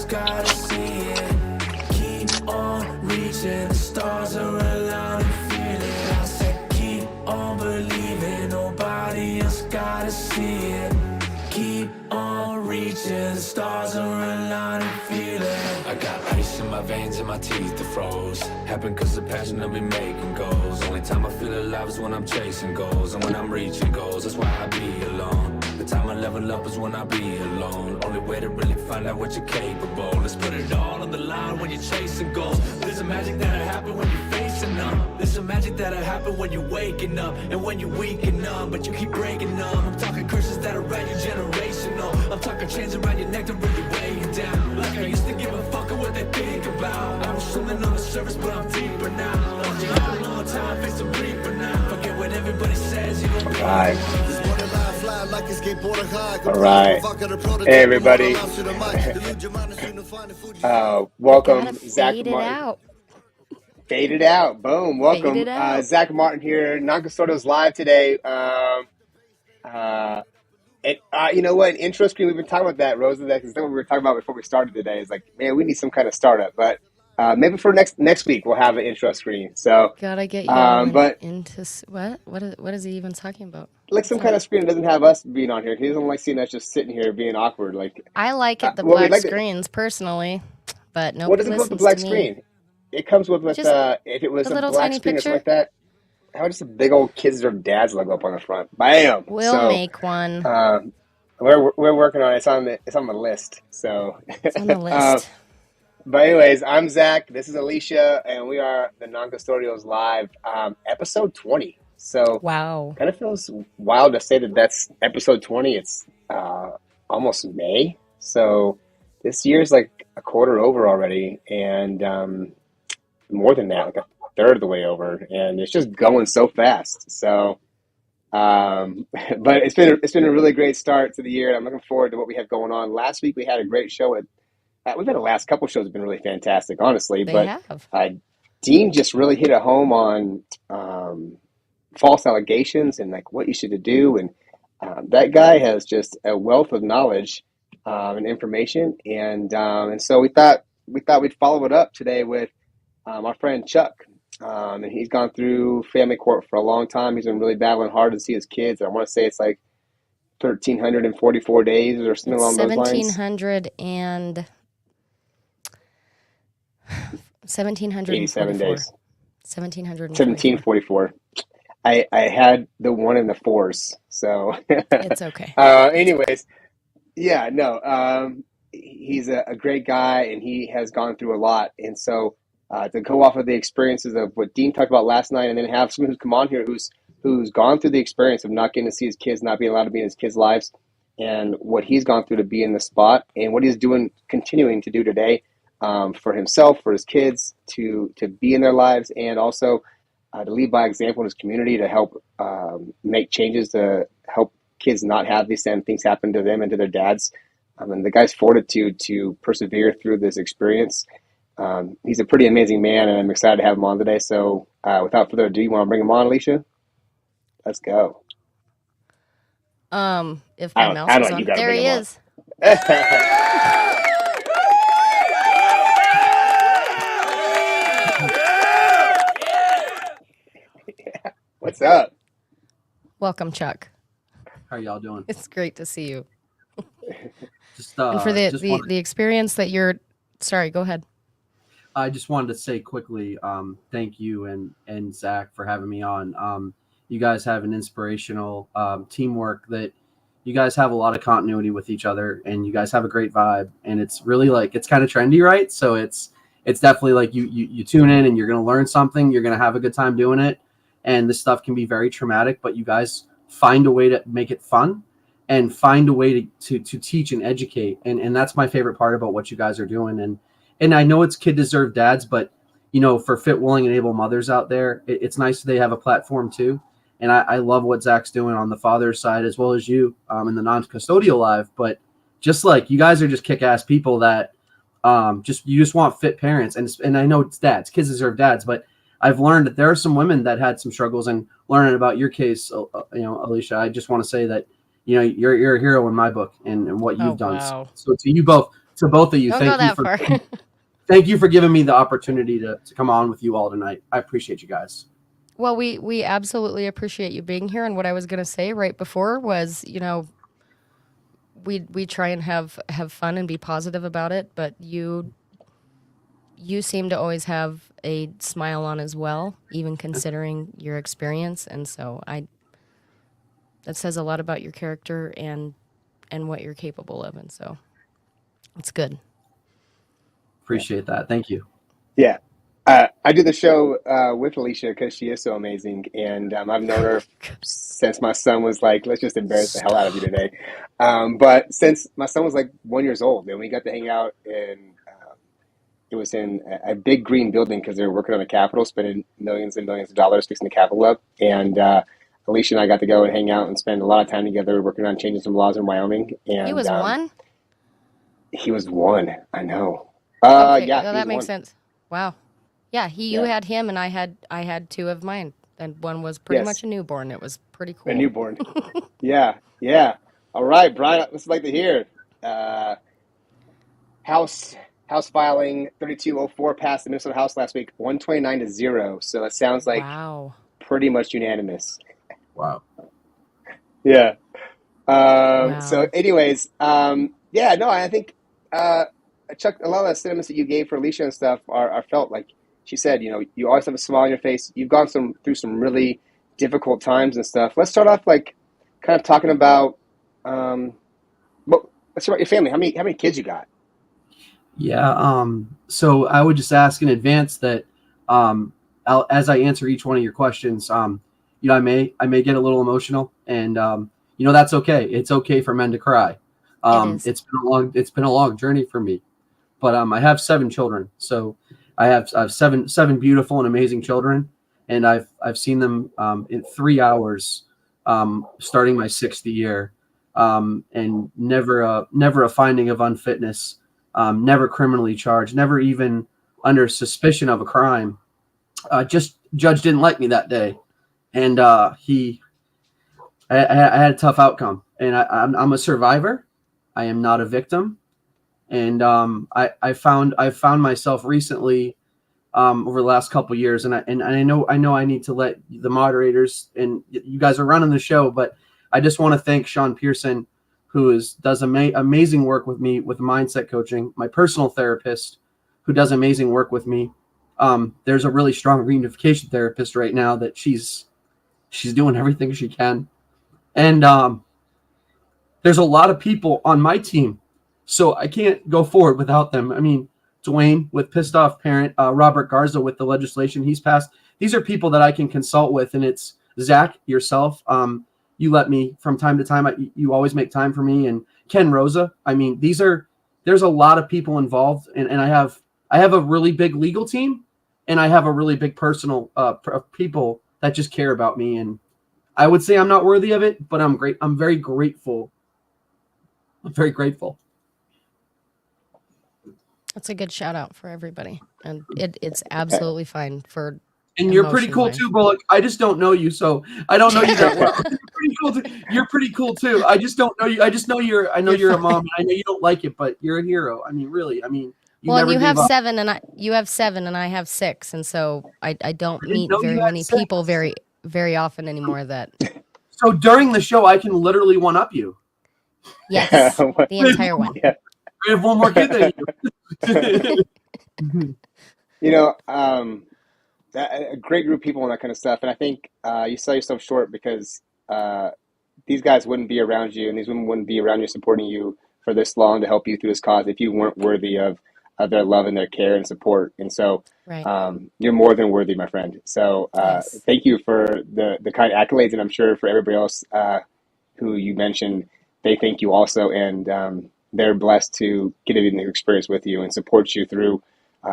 just gotta see it. Keep on reaching, the stars are aligned and feel it. I said keep on believing, nobody else gotta see it. Keep on reaching, the stars are aligned and feel it. I got ice in my veins and my teeth are froze. Happened cause the passion of me making goals. Only time I feel alive is when I'm chasing goals. And when I'm reaching goals, that's why I be alone. The time I level up is when I be alone. Only way to really find out what you're capable. Let's put it all on the line when you're chasing goals. There's a magic that'll happen when you're facing them. There's a magic that'll happen when you're waking up. And when you're weak and numb, but you keep breaking them. I'm talking curses that are around your generational. I'm talking chains around your neck to really weigh you down. Like I used to give a fuck of what they think about. I was swimming on the surface, but I'm deeper now. Long, long time, face the reaper now. Forget what everybody says, you don't be right. All right. Hey, everybody. Welcome, Zach Martin. Fade it out. Boom. Welcome. Zach Martin here. Noncustodial's live today. You know what? Intro screen, we've been talking about that, Rosa. That's what we were talking about before we started today. It's like, man, we need some kind of startup. But maybe for next week, we'll have an intro screen. So gotta get you into what? What is he even talking about? Like some kind of screen that doesn't have us being on here. He doesn't like seeing us just sitting here being awkward. Like I like it, the black screens personally, but nobody what doesn't come with the black screen? It comes with if it was a black screen or something like that. How about just a big old Kids Deserve Dads logo up on the front? Bam. We'll make one. We're working on it. It's on the list. So it's on the list. But anyways, I'm Zach. This is Alysha, and we are the Noncustodials Live, episode 20. So wow, kind of feels wild to say that that's episode 20. It's almost May, so this year's like a quarter over already, and more than that, like a third of the way over, and it's just going so fast. So, but it's been a really great start to the year. And I'm looking forward to what we have going on. Last week we had a great show. We've had the last couple shows have been really fantastic, honestly. Dean just really hit a home on false allegations and like what you should do, and that guy has just a wealth of knowledge and information, and so we thought we'd follow it up today with our friend Chuck, and he's gone through family court for a long time. He's been really battling hard to see his kids. I want to say it's like 1,344 days or something along those lines. 1,787 days. 1,744. I had the one in the fours, so it's okay. Anyways, yeah, no, he's a great guy, and he has gone through a lot, and so to go off of the experiences of what Dean talked about last night, and then have someone who's come on here who's gone through the experience of not getting to see his kids, not being allowed to be in his kids' lives, and what he's gone through to be in the spot, and what he's continuing to do today for himself, for his kids, to be in their lives, and also to lead by example in his community, to help make changes to help kids not have these same things happen to them and to their dads. And the guy's fortitude to persevere through this experience. He's a pretty amazing man, and I'm excited to have him on today. So without further ado, you want to bring him on, Alysha? Let's go. If my mouse is on, there he is. What's up? Welcome, Chuck. How are y'all doing? It's great to see you. And for the experience that you're... Sorry, go ahead. I just wanted to say quickly, thank you and Zach for having me on. You guys have an inspirational teamwork that you guys have a lot of continuity with each other, and you guys have a great vibe, and it's really like, it's kind of trendy, right? So it's definitely like you tune in and you're going to learn something. You're going to have a good time doing it. And this stuff can be very traumatic, but you guys find a way to make it fun and find a way to teach and educate. And that's my favorite part about what you guys are doing. And I know it's Kid Deserve Dads, but, you know, for fit, willing, and able mothers out there, it's nice they have a platform too. And I love what Zach's doing on the father side, as well as you in the non-custodial live. But just like you guys are just kick-ass people that you just want fit parents. And I know it's dads, kids deserve dads, but I've learned that there are some women that had some struggles, and learning about your case, Alysha, I just want to say that, you know, you're a hero in my book and what you've done. Wow. So to you both, to both of you, Don't go that far. thank you for giving me the opportunity to come on with you all tonight. I appreciate you guys. Well, we absolutely appreciate you being here. And what I was going to say right before was, we try and have fun and be positive about it, but you seem to always have a smile on as well, even considering your experience. And so that says a lot about your character and what you're capable of. And so it's good. Appreciate that. Thank you. Yeah. I do the show with Alysha because she is so amazing, and I've known her since my son was like, let's just embarrass the hell out of you today. But since my son was like 1 year old, and we got to hang out it was in a big green building because they were working on the Capitol, spending millions and millions of dollars fixing the Capitol up. And Alysha and I got to go and hang out and spend a lot of time together working on changing some laws in Wyoming. And He was one? He was one. I know. Okay, Yeah, well, he that was makes one. sense. Wow. Yeah, you Yeah. had him, and I had two of mine, and one was pretty Yes. much a newborn. It was pretty cool. A newborn. Yeah. All right, Brian, let's like to hear. House filing 3204 passed the Minnesota House last week, 129-0. So it sounds like Wow. pretty much unanimous. Wow. Yeah. Wow. So anyways, yeah, no, I think, Chuck, a lot of the sentiments that you gave for Alysha and stuff are felt. Like she said, you always have a smile on your face. You've gone through some really difficult times and stuff. Let's start off like kind of talking about, let's start about your family. How many kids you got? Yeah. So I would just ask in advance that, as I answer each one of your questions, I may get a little emotional, and that's okay. It's okay for men to cry. It is. It's been a long journey for me, but I have 7 children. So I have seven beautiful and amazing children, and I've seen them in 3 hours, starting my 6th year, and never a finding of unfitness. Never criminally charged, never even under suspicion of a crime. Just judge didn't like me that day, and I had a tough outcome. And I'm a survivor. I am not a victim. And I found myself recently, over the last couple of years, and I know I need to let the moderators and you guys are running the show, but I just want to thank Sean Pearson, who does amazing work with me with mindset coaching, my personal therapist, who does amazing work with me. There's a really strong reunification therapist right now that she's doing everything she can. And there's a lot of people on my team, so I can't go forward without them. I mean, Dwayne with Pissed Off Parent, Robert Garza with the legislation he's passed. These are people that I can consult with, and it's Zach, yourself. You let me from time to time. You always make time for me, and Ken Rosa. I mean, there's a lot of people involved, and I have a really big legal team, and I have a really big personal people that just care about me. And I would say I'm not worthy of it, but I'm great. I'm very grateful. I'm very grateful. That's a good shout out for everybody, and it's absolutely fine for. And you're pretty cool too, Bullock. I just don't know you, so I don't know you that well. You're pretty cool too. I just don't know you. I just know you're a mom. And I know you don't like it, but you're a hero. I mean, really. I mean, you have 7, and you have 7, and I have 6, and so I don't meet very many people very often anymore. That. So during the show, I can literally one up you. Yes, the entire one. Yeah. I have one more kid than you. A great group of people and that kind of stuff. And I think you sell yourself short because these guys wouldn't be around you, and these women wouldn't be around you supporting you for this long to help you through this cause if you weren't worthy of their love and their care and support. And so you're more than worthy, my friend. So Yes. Thank you for the kind accolades, and I'm sure for everybody else who you mentioned, they thank you also, and they're blessed to get an experience with you and support you through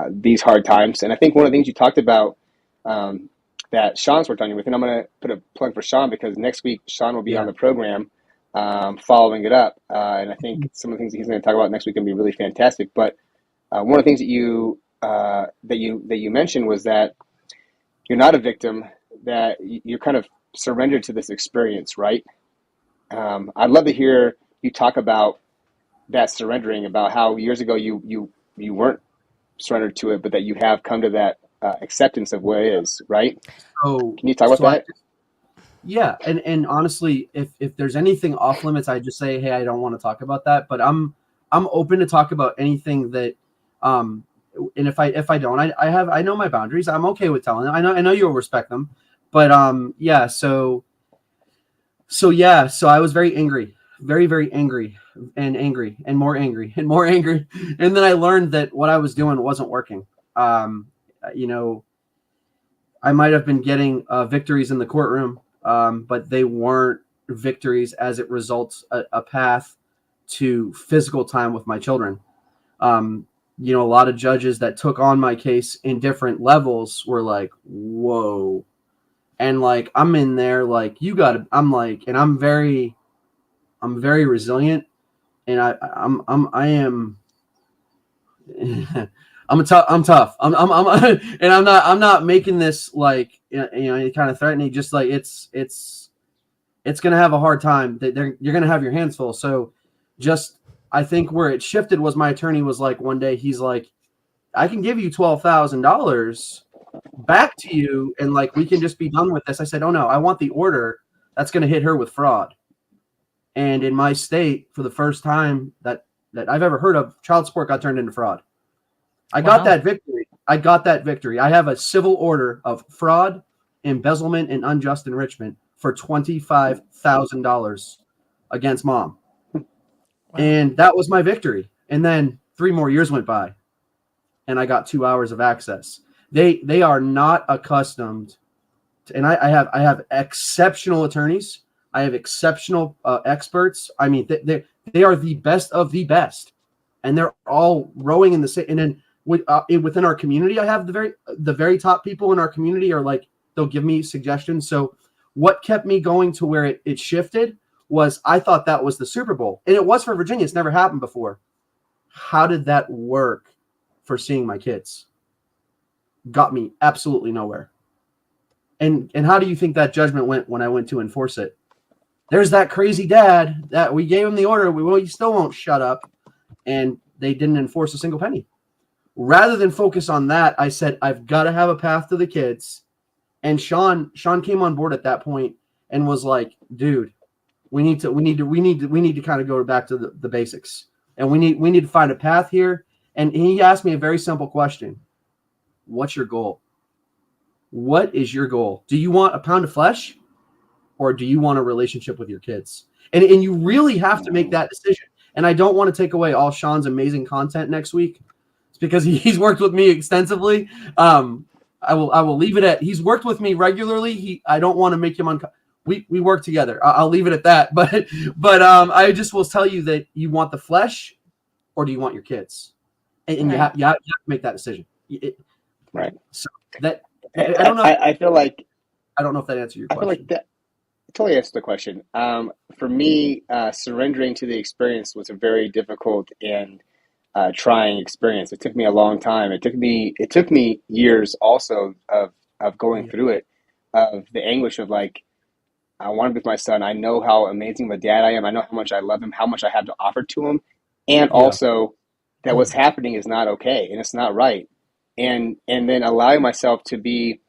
these hard times. And I think one of the things you talked about that Sean's worked on you with, and I'm going to put a plug for Sean because next week Sean will be on the program following it up. And I think some of the things that he's going to talk about next week are going to be really fantastic. But one of the things that you mentioned was that you're not a victim, that you're kind of surrendered to this experience, right? I'd love to hear you talk about that surrendering, about how years ago you weren't surrendered to it, but that you have come to that acceptance of what it is, right? So, Can you talk about so I that? Yeah, and honestly, if there's anything off limits, I just say, hey, I don't want to talk about that. But I'm open to talk about anything that, um, and if I don't, I know my boundaries. I'm okay with telling them. I know you'll respect them, but yeah. So I was very angry, very angry, and more angry and more angry, and then I learned that what I was doing wasn't working. Um, you know, I might have been getting victories in the courtroom, but they weren't victories as it results a path to physical time with my children. A lot of judges that took on my case in different levels were like, whoa. And like, I'm in there, like, you got to, I'm like, and I'm very resilient. And I am, I'm tough. And I'm not making this like, kind of threatening. Just like it's going to have a hard time. You're going to have your hands full. So just, I think where it shifted was my attorney was like, one day he's like, I can give you $12,000 back to you. And like, we can just be done with this. I said, oh no, I want the order that's going to hit her with fraud. And in my state, for the first time that I've ever heard of, child support got turned into fraud. I got that victory. I have a civil order of fraud, embezzlement, and unjust enrichment for $25,000 against mom. Wow. And that was my victory. And then 3 more years went by and I got 2 hours of access. They are not accustomed to, and I have exceptional attorneys. I have exceptional experts. I mean, they are the best of the best, and they're all rowing in the same. And then within our community, I have the very top people in our community are like, they'll give me suggestions. So what kept me going to where it shifted was I thought that was the Super Bowl, and it was for Virginia. It's never happened before. How did that work for seeing my kids? Got me absolutely nowhere. And how do you think that judgment went when I went to enforce it? There's that crazy dad that we gave him the order. We still won't shut up. And they didn't enforce a single penny. Rather than focus on that, I said, I've got to have a path to the kids. And Sean came on board at that point and was like, dude, we need to kind of go back to the basics. And we need to find a path here. And he asked me a very simple question. What's your goal? What is your goal? Do you want a pound of flesh, or do you want a relationship with your kids? And you really have to make that decision. And I don't want to take away all Sean's amazing content next week. It's because he's worked with me extensively. I will leave it at, he's worked with me regularly. I don't want to make him we work together. I'll leave it at that. But I just will tell you that you want the flesh, or do you want your kids? And right. you have to make that decision. Right. So that I don't know. I feel like I don't know if that answered your question. I feel like that totally answered the question. For me, surrendering to the experience was a very difficult and trying experience. It took me a long time. It took me years also of going through it, of the anguish of like, I want to be with my son. I know how amazing of a dad I am. I know how much I love him, how much I have to offer to him, and also that what's happening is not okay and it's not right. And then allowing myself to be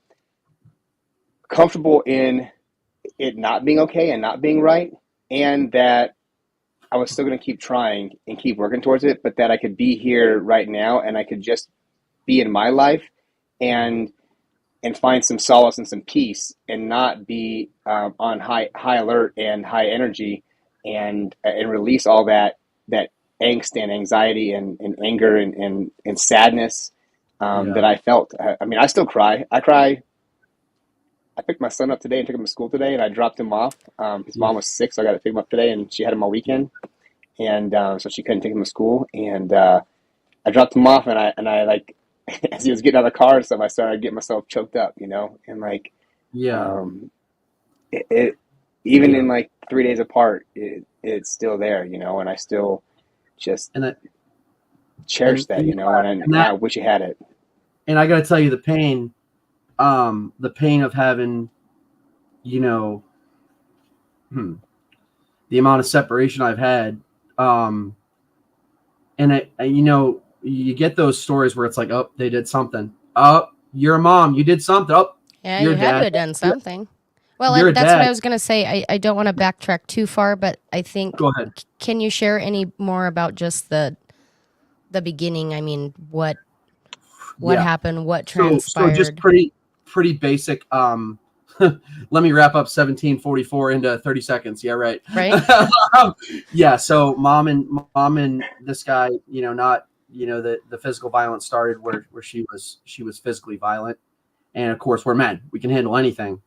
comfortable in it not being okay and not being right, and that I was still going to keep trying and keep working towards it, but that I could be here right now and I could just be in my life and find some solace and some peace, and not be on high alert and high energy, and release all that angst and anxiety and anger and sadness that I felt. I mean, I still cry. I cry. I picked my son up today and took him to school today, and I dropped him off. His mom was sick, so I got to pick him up today, and she had him all weekend, and so she couldn't take him to school. And I dropped him off, and I like, as he was getting out of the car and stuff, I started getting myself choked up, and like, it even in like 3 days apart, it's still there, and I still just cherish that, and I wish you had it. And I got to tell you, the pain of having, the amount of separation I've had, And you get those stories where it's like, oh, they did something. Oh, you're a mom. You did something. Oh, Yeah, you're you had to dad. have done something. Well, You're a that's what dad. I was going to say. I don't want to backtrack too far, but I think, Go ahead. can you share any more about just the beginning? I mean, what happened, what So just transpired? pretty basic. Let me wrap up 1744 into 30 seconds. Yeah, right. Right? Yeah. So mom and this guy, not the physical violence started where she was physically violent, and of course we're men. We can handle anything.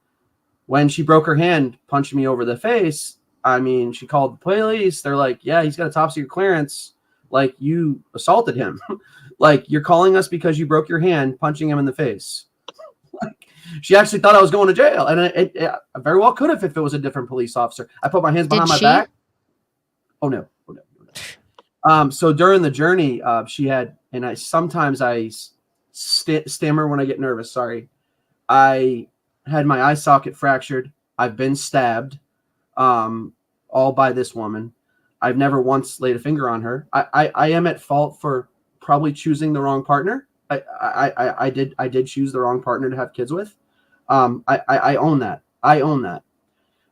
When she broke her hand, punching me over the face, I mean, she called the police. They're like, yeah, he's got a top secret clearance. Like, you assaulted him. Like, you're calling us because you broke your hand, punching him in the face. Like, she actually thought I was going to jail. And it very well could have if it was a different police officer. I put my hands behind my back. Oh, no. So during the journey, she had, and I stammer when I get nervous. Sorry. I had my eye socket fractured. I've been stabbed, all by this woman. I've never once laid a finger on her. I am at fault for probably choosing the wrong partner. I did choose the wrong partner to have kids with. I own that.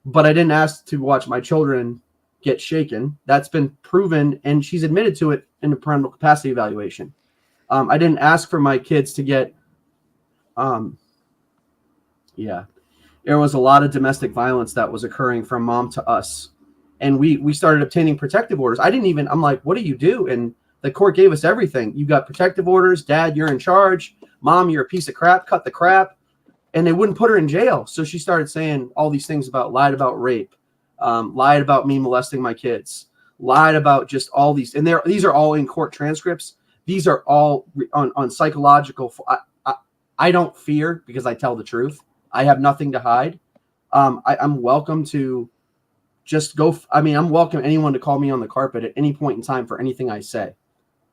But I didn't ask to watch my children get shaken. That's been proven, and she's admitted to it in the parental capacity evaluation. I didn't ask for my kids to get there was a lot of domestic violence that was occurring from mom to us. And we started obtaining protective orders. I'm like, what do you do? And the court gave us everything. You got protective orders. Dad, you're in charge. Mom, you're a piece of crap. Cut the crap. And they wouldn't put her in jail. So she started saying all these things lied about rape, lied about me molesting my kids, lied about just all these. And these are all in court transcripts. These are all on psychological. I don't fear because I tell the truth. I have nothing to hide. I'm welcome to just go. I'm welcome anyone to call me on the carpet at any point in time for anything I say,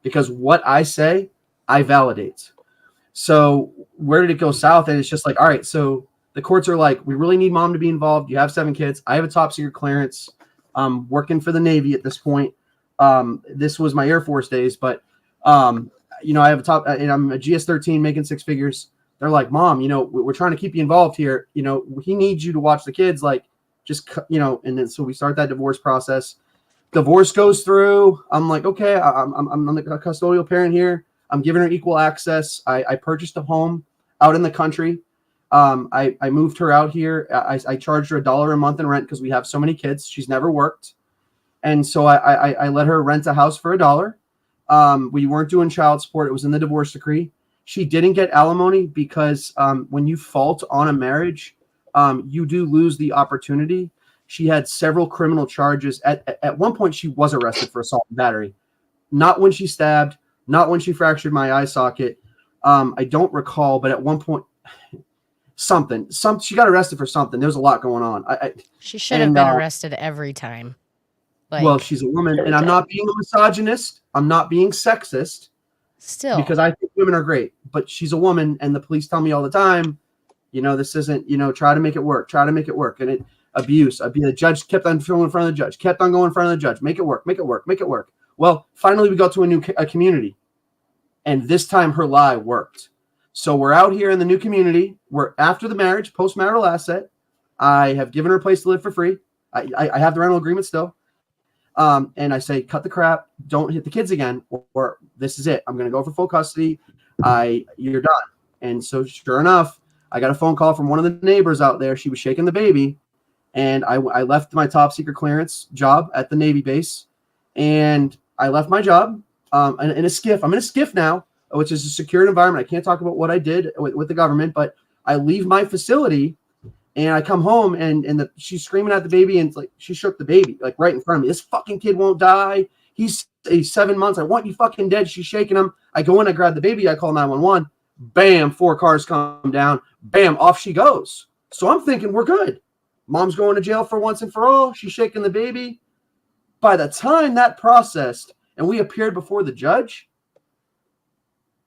because what I say, I validate. So where did it go south? And it's just like, all right, so the courts are like, we really need mom to be involved. You have 7 kids. I have a top secret clearance. I'm working for the Navy at this point. This was my Air Force days, but I have a top, and I'm a GS-13 making 6 figures. They're like, Mom, we're trying to keep you involved here. He needs you to watch the kids. Like, just, and then so we start that divorce process. Divorce goes through. I'm like, okay, I'm the custodial parent here. I'm giving her equal access. I purchased a home out in the country. I moved her out here. I charged her $1 a month in rent because we have so many kids. She's never worked. And so I let her rent a house for $1. We weren't doing child support. It was in the divorce decree. She didn't get alimony because when you fault on a marriage, you do lose the opportunity. She had several criminal charges. At one point, she was arrested for assault and battery. Not when she stabbed, not when she fractured my eye socket. I don't recall, but at one point, she got arrested for something. There was a lot going on. She should have been arrested every time. Well, she's a woman, and I'm not being a misogynist. I'm not being sexist. Still, because I think women are great, but she's a woman, and the police tell me all the time, this isn't, try to make it work, and abuse. The judge kept on filming in front of the judge, kept on going in front of the judge, make it work. Well, finally we got to a community, and this time her lie worked. So we're out here in the new community. We're after the marriage, post-marital asset. I have given her a place to live for free. I have the rental agreement still. And I say, cut the crap, don't hit the kids again, or this is it. I'm going to go for full custody. You're done. And so sure enough, I got a phone call from one of the neighbors out there. She was shaking the baby. And I left my top secret clearance job at the Navy base. And I left my job in a skiff. I'm in a skiff now, which is a secured environment. I can't talk about what I did with the government, but I leave my facility. And I come home and she's screaming at the baby, and it's like she shook the baby like right in front of me. This fucking kid won't die. He's 7 months. I want you fucking dead. She's shaking him. I go in, I grab the baby, I call 911. Bam, 4 cars come down. Bam, off she goes. So I'm thinking we're good. Mom's going to jail for once and for all. She's shaking the baby. By the time that processed and we appeared before the judge,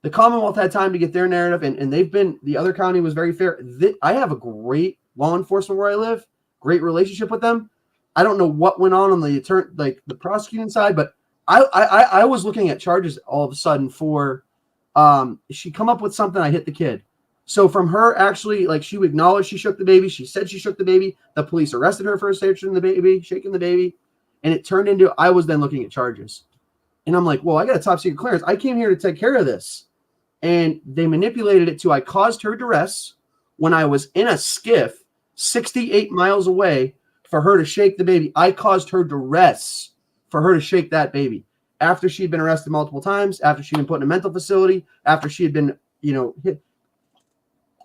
the Commonwealth had time to get their narrative, and the other county was very fair. I have a great law enforcement where I live, great relationship with them. I don't know what went on the prosecuting side, but I was looking at charges all of a sudden for she come up with something. I hit the kid. So from her actually, like, she acknowledged she shook the baby. She said she shook the baby. The police arrested her for shaking the baby, and it turned into, I was then looking at charges. And I'm like, well, I got a top secret clearance. I came here to take care of this. And they manipulated it to, I caused her duress when I was in a skiff 68 miles away for her to shake the baby. I caused her duress for her to shake that baby after she'd been arrested multiple times, after she'd been put in a mental facility, after she had been, hit.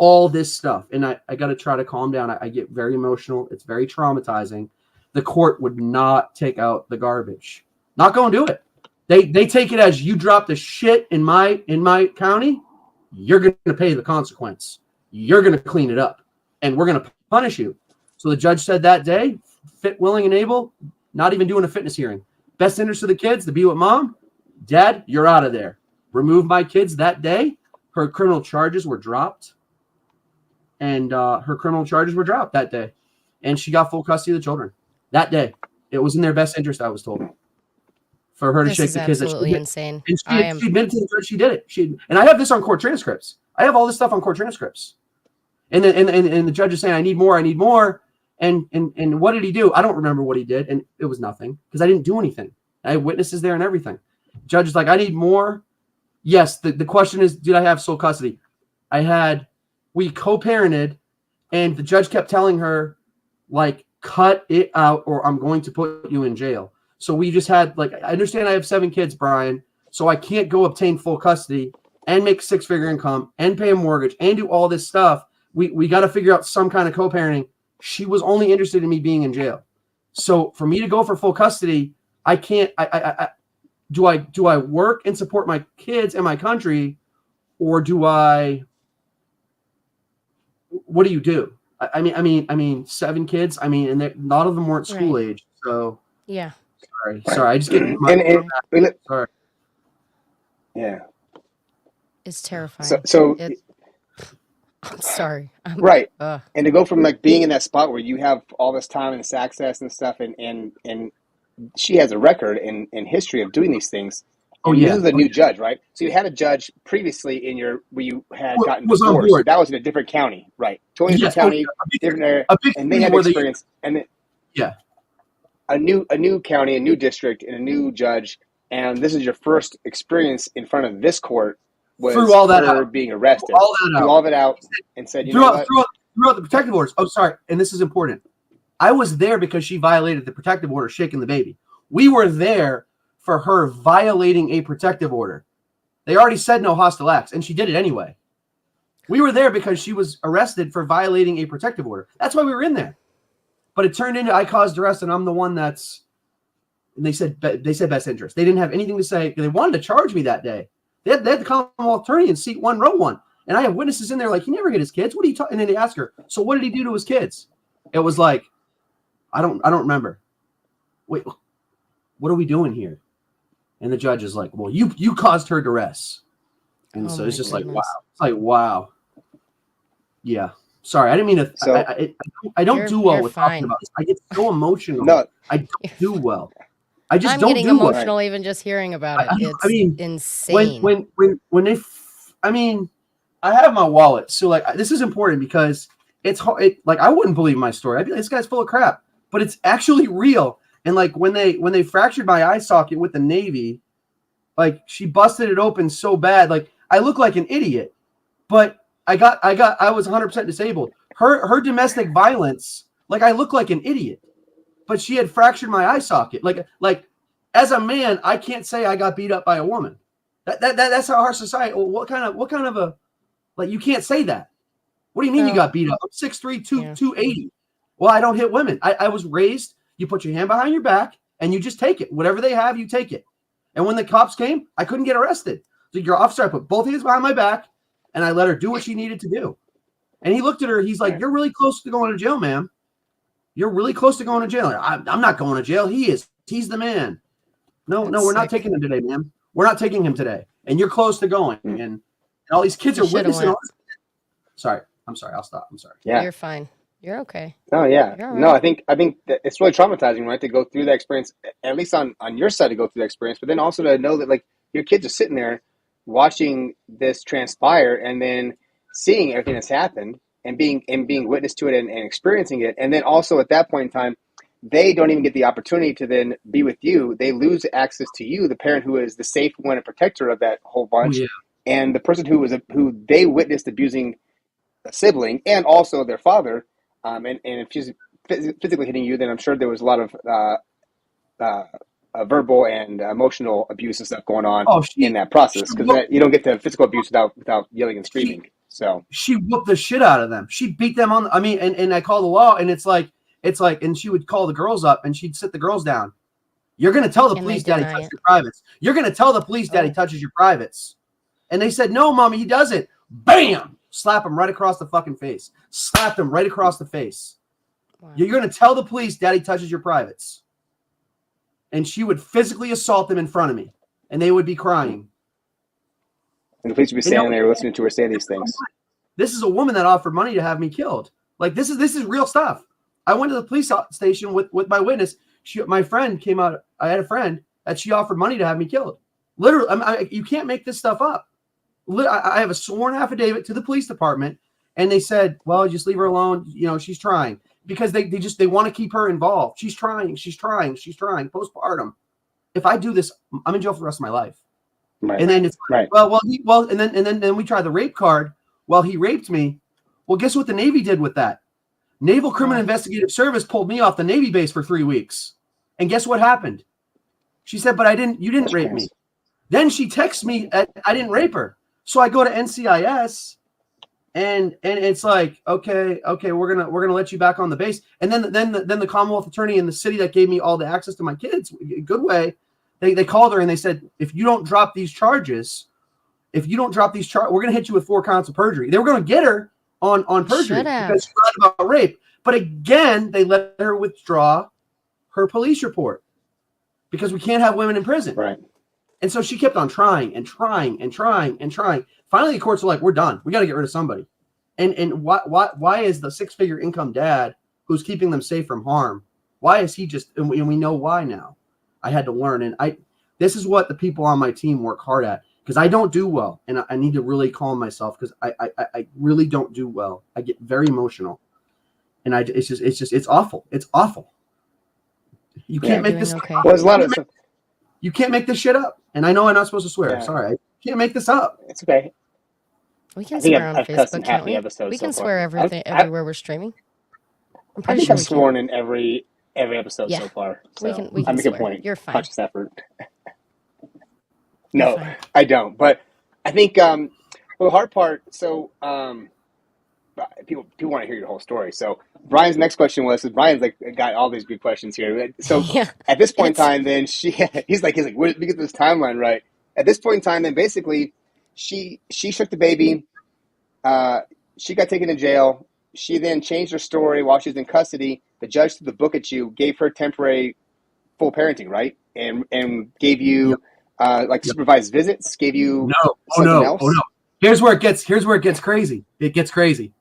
All this stuff. And I got to try to calm down. I get very emotional. It's very traumatizing. The court would not take out the garbage. Not going to do it. They take it as, you drop the shit in my county, you're going to pay the consequence. You're going to clean it up, and we're going to punish you. So the judge said that day, fit, willing, and able, not even doing a fitness hearing. Best interest of the kids to be with mom. Dad, you're out of there. Remove my kids that day. Her criminal charges were dropped. And her criminal charges were dropped that day. And she got full custody of the children that day. It was in their best interest, I was told, for her to shake the kids. Absolutely insane. And she admitted to the judge she did it. And I have this on court transcripts. I have all this stuff on court transcripts. And the judge is saying, I need more. And what did he do? I don't remember what he did. And it was nothing, because I didn't do anything. I had witnesses there and everything. Judge is like, I need more. Yes. The question is, did I have sole custody? We co-parented, and the judge kept telling her, like, cut it out or I'm going to put you in jail. So we just had, like, I understand I have 7 kids, Brian, so I can't go obtain full custody and make 6-figure income and pay a mortgage and do all this stuff. We got to figure out some kind of co-parenting. She was only interested in me being in jail. So for me to go for full custody, I can't. Do I work and support my kids and my country, or do I? What do you do? I mean, 7 kids. I mean, and a lot of them weren't school age. So yeah. Sorry. I just get sorry. Yeah. It's terrifying. I'm sorry. Right. And to go from, like, being in that spot where you have all this time and this access and stuff, and she has a record and history of doing these things. Oh, yeah. This is a new judge, right? So you had a judge previously where you had gotten divorced. So that was in a different county, right? Totally different county, different area, and they had experience. And a new county, a new district, and a new judge, and this is your first experience in front of this court. Was threw all that out, being arrested, threw all of it out, and said, "You know what? Threw out the protective orders." Oh, sorry, and this is important. I was there because she violated the protective order, shaking the baby. We were there for her violating a protective order. They already said no hostile acts, and she did it anyway. We were there because she was arrested for violating a protective order. That's why we were in there. But it turned into, I caused arrest, and I'm the one that's. And they said best interest. They didn't have anything to say. They wanted to charge me that day. They had the Commonwealth attorney in seat 1, row 1. And I have witnesses in there like, he never hit his kids. What are you talking? And then they ask her, so what did he do to his kids? It was like, I don't remember. Wait, what are we doing here? And the judge is like, well, you caused her duress. And so it's just like, wow. It's like, wow. Yeah. Sorry, I didn't mean to. So, I don't do well with talking about this. I get so emotional. No. I don't do well. I'm getting emotional even just hearing about it. It's insane. When they, I have my wallet, so like this is important because it's hard. Like I wouldn't believe my story. I'd be like, this guy's full of crap, but it's actually real. And like when they fractured my eye socket with the Navy, like she busted it open so bad, like I look like an idiot, but I was 100% disabled. Her domestic violence, like I look like an idiot. But she had fractured my eye socket. Like as a man, I can't say I got beat up by a woman. That's how our society. What kind of a, like, you can't say that. What do you mean you got beat up? I'm 6'3", 280. Well, I don't hit women. I was raised. You put your hand behind your back and you just take it. Whatever they have, you take it. And when the cops came, I couldn't get arrested. So your officer, I put both hands behind my back and I let her do what she needed to do. And he looked at her. He's like, "You're really close to going to jail, ma'am. You're really close to going to jail." I'm not going to jail. He is. He's the man. No, we're not taking him today, ma'am. We're not taking him today. And you're close to going. And all these kids are witnessing. Sorry. I'm sorry. I'll stop. I'm sorry. Yeah. You're fine. You're okay. Oh yeah, You're all no, right. I think that it's really traumatizing, right, to go through that experience, at least on your side to go through that experience, but then also to know that like your kids are sitting there watching this transpire and then seeing everything that's happened and being witness to it and experiencing it, and then also at that point in time, they don't even get the opportunity to then be with you. They lose access to you, the parent who is the safe one and protector of that whole Oh bunch, yeah. and the person who they witnessed abusing a sibling and also their father, and if she's physically hitting you, then I'm sure there was a lot of verbal and emotional abuse and stuff going on Oh, in that process because you don't get to physical abuse without yelling and she screaming. So she whooped the shit out of them. She beat them on. I mean, and I call the law, and it's like, and she would call the girls up, and she'd sit the girls down. You're gonna tell the And they police daddy deny touched it. your privates. You're gonna tell the police daddy Oh. touches your privates. And they said, no, mommy, he doesn't. Bam! Slap him right across the fucking face. Slapped him right across the face. Wow. You're gonna tell the police daddy touches your privates. And she would physically assault them in front of me, and they would be crying. and the police would be standing there listening to her say these things. This is a woman that offered money to have me killed. Like this is real stuff. I went to the police station with my witness. My friend came out. I had a friend that she offered money to have me killed. Literally, you can't make this stuff up. I have a sworn affidavit to the police department, and they said, "Well, just leave her alone. You know, she's trying because they want to keep her involved. She's trying. Postpartum. If I do this, I'm in jail for the rest of my life." Right. And then it's right. and then we tried the rape card. Well, he raped me. Well, guess what the Navy did with that? Naval Criminal Investigative Service pulled me off the Navy base for 3 weeks. And guess what happened? She said, "But you didn't rape me." Then she texts me, I didn't rape her. So I go to NCIS, and it's like, okay, we're gonna let you back on the base. And then the Commonwealth attorney in the city that gave me all the access to my kids, good way, they called her and they said, if you don't drop these charges, we're gonna hit you with 4 counts of perjury. They were gonna get her on perjury because she lied about rape. But again, they let her withdraw her police report because we can't have women in prison. Right. And so she kept on trying and trying and trying and trying. Finally, the courts were like, "We're done. We got to get rid of somebody." And why is the 6-figure income dad who's keeping them safe from harm? Why is he just? And we know why now. I had to learn, and this is what the people on my team work hard at because I don't do well, and I need to really calm myself because I really don't do well. I get very emotional, and it's awful. It's awful. You can't make this. Okay. Well, there's a lot of stuff. You can't make this shit up. And I know I'm not supposed to swear. Yeah. Sorry. I can't make this up. It's okay. We can I think swear on I've cussed in Facebook, half can't the we? episodes We so can far. swear everywhere we're streaming. I'm I pretty think sure I've we sworn in every episode Yeah. so far. We So can I make a swear. point. You're fine. Conscious effort. You're No, fine. I don't. But I think well, the hard part. So people want to hear your whole story. So Brian's next question was, Brian's like got all these good questions here. So Yeah. at this point in time, then he's like, where did we get this timeline right? At this point in time, then basically she shook the baby. She got taken to jail. She then changed her story while she was in custody. The judge threw the book at you, gave her temporary full parenting, right? And gave you supervised visits, gave you something else. Oh no. Here's where it gets crazy. It gets crazy.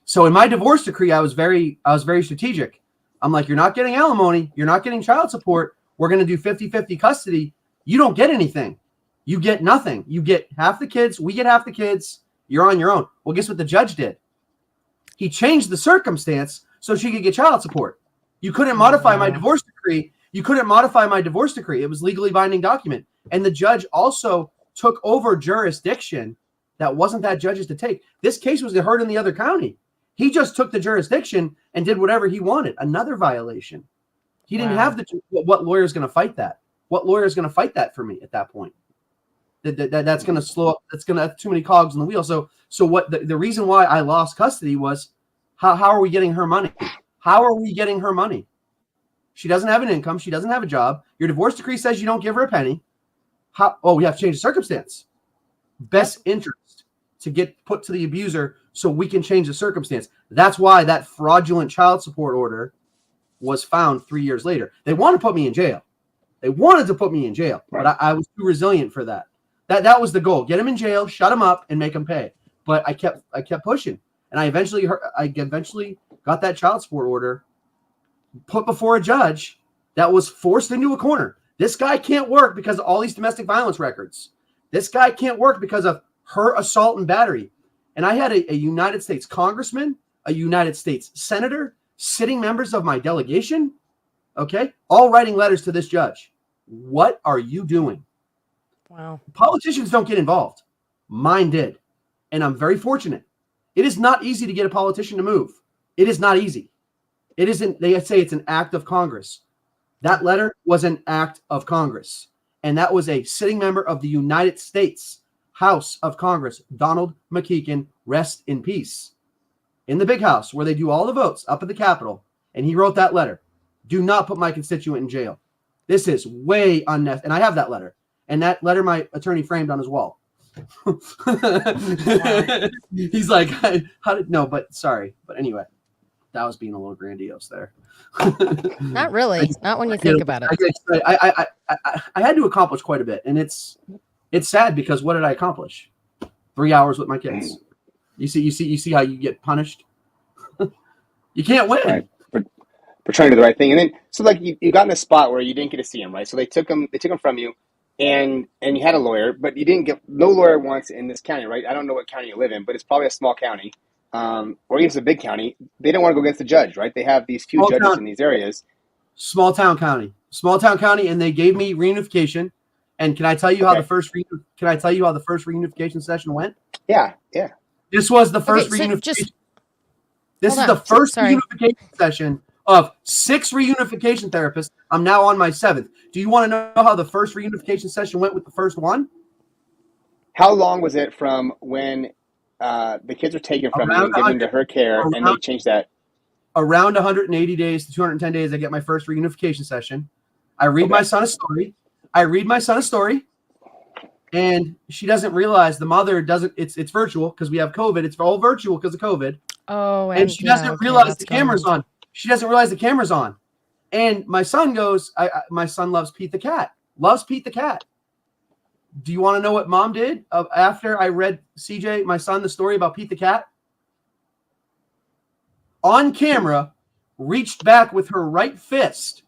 So in my divorce decree, I was very strategic. I'm like, you're not getting alimony, you're not getting child support. We're going to do 50-50 custody. You don't get anything. You get nothing. You get half the kids, we get half the kids. You're on your own. Well, guess what the judge did? He changed the circumstance so she could get child support. You couldn't modify my divorce decree. It was legally binding document. And the judge also took over jurisdiction that wasn't that judge's to take. This case was heard in the other county. He just took the jurisdiction and did whatever he wanted. Another violation. He didn't have what lawyer is going to fight that? What lawyer is going to fight that for me at that point? That's going to slow up. That's going to have too many cogs in the wheel. So what the reason why I lost custody was how are we getting her money? How are we getting her money? She doesn't have an income. She doesn't have a job. Your divorce decree says you don't give her a penny. We have to change the circumstance. Best interest to get put to the abuser so we can change the circumstance. That's why that fraudulent child support order was found 3 years later. They want to put me in jail. Right. But I was too resilient for that. That was the goal. Get him in jail, shut him up, and make him pay. But I kept pushing, and I eventually got that child support order put before a judge that was forced into a corner. This guy can't work because of all these domestic violence records. This guy can't work because of her assault and battery. And I had a United States congressman, a United States senator, sitting members of my delegation, okay, all writing letters to this judge. What are you doing? Wow. Politicians don't get involved. Mine did. And I'm very fortunate. It is not easy to get a politician to move. It is not easy. It isn't, they say it's an act of Congress. That letter was an act of Congress. And that was a sitting member of the United States House of Congress, Donald McKeegan, rest in peace. In the big house where they do all the votes up at the Capitol. And he wrote that letter. Do not put my constituent in jail. This is way unnecessary. And I have that letter. And that letter my attorney framed on his wall. He's like, how did, no, but sorry. But anyway, that was being a little grandiose there. Not really. Not when you think about it. I had to accomplish quite a bit. And it's sad because what did I accomplish? 3 hours with my kids. You see how you get punished? You can't win. Right. For trying to do the right thing. And then, so like you got in a spot where you didn't get to see him, right? So they took him from you. And you had a lawyer, but you didn't get no lawyer once in this county, right? I don't know what county you live in, but it's probably a small county, or even it's a big county. They don't want to go against the judge, right? They have these few judges in these areas. Small town county, and they gave me reunification. And can I tell you how the first reunification session went? Yeah. This was the first reunification. This is the first reunification session of 6 reunification therapists. I'm now on my 7th. Do you want to know how the first reunification session went with the first one? How long was it from when the kids were taken from you and given to her care, and they changed that? Around 180 days to 210 days, I get my first reunification session. I read my son a story. And she doesn't realize, the mother doesn't, it's virtual because we have COVID. It's all virtual because of COVID. Oh, and she doesn't realize the camera's on. She doesn't realize the camera's on. And my son goes, my son loves Pete the cat. Do you want to know what mom did after I read CJ, my son, the story about Pete the cat? On camera, reached back with her right fist,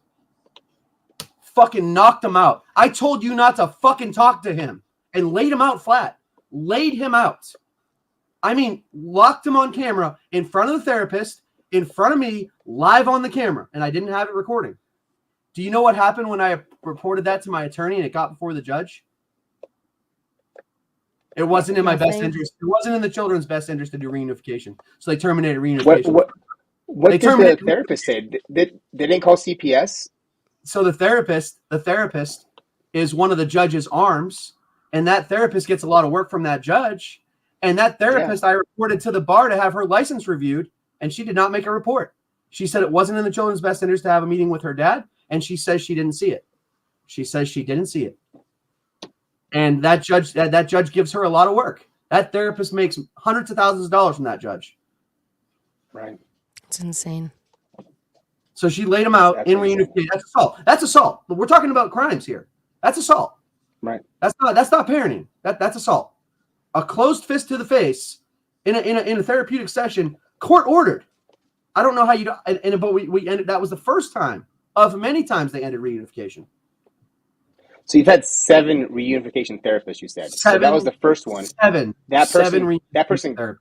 fucking knocked him out. I told you not to fucking talk to him, and laid him out flat. Laid him out. I mean, locked him on camera in front of the therapist, in front of me, live on the camera, and I didn't have it recording. Do you know what happened when I reported that to my attorney and it got before the judge? It wasn't in my best interest. It wasn't in the children's best interest to do reunification. So they terminated reunification. What did the therapist say? They didn't call CPS? So the therapist is one of the judge's arms, and that therapist gets a lot of work from that judge. And that therapist, I reported to the bar to have her license reviewed, and she did not make a report. She said it wasn't in the children's best interest to have a meeting with her dad, and she says she didn't see it. She says she didn't see it. And that judge gives her a lot of work. That therapist makes hundreds of thousands of dollars from that judge. Right. It's insane. So she laid him out in reunification. That's assault. But we're talking about crimes here. That's assault. Right. That's not parenting. That's assault. A closed fist to the face in a therapeutic session, court ordered. I don't know how you do, but we ended. That was the first time of many times they ended reunification. So you've had 7 reunification therapists, you said. So that was the first one. 7. That person. Therapists.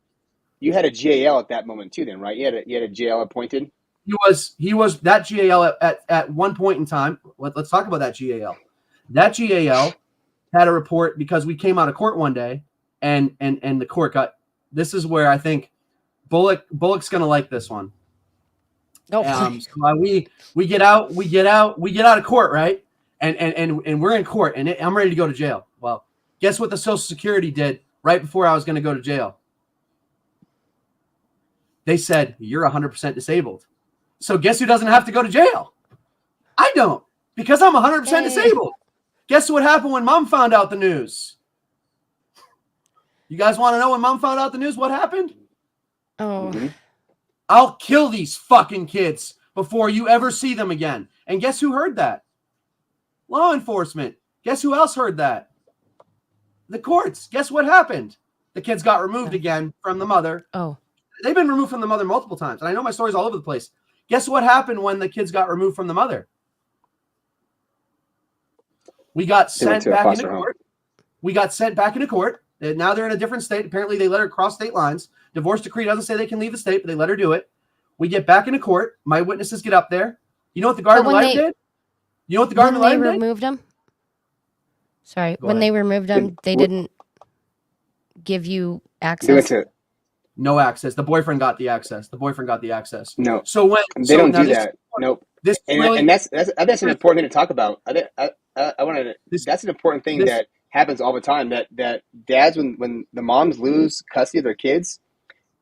You had a GAL at that moment too, then, right? You had a GAL appointed. He was that GAL at one point in time. Let's talk about that GAL. That GAL had a report because we came out of court one day, and the court got. This is where I think Bullock's gonna like this one. Oh, so we get out of court, right? And we're in court, and I'm ready to go to jail. Well, guess what the Social Security did right before I was going to go to jail? They said, you're 100% disabled. So guess who doesn't have to go to jail? I don't, because I'm 100% disabled. Guess what happened when mom found out the news? You guys want to know when mom found out the news? What happened? Oh. Mm-hmm. I'll kill these fucking kids before you ever see them again. And guess who heard that? Law enforcement. Guess who else heard that? The courts. Guess what happened? The kids got removed again from the mother. Oh. they've been removed from the mother multiple times. And I know my story's all over the place. Guess what happened when the kids got removed from the mother? We got sent back into court. We got sent back into court. And now they're in a different state. Apparently, they let her cross state lines. Divorce decree doesn't say they can leave the state, but they let her do it. We get back into court. My witnesses get up there. You know what the guardian ad litem did? You know what the guardian ad litem did? When they removed him? Sorry. Go when ahead. they removed him, they didn't give you access? No access. The boyfriend got the access. No. So when they don't do that. Nope. And that's an important thing to talk about. That's an important thing that happens all the time. That dads, when the moms lose custody of their kids,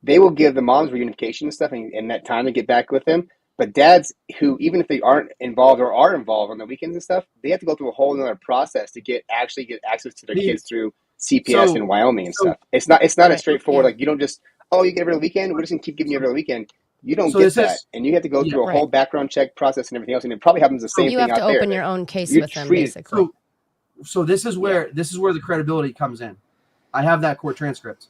they will give the moms reunification and stuff and that time to get back with them. But dads who, even if they aren't involved or are involved on the weekends and stuff, they have to go through a whole other process to get access to their kids through CPS in Wyoming and stuff. It's not a straightforward, like, you don't just, you get every weekend, we're just going to keep giving you every weekend. You don't get that. And you have to go through a whole background check process and everything else. And it probably happens the same thing out there. You have to open your own case with them, basically. So this is where the credibility comes in. I have that court transcript.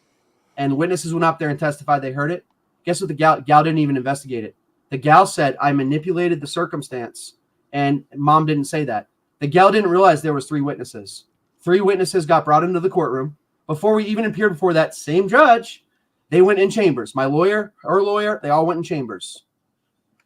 And witnesses went up there and testified they heard it. Guess what? The gal didn't even investigate it. The gal said, I manipulated the circumstance. And mom didn't say that. The gal didn't realize there was 3 witnesses. 3 witnesses got brought into the courtroom. Before we even appeared before that same judge, they went in chambers. My lawyer, her lawyer, they all went in chambers.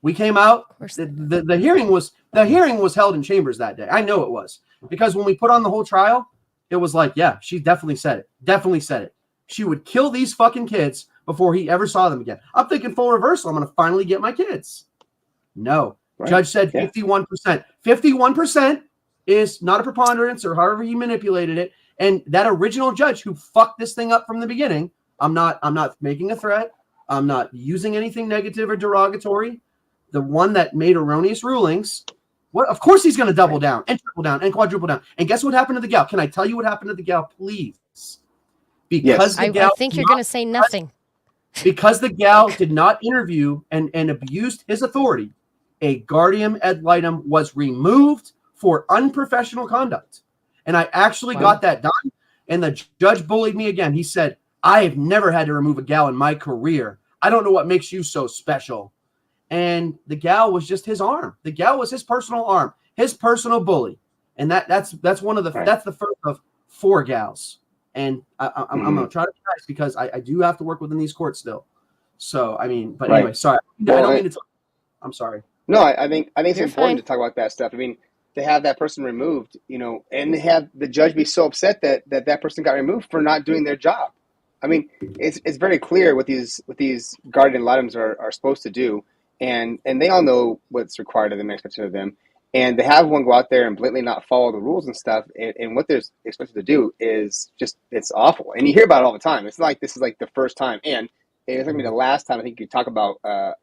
We came out. The hearing was held in chambers that day. I know it was. Because when we put on the whole trial, it was like, yeah, she definitely said it. Definitely said it. She would kill these fucking kids before he ever saw them again. I'm thinking full reversal. I'm going to finally get my kids. No. Right. Judge said 51%. 51% is not a preponderance or however he manipulated it. And that original judge who fucked this thing up from the beginning, I'm not making a threat. I'm not using anything negative or derogatory. The one that made erroneous rulings, of course he's going to double down and triple down and quadruple down. And guess what happened to the gal? Can I tell you what happened to the gal, please? Because the gal, I think you're going to say nothing. Because the gal did not interview and abused his authority, a guardian ad litem was removed for unprofessional conduct. And I actually got that done. And the judge bullied me again. He said, I have never had to remove a gal in my career. I don't know what makes you so special. And the gal was just his arm. The gal was his personal arm, his personal bully. And that's one of the that's the first of 4 gals. And I'm going to try to be nice because I do have to work within these courts still. So, I mean, but anyway, sorry. I don't mean to talk. I'm sorry. No, I think it's important to talk about that stuff. I mean, to have that person removed, and have the judge be so upset that person got removed for not doing their job. I mean, it's very clear what these guardian ad litems are supposed to do, and they all know what's required of them, expected of them. And to have one go out there and blatantly not follow the rules and stuff, and what they're expected to do is just, it's awful. And you hear about it all the time. It's not like this is like the first time. And it's going to be the last time I think you talk about a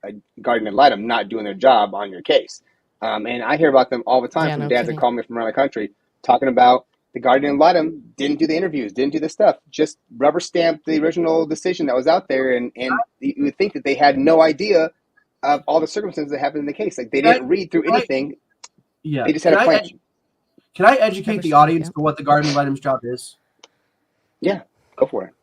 guardian ad litem not doing their job on your case. And I hear about them all the time from dads that call me from around the country talking about the guardian ad litem didn't do the interviews, didn't do the stuff, just rubber stamped the original decision that was out there. And you would think that they had no idea of all the circumstances that happened in the case. Like they didn't read through anything. Yeah. They just had a plan. Can I educate the audience for what the guardian ad litem's job is? Yeah, go for it.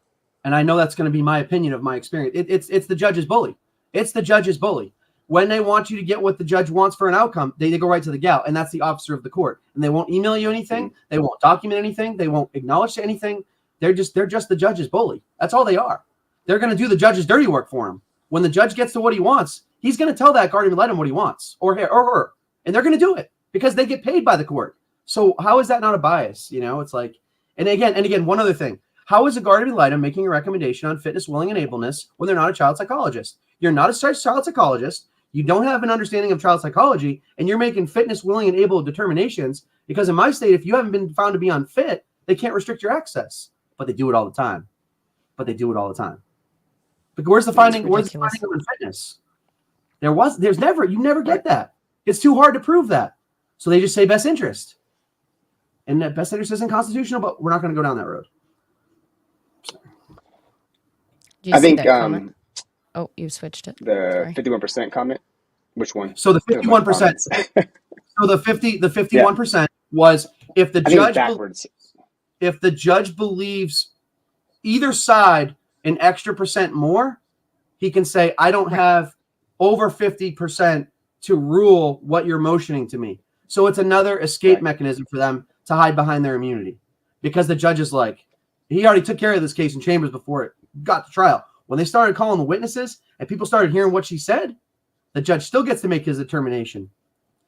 And I know that's going to be my opinion of my experience. It's the judge's bully. It's the judge's bully. When they want you to get what the judge wants for an outcome, they go right to the gal, and that's the officer of the court. And they won't email you anything. They won't document anything. They won't acknowledge anything. They're just the judge's bully. That's all they are. They're going to do the judge's dirty work for him. When the judge gets to what he wants, he's going to tell that guardian ad litem what he wants, or her, and they're going to do it because they get paid by the court. So how is that not a bias? It's like, and again, one other thing. How is a guardian ad litem making a recommendation on fitness, willing, and ableness when they're not a child psychologist? You're not a child psychologist. You don't have an understanding of child psychology, and you're making fitness, willing, and able determinations because in my state, if you haven't been found to be unfit, they can't restrict your access. But they do it all the time. But where's the finding? Where's the finding of unfitness? You never get that. It's too hard to prove that. So they just say best interest. And that best interest isn't constitutional, but we're not going to go down that road. I think you switched it. The 51% comment. Which one? So the 51%. So the 51% was if the judge believes either side an extra percent more, he can say, I don't have over 50% to rule what you're motioning to me. So it's another escape mechanism for them to hide behind their immunity, because the judge is like, he already took care of this case in chambers before it got to trial. When they started calling the witnesses and people started hearing what she said, the judge still gets to make his determination.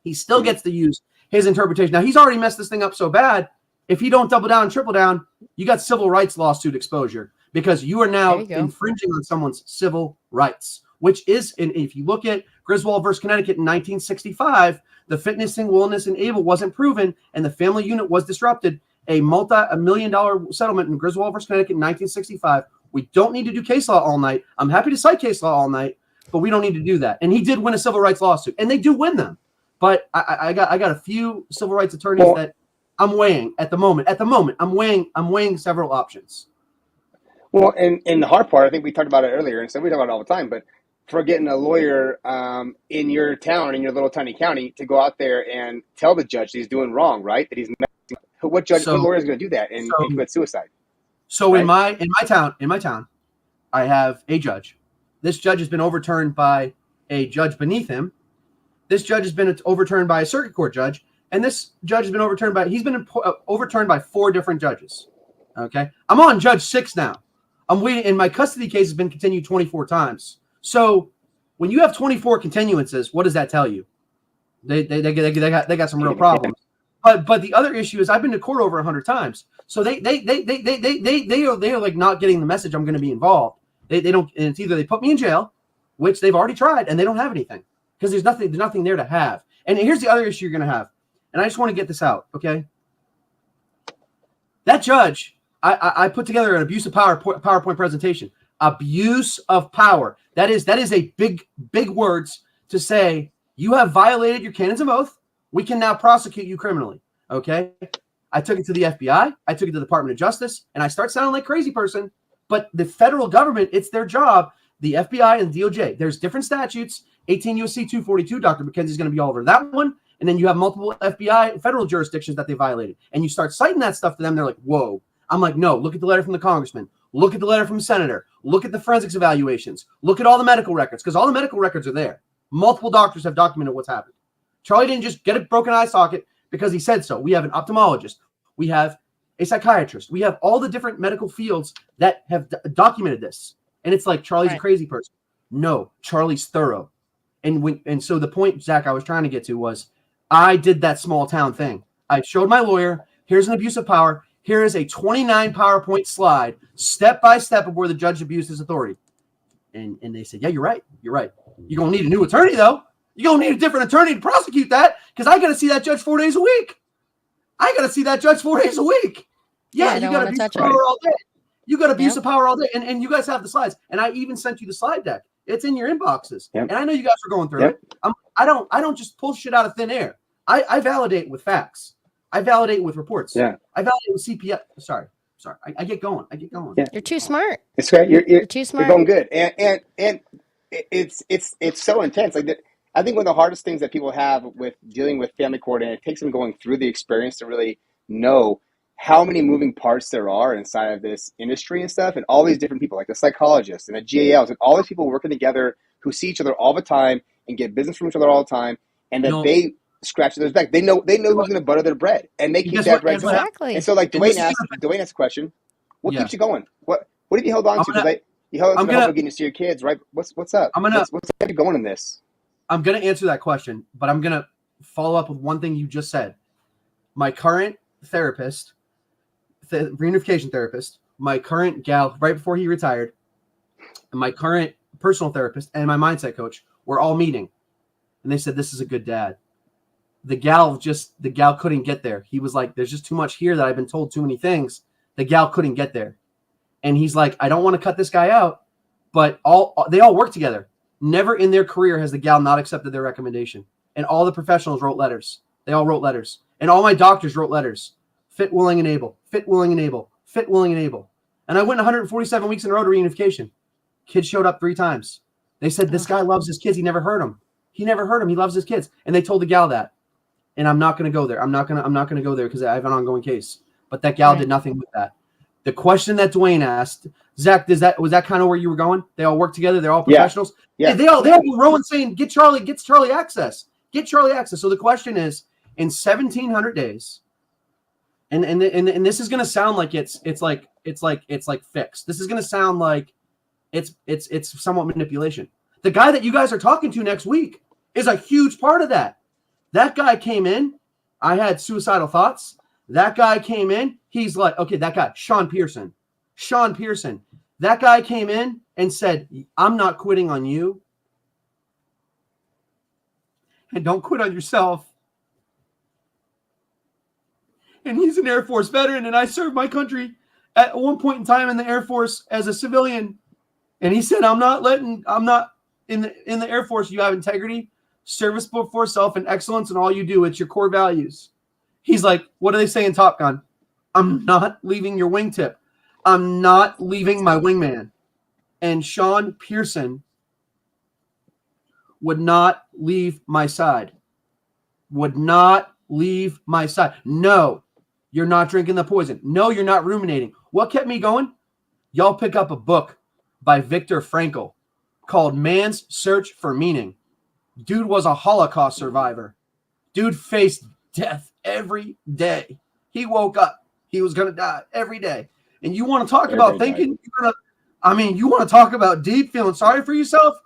He still gets to use his interpretation. Now, he's already messed this thing up so bad. If you don't double down and triple down, you got civil rights lawsuit exposure, because you are now infringing on someone's civil rights, which is, if you look at Griswold versus Connecticut in 1965, the fitness and willingness and able wasn't proven, and the family unit was disrupted. A multi-million-dollar settlement in Griswold versus Connecticut in 1965. We don't need to do case law all night. I'm happy to cite case law all night, but we don't need to do that. And he did win a civil rights lawsuit, and they do win them. But I got a few civil rights attorneys that I'm weighing at the moment. I'm weighing several options. Well, and the hard part, I think we talked about it earlier, and so we talk about it all the time, but for getting a lawyer in your town, in your little tiny county, to go out there and tell the judge that he's doing wrong, right? That he's what lawyer is going to do that and commit suicide? So right? in my town, I have a judge. This judge has been overturned by a judge beneath him. This judge has been overturned by a circuit court judge, and this judge has been overturned by 4 different judges. Okay, I'm on Judge 6 now. I'm waiting, and my custody case has been continued 24 times. So when you have 24 continuances, what does that tell you? They got some real problems. But the other issue is I've been to court over 100 times. So they are like not getting the message I'm going to be involved. They don't, and it's either they put me in jail, which they've already tried, and they don't have anything, because there's nothing there to have. And here's the other issue you're going to have. And I just want to get this out, okay? That judge, I put together an abuse of power PowerPoint presentation. Abuse of power. That is a big words to say you have violated your canons of oath. We can now prosecute you criminally. Okay. I took it to the FBI. I took it to the Department of Justice, and I start sounding like a crazy person. But the federal government, it's their job. The FBI and the DOJ. There's different statutes. 18 U.S.C. 242. Dr. McKenzie's going to be all over that one. And then you have multiple FBI federal jurisdictions that they violated. And you start citing that stuff to them. They're like, whoa. I'm like, no, look at the letter from the congressman. Look at the letter from the senator. Look at the forensics evaluations. Look at all the medical records, because all the medical records are there. Multiple doctors have documented what's happened. Charlie didn't just get a broken eye socket because he said so. We have an ophthalmologist. We have a psychiatrist. We have all the different medical fields that have documented this. And it's like, Charlie's a crazy person. No, Charlie's thorough. And so the point, Zach, I was trying to get to was I did that small town thing. I showed my lawyer, here's an abuse of power. Here is a 29 PowerPoint slide, step by step of where the judge abused his authority. And they said, yeah, you're right. You're right. You're going to need a new attorney, though. You're going to need a different attorney to prosecute that, because I got to see that judge 4 days a week. Yeah, you got abuse of power all day. You got abuse of power all day. And you guys have the slides. And I even sent you the slide deck. It's in your inboxes. Yep. And I know you guys are going through it. I don't just pull shit out of thin air. I validate with facts. I validate with reports. Yeah. I validate with CPS. Sorry. I get going. Yeah. You're too smart. It's great. You're too smart. You're going good. And it's so intense. Like I think one of the hardest things that people have with dealing with family court, and it takes them going through the experience to really know how many moving parts there are inside of this industry and stuff, and all these different people, like the psychologists and the GALs, and all these people working together who see each other all the time and get business from each other all the time, and that they scratch their back. They know who's going to butter their bread, and they keep that bread going. Exactly. And so, like Dwayne asked a question: what keeps you going? What have you held on to? Because you held on to getting to see your kids, right? What's up? What's kept you going in this? I'm going to answer that question, but I'm going to follow up with one thing you just said. My current therapist, reunification therapist, my current gal right before he retired, and my current personal therapist and my mindset coach were all meeting, and they said, this is a good dad. The gal couldn't get there. He was like, there's just too much here that I've been told too many things. The gal couldn't get there. And he's like, I don't want to cut this guy out, but they all work together. Never in their career has the gal not accepted their recommendation. And all the professionals wrote letters. They all wrote letters. And all my doctors wrote letters. Fit, willing, and able. Fit, willing, and able. Fit, willing, and able. And I went 147 weeks in a row to reunification. Kids showed up 3 times. They said, this guy loves his kids. He never hurt them. He loves his kids. And they told the gal that. And I'm not going to go there. I'm not going to go there because I have an ongoing case. But that gal did nothing with that. The question that Dwayne asked, Zach, was that kind of where you were going? They all work together. They're all professionals. Yeah. They all Rowan saying, get Charlie access. Get Charlie access. So the question is, in 1,700 days, and this is going to sound like it's like fixed. This is going to sound like it's somewhat manipulation. The guy that you guys are talking to next week is a huge part of that. That guy came in. I had suicidal thoughts. That guy came in. He's like, okay, that guy, Sean Pearson. That guy came in and said, I'm not quitting on you. And don't quit on yourself. And he's an Air Force veteran, and I served my country at one point in time in the Air Force as a civilian. And he said, I'm not in the Air Force. You have integrity, service before self, and excellence in all you do. It's your core values. He's like, what do they say in Top Gun? I'm not leaving your wingtip. I'm not leaving my wingman. And Sean Pearson would not leave my side. Would not leave my side. No, you're not drinking the poison. No, you're not ruminating. What kept me going? Y'all pick up a book by Viktor Frankl called Man's Search for Meaning. Dude was a Holocaust survivor. Dude faced death every day. He woke up. He was going to die every day. And you want to talk about thinking? You want to talk about deep, feeling sorry for yourself?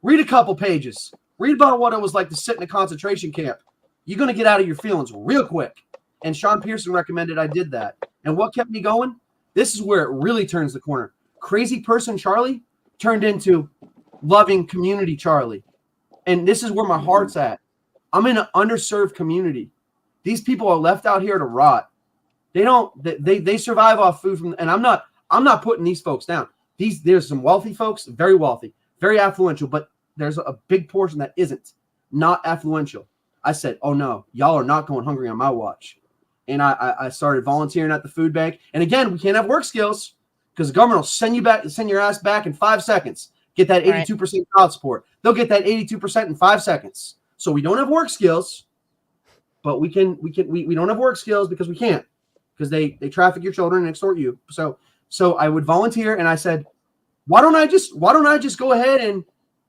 Read a couple pages. Read about what it was like to sit in a concentration camp. You're going to get out of your feelings real quick. And Sean Pearson recommended I did that. And what kept me going? This is where it really turns the corner. Crazy person Charlie turned into loving community Charlie. And this is where my heart's at. I'm in an underserved community. These people are left out here to rot. They survive off food from, and I'm not putting these folks down. There's some wealthy folks, very wealthy, very affluential, but there's a big portion that isn't, not affluential. I said, oh no, y'all are not going hungry on my watch. And I started volunteering at the food bank. And again, we can't have work skills because the government will send your ass back in 5 seconds. Get that 82% child support. They'll get that 82% in 5 seconds. So we don't have work skills, but we don't have work skills because we can't, because they traffic your children and extort you. So I would volunteer, and I said, why don't I just go ahead and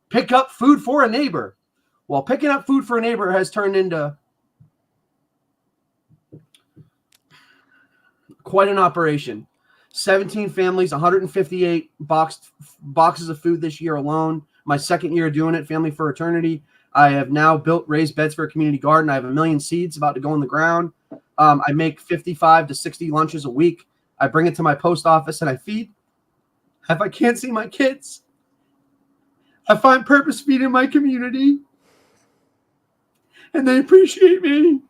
pick up food for a neighbor? Well, picking up food for a neighbor has turned into quite an operation. 17 families, 158 boxes of food this year alone. My second year doing it, Family for Eternity. I have now built raised beds for a community garden. I have 1 million seeds about to go in the ground. I make 55 to 60 lunches a week. I bring it to my post office and I feed. If I can't see my kids, I find purpose feeding my community. And they appreciate me.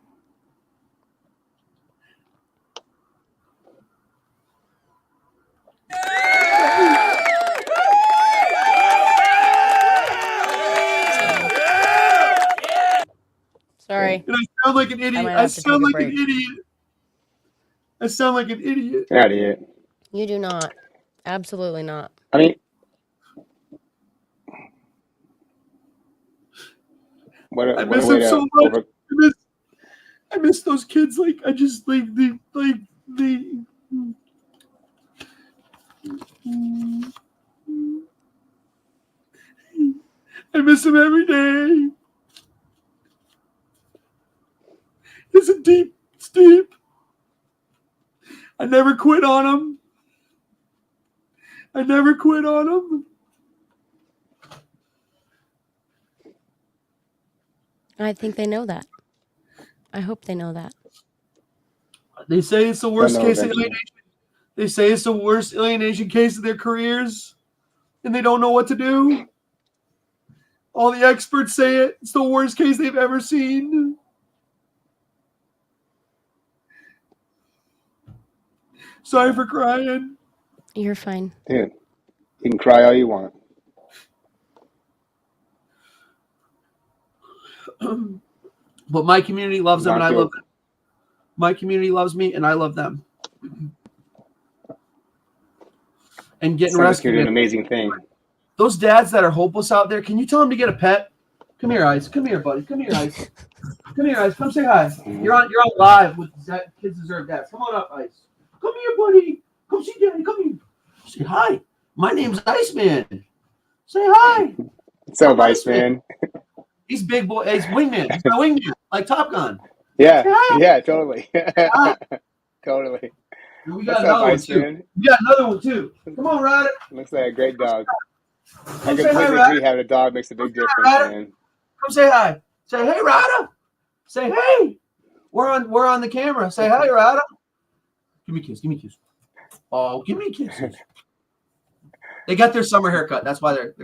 Sorry. And I sound like an idiot. I sound like an idiot. You're not an idiot. You do not. Absolutely not. I mean, I miss them so much. I miss those kids. Like I just like the I miss them every day. It's deep. I never quit on them. I think they know that. I hope they know that. They say it's the worst case alienation. They say it's the worst alienation case of their careers, and they don't know what to do. All the experts say it. It's the worst case they've ever seen. Sorry for crying. You're fine. Dude, you can cry all you want. But my community loves them, and I love them. My community loves me, and I love them. And getting rescued. You're doing an amazing thing. Those dads that are hopeless out there, can you tell them to get a pet? Come here, Ice. Come here, buddy. Come here, Ice. Come here, Ice. Come say hi. You're on live with Kids Deserve Dads. Come on up, Ice. Come here, buddy. Come see Daddy. Come here. Say hi. My name's Iceman. Say hi. What's up, Iceman? He's big boy. He's wingman. He's my wingman, like Top Gun. Yeah, Say hi. yeah, totally. Hi. Totally. And we What's got up, another one too. Iceman? We got another one too. Come on, Ryder. Looks like a great dog. I Come say hi, completely agree. Ryder. Having a dog makes a big difference, Ryder. man. Come say hi. Say hey, Ryder. Say hey. We're on the camera. Say hi, Ryder. Give me a kiss. Give me a kiss. Oh, give me a kiss. They got their summer haircut. That's why they're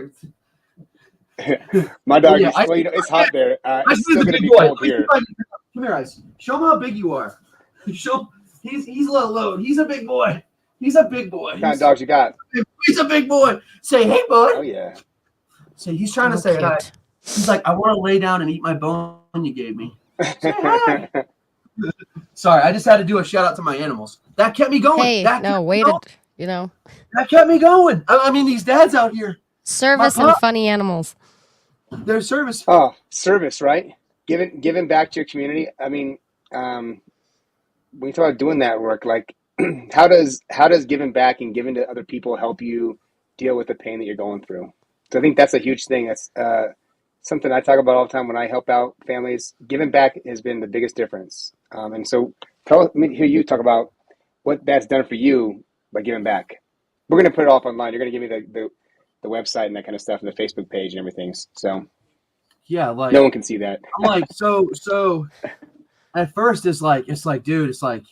My dog, yeah, is, well, it's hot there. It's Iceman's still a going to big be boy. cold here. Come here, Ice. Show him how big you are. Show he's a little low. He's a big boy. He's a big boy. What kind of dogs you got? He's a big boy. Say hey, bud. Oh, yeah. Say he's trying to say cute. hi. He's like, I want to lay down and eat my bone you gave me. Say hi. Sorry, I just had to do a shout out to my animals. That kept me going. Hey, that no, kept me wait, going. you know, That kept me going. I mean, these dads out here, service My and pup. funny animals. their service. Oh, service, right? Giving back to your community. I mean, when you talk about doing that work, like how does giving back and giving to other people help you deal with the pain that you're going through? So I think that's a huge thing. That's something I talk about all the time when I help out families. Giving back has been the biggest difference. And so let me hear you talk about what that's done for you by giving back. We're going to put it off online. You're going to give me the website and that kind of stuff and the Facebook page and everything. So Yeah, like no one can see that. I'm like, so at first it's like, dude, it's like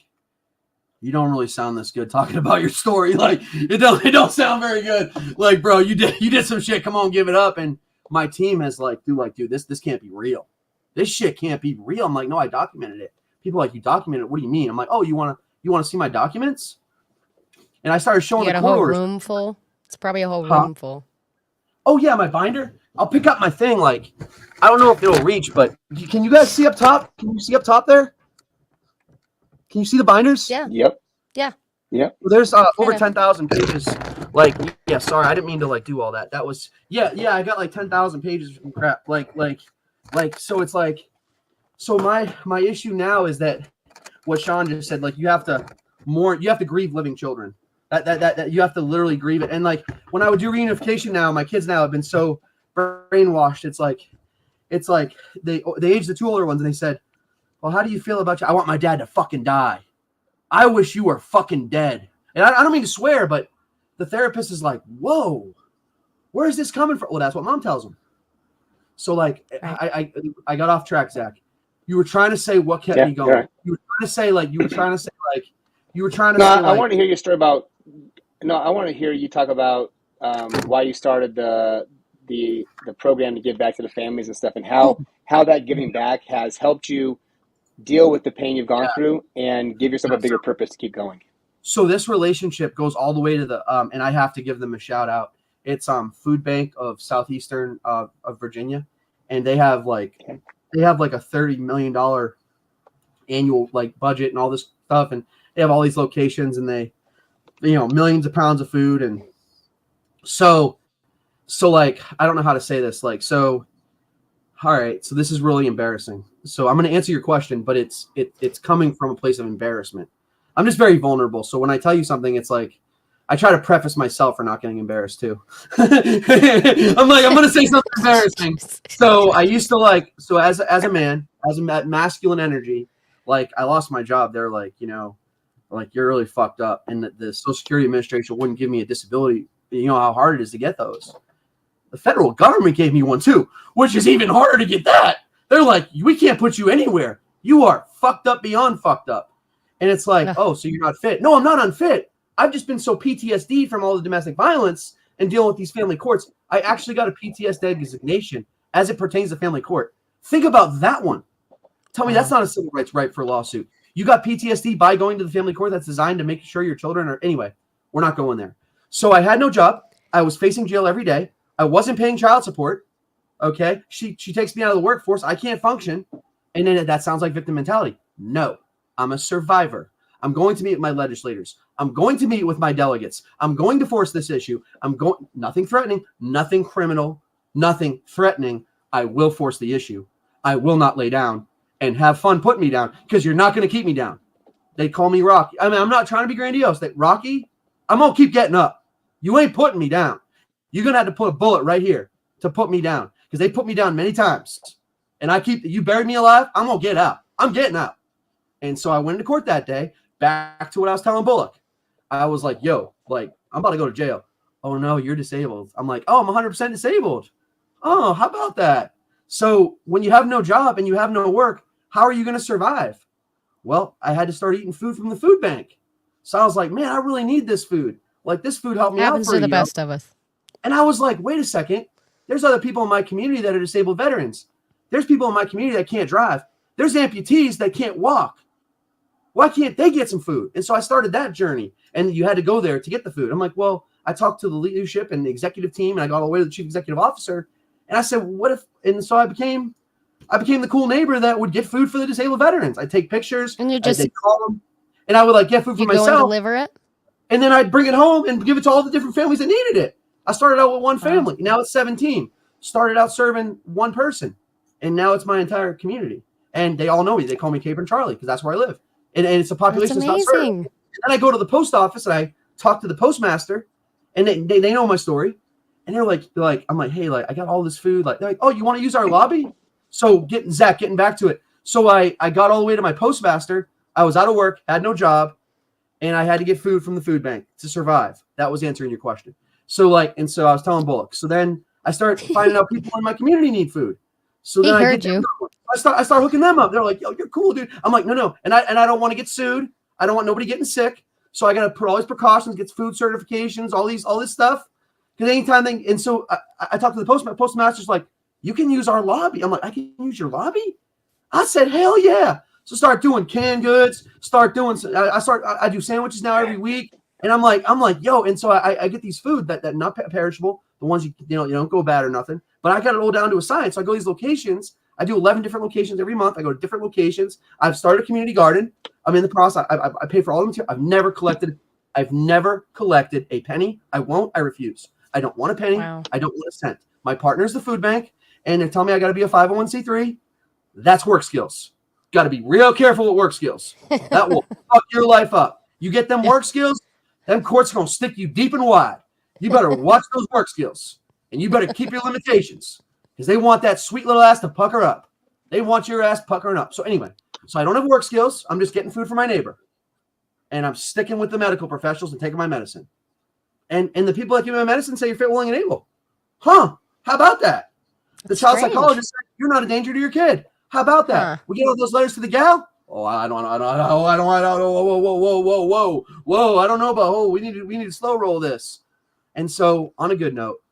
you don't really sound this good talking about your story. Like it don't sound very good. Like, bro, you did some shit. Come on, give it up. And my team has dude, this can't be real. This shit can't be real. I'm like, no, I documented it. People are like, you documented it? What do you mean? I'm like, oh, you wanna see my documents? And I started showing You the got a court whole orders. room full. It's probably a whole Huh? room full. Oh yeah, my binder. I'll pick up my thing. Like, I don't know if it'll reach, but can you guys see up top? Can you see up top there? Can you see the binders? Yeah. Yep. Yeah. Yep. Well, there's over of. 10,000 pages. Like, yeah, sorry, I didn't mean to do all that. That was yeah, I got 10,000 pages from crap. So it's like, so my issue now is that what Sean just said, you have to grieve living children. That you have to literally grieve it. And when I would do reunification now, my kids now have been so brainwashed. It's like they aged the two older ones and they said, well, how do you feel about you? I want my dad to fucking die. I wish you were fucking dead. And I don't mean to swear, but the therapist is like, whoa, where is this coming from? Well, that's what mom tells them. So Right. I got off track, Zach. You were trying to say what kept me going. Right. You were trying to say I want to hear your story about. No, I want to hear you talk about why you started the program to give back to the families and stuff, and how that giving back has helped you deal with the pain you've gone through and give yourself a bigger purpose to keep going. So this relationship goes all the way to the and I have to give them a shout out. It's Food Bank of Southeastern of Virginia, and they have a $30 million annual budget and all this stuff, and they have all these locations, and they millions of pounds of food. And so I don't know how to say this. All right, so this is really embarrassing. So I'm going to answer your question, but it's coming from a place of embarrassment. I'm just very vulnerable. So when I tell you something, it's I try to preface myself for not getting embarrassed too. I'm going to say something embarrassing. So I used to as a man, as a masculine energy, I lost my job. They're you're really fucked up. And the Social Security Administration wouldn't give me a disability. You know how hard it is to get those. The federal government gave me one too, which is even harder to get that. They're like, we can't put you anywhere. You are fucked up beyond fucked up. And it's oh, so you're not fit. No, I'm not unfit. I've just been so PTSD from all the domestic violence and dealing with these family courts. I actually got a PTSD designation as it pertains to family court. Think about that one. Tell me that's not a civil rights right for a lawsuit. You got PTSD by going to the family court that's designed to make sure your children are... Anyway, we're not going there. So I had no job. I was facing jail every day. I wasn't paying child support. Okay? She takes me out of the workforce. I can't function. And then that sounds like victim mentality. No. I'm a survivor. I'm going to meet with my legislators. I'm going to meet with my delegates. I'm going to force this issue. Nothing threatening, nothing criminal, nothing threatening. I will force the issue. I will not lay down and have fun putting me down because you're not going to keep me down. They call me Rocky. I mean, I'm not trying to be grandiose. Rocky, I'm going to keep getting up. You ain't putting me down. You're going to have to put a bullet right here to put me down, because they put me down many times. And you buried me alive, I'm going to get out. I'm getting out. And so I went into court that day, back to what I was telling Bullock. I was like, yo, like, I'm about to go to jail. Oh, no, you're disabled. I'm like, oh, I'm 100% disabled. Oh, how about that? So when you have no job and you have no work, how are you going to survive? Well, I had to start eating food from the food bank. So I was like, man, I really need this food. Like, this food helped me out for a year. Happens to the best of us. And I was like, wait a second. There's other people in my community that are disabled veterans. There's people in my community that can't drive. There's amputees that can't walk. Why can't they get some food? And so I started that journey. And you had to go there to get the food. I'm like, well, I talked to the leadership and the executive team, and I got all the way to the chief executive officer. And I said, what if? And so I became the cool neighbor that would get food for the disabled veterans. I'd take pictures. And you just I'd call them, and I would like get food for you go and myself. deliver it. And then I'd bring it home and give it to all the different families that needed it. I started out with one family. Now it's 17. Started out serving one person. And now it's my entire community. And they all know me. They call me Caper and Charlie because that's where I live. And it's a population that's not served. And then I go to the post office and I talk to the postmaster, and they know my story. And they're like, I'm like, hey, like, I got all this food. Like, they're like, oh, you want to use our lobby? So getting back to it. So I got all the way to my postmaster. I was out of work, had no job, and I had to get food from the food bank to survive. That was answering your question. So so I was telling Bullock. So then I start finding out people in my community need food. So then I start hooking them up. They're like, yo, you're cool, dude. I'm like, no. And I don't want to get sued. I don't want nobody getting sick. So I got to put all these precautions, get food certifications, all this stuff. Because anytime and so I talked to the postmaster's like, you can use our lobby. I'm like, I can use your lobby? I said, hell yeah. So start doing canned goods, I do sandwiches now every week. And I'm like, yo. And so I get these food that not perishable, the ones you don't go bad or nothing. But I got it all down to a science. So I go to these locations. I do 11 different locations every month. I go to different locations. I've started a community garden. I'm in the process. I pay for all the material. I've never collected a penny. I won't. I refuse. I don't want a penny. Wow. I don't want a cent. My partner is the food bank, and they're telling me I got to be a 501c3. That's work skills. Got to be real careful with work skills. That will fuck your life up. You get them work skills, them courts are going to stick you deep and wide. You better watch those work skills, and you better keep your limitations, because they want that sweet little ass to pucker up. They want your ass puckering up. So anyway, so I don't have work skills. I'm just getting food for my neighbor, and I'm sticking with the medical professionals and taking my medicine. And the people that give me my medicine say you're fit, willing, and able. Huh? How about that? The child psychologist said you're not a danger to your kid. How about that? Huh. We get all those letters to the gal. Oh, I don't. Whoa. I don't know about. We need to slow roll this. And so, on a good note,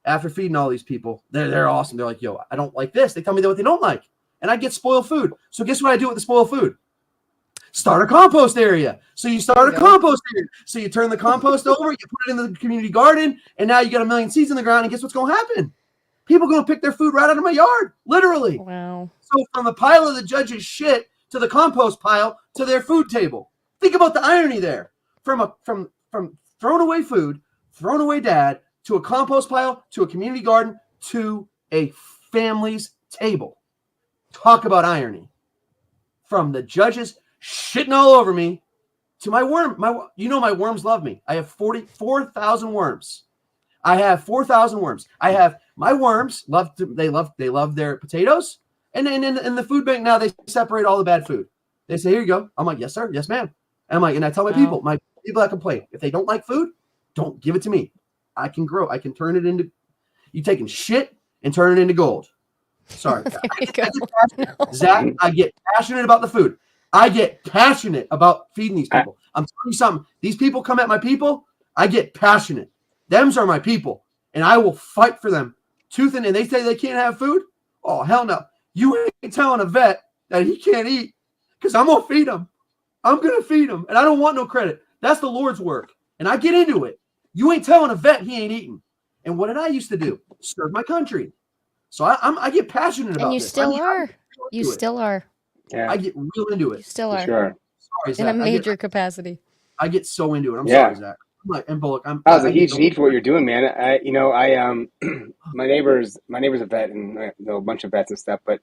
after feeding all these people, they're awesome. They're like, yo, I don't like this. They tell me what they don't like, and I get spoiled food. So guess what I do with the spoiled food? Start a compost area. So you start a compost area. So you turn the compost over, you put it in the community garden, and now you got 1 million seeds in the ground. And guess what's going to happen? People are going to pick their food right out of my yard, literally. Wow. So from the pile of the judge's shit to the compost pile to their food table. Think about the irony there. From thrown away food, thrown away dad, to a compost pile, to a community garden, to a family's table. Talk about irony. From the judges shitting all over me to my worm. My worms love me. I have 44,000 worms. I have 4,000 worms. I have my worms love their potatoes. And then in the food bank now, they separate all the bad food. They say, here you go. I'm like, yes, sir. Yes, ma'am. And I tell my people that complain, if they don't like food, don't give it to me. I can grow. I can turn it into, you taking shit and turn it into gold. Sorry. Zach, I get passionate about the food. I get passionate about feeding these people. I'm telling you something. These people come at my people. I get passionate. Them's are my people. And I will fight for them tooth and they say they can't have food. Oh, hell no. You ain't telling a vet that he can't eat, because I'm going to feed him. I'm going to feed him. And I don't want no credit. That's the Lord's work. And I get into it. You ain't telling a vet he ain't eating. And what did I used to do? Serve my country. So I get passionate about it. And you still are. You still are. Yeah. I get real into it. You still are. Sure. Sorry, Zach. In a major capacity. I get so into it. I'm sorry, Zach. And Bullock, There's a huge need for what you're doing, man. My neighbor's a vet, and I know a bunch of vets and stuff, but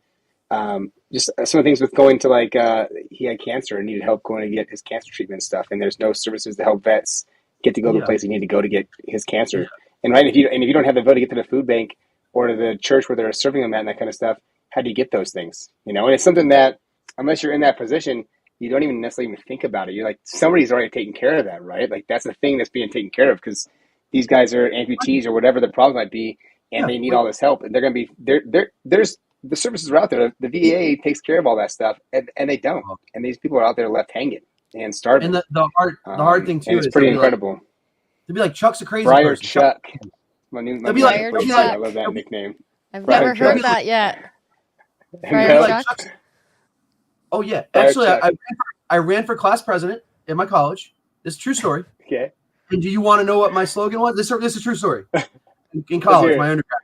just some of the things with going to he had cancer and needed help going to get his cancer treatment and stuff, and there's no services to help vets get to go to the Yeah. place you need to go to get his cancer. And right, if you don't have the ability to get to the food bank or to the church where they're serving them at and that kind of stuff, how do you get those things? You know, and it's something that unless you're in that position, you don't even necessarily even think about it. You're like, somebody's already taking care of that, right? Like that's the thing that's being taken care of because these guys are amputees or whatever the problem might be, and Yeah. they need all this help, and they're going to be there's the services are out there. The VA takes care of all that stuff, and they don't, and these people are out there left hanging and starving. And the hard thing too and it's is pretty they'll be incredible. they'll be like, Chuck's a crazy Briar person. Chuck, my new They'll be like, Friar nickname. Chuck. I love that nickname. I've Friar never heard Chuck. that yet. And Friar they're Chuck? like, Oh yeah, Friar actually, Chuck. I ran for class president in my college. This is a true story. Okay. And do you want to know what my slogan was? This is a true story. In Let's college, hear it. my undergrad.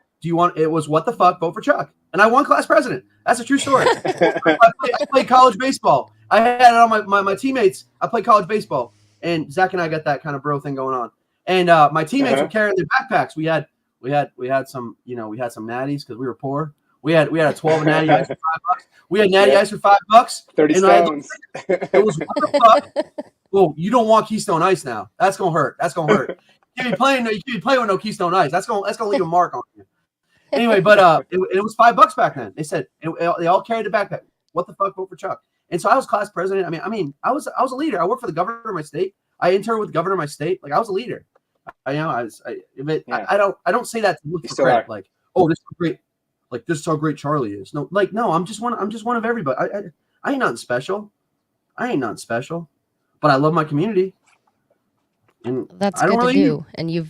It was what the fuck, vote for Chuck. And I won class president. That's a true story. I played college baseball. I had it on my teammates. I played college baseball. And Zach and I got that kind of bro thing going on. And my teammates were carrying their backpacks. We had some, we had some natties because we were poor. We had a 12 of natty ice for $5. We had natty ice for $5. 30 And I had- stones. It was what the fuck? Well, you don't want Keystone Ice now. That's gonna hurt. You can't be playing with no Keystone Ice. That's gonna leave a mark on you. Anyway, but it was $5 back then. They said they all carried a backpack. What the fuck, vote for Chuck? And so I was class president. I mean, I was a leader. I worked for the governor of my state. I interned with the governor of my state. Like I was a leader. I don't say that to look You for still credit. are. Like, oh, this is great. Like this is how great Charlie is. No, I'm just one of everybody. I ain't nothing special. But I love my community. And That's I good don't to really do.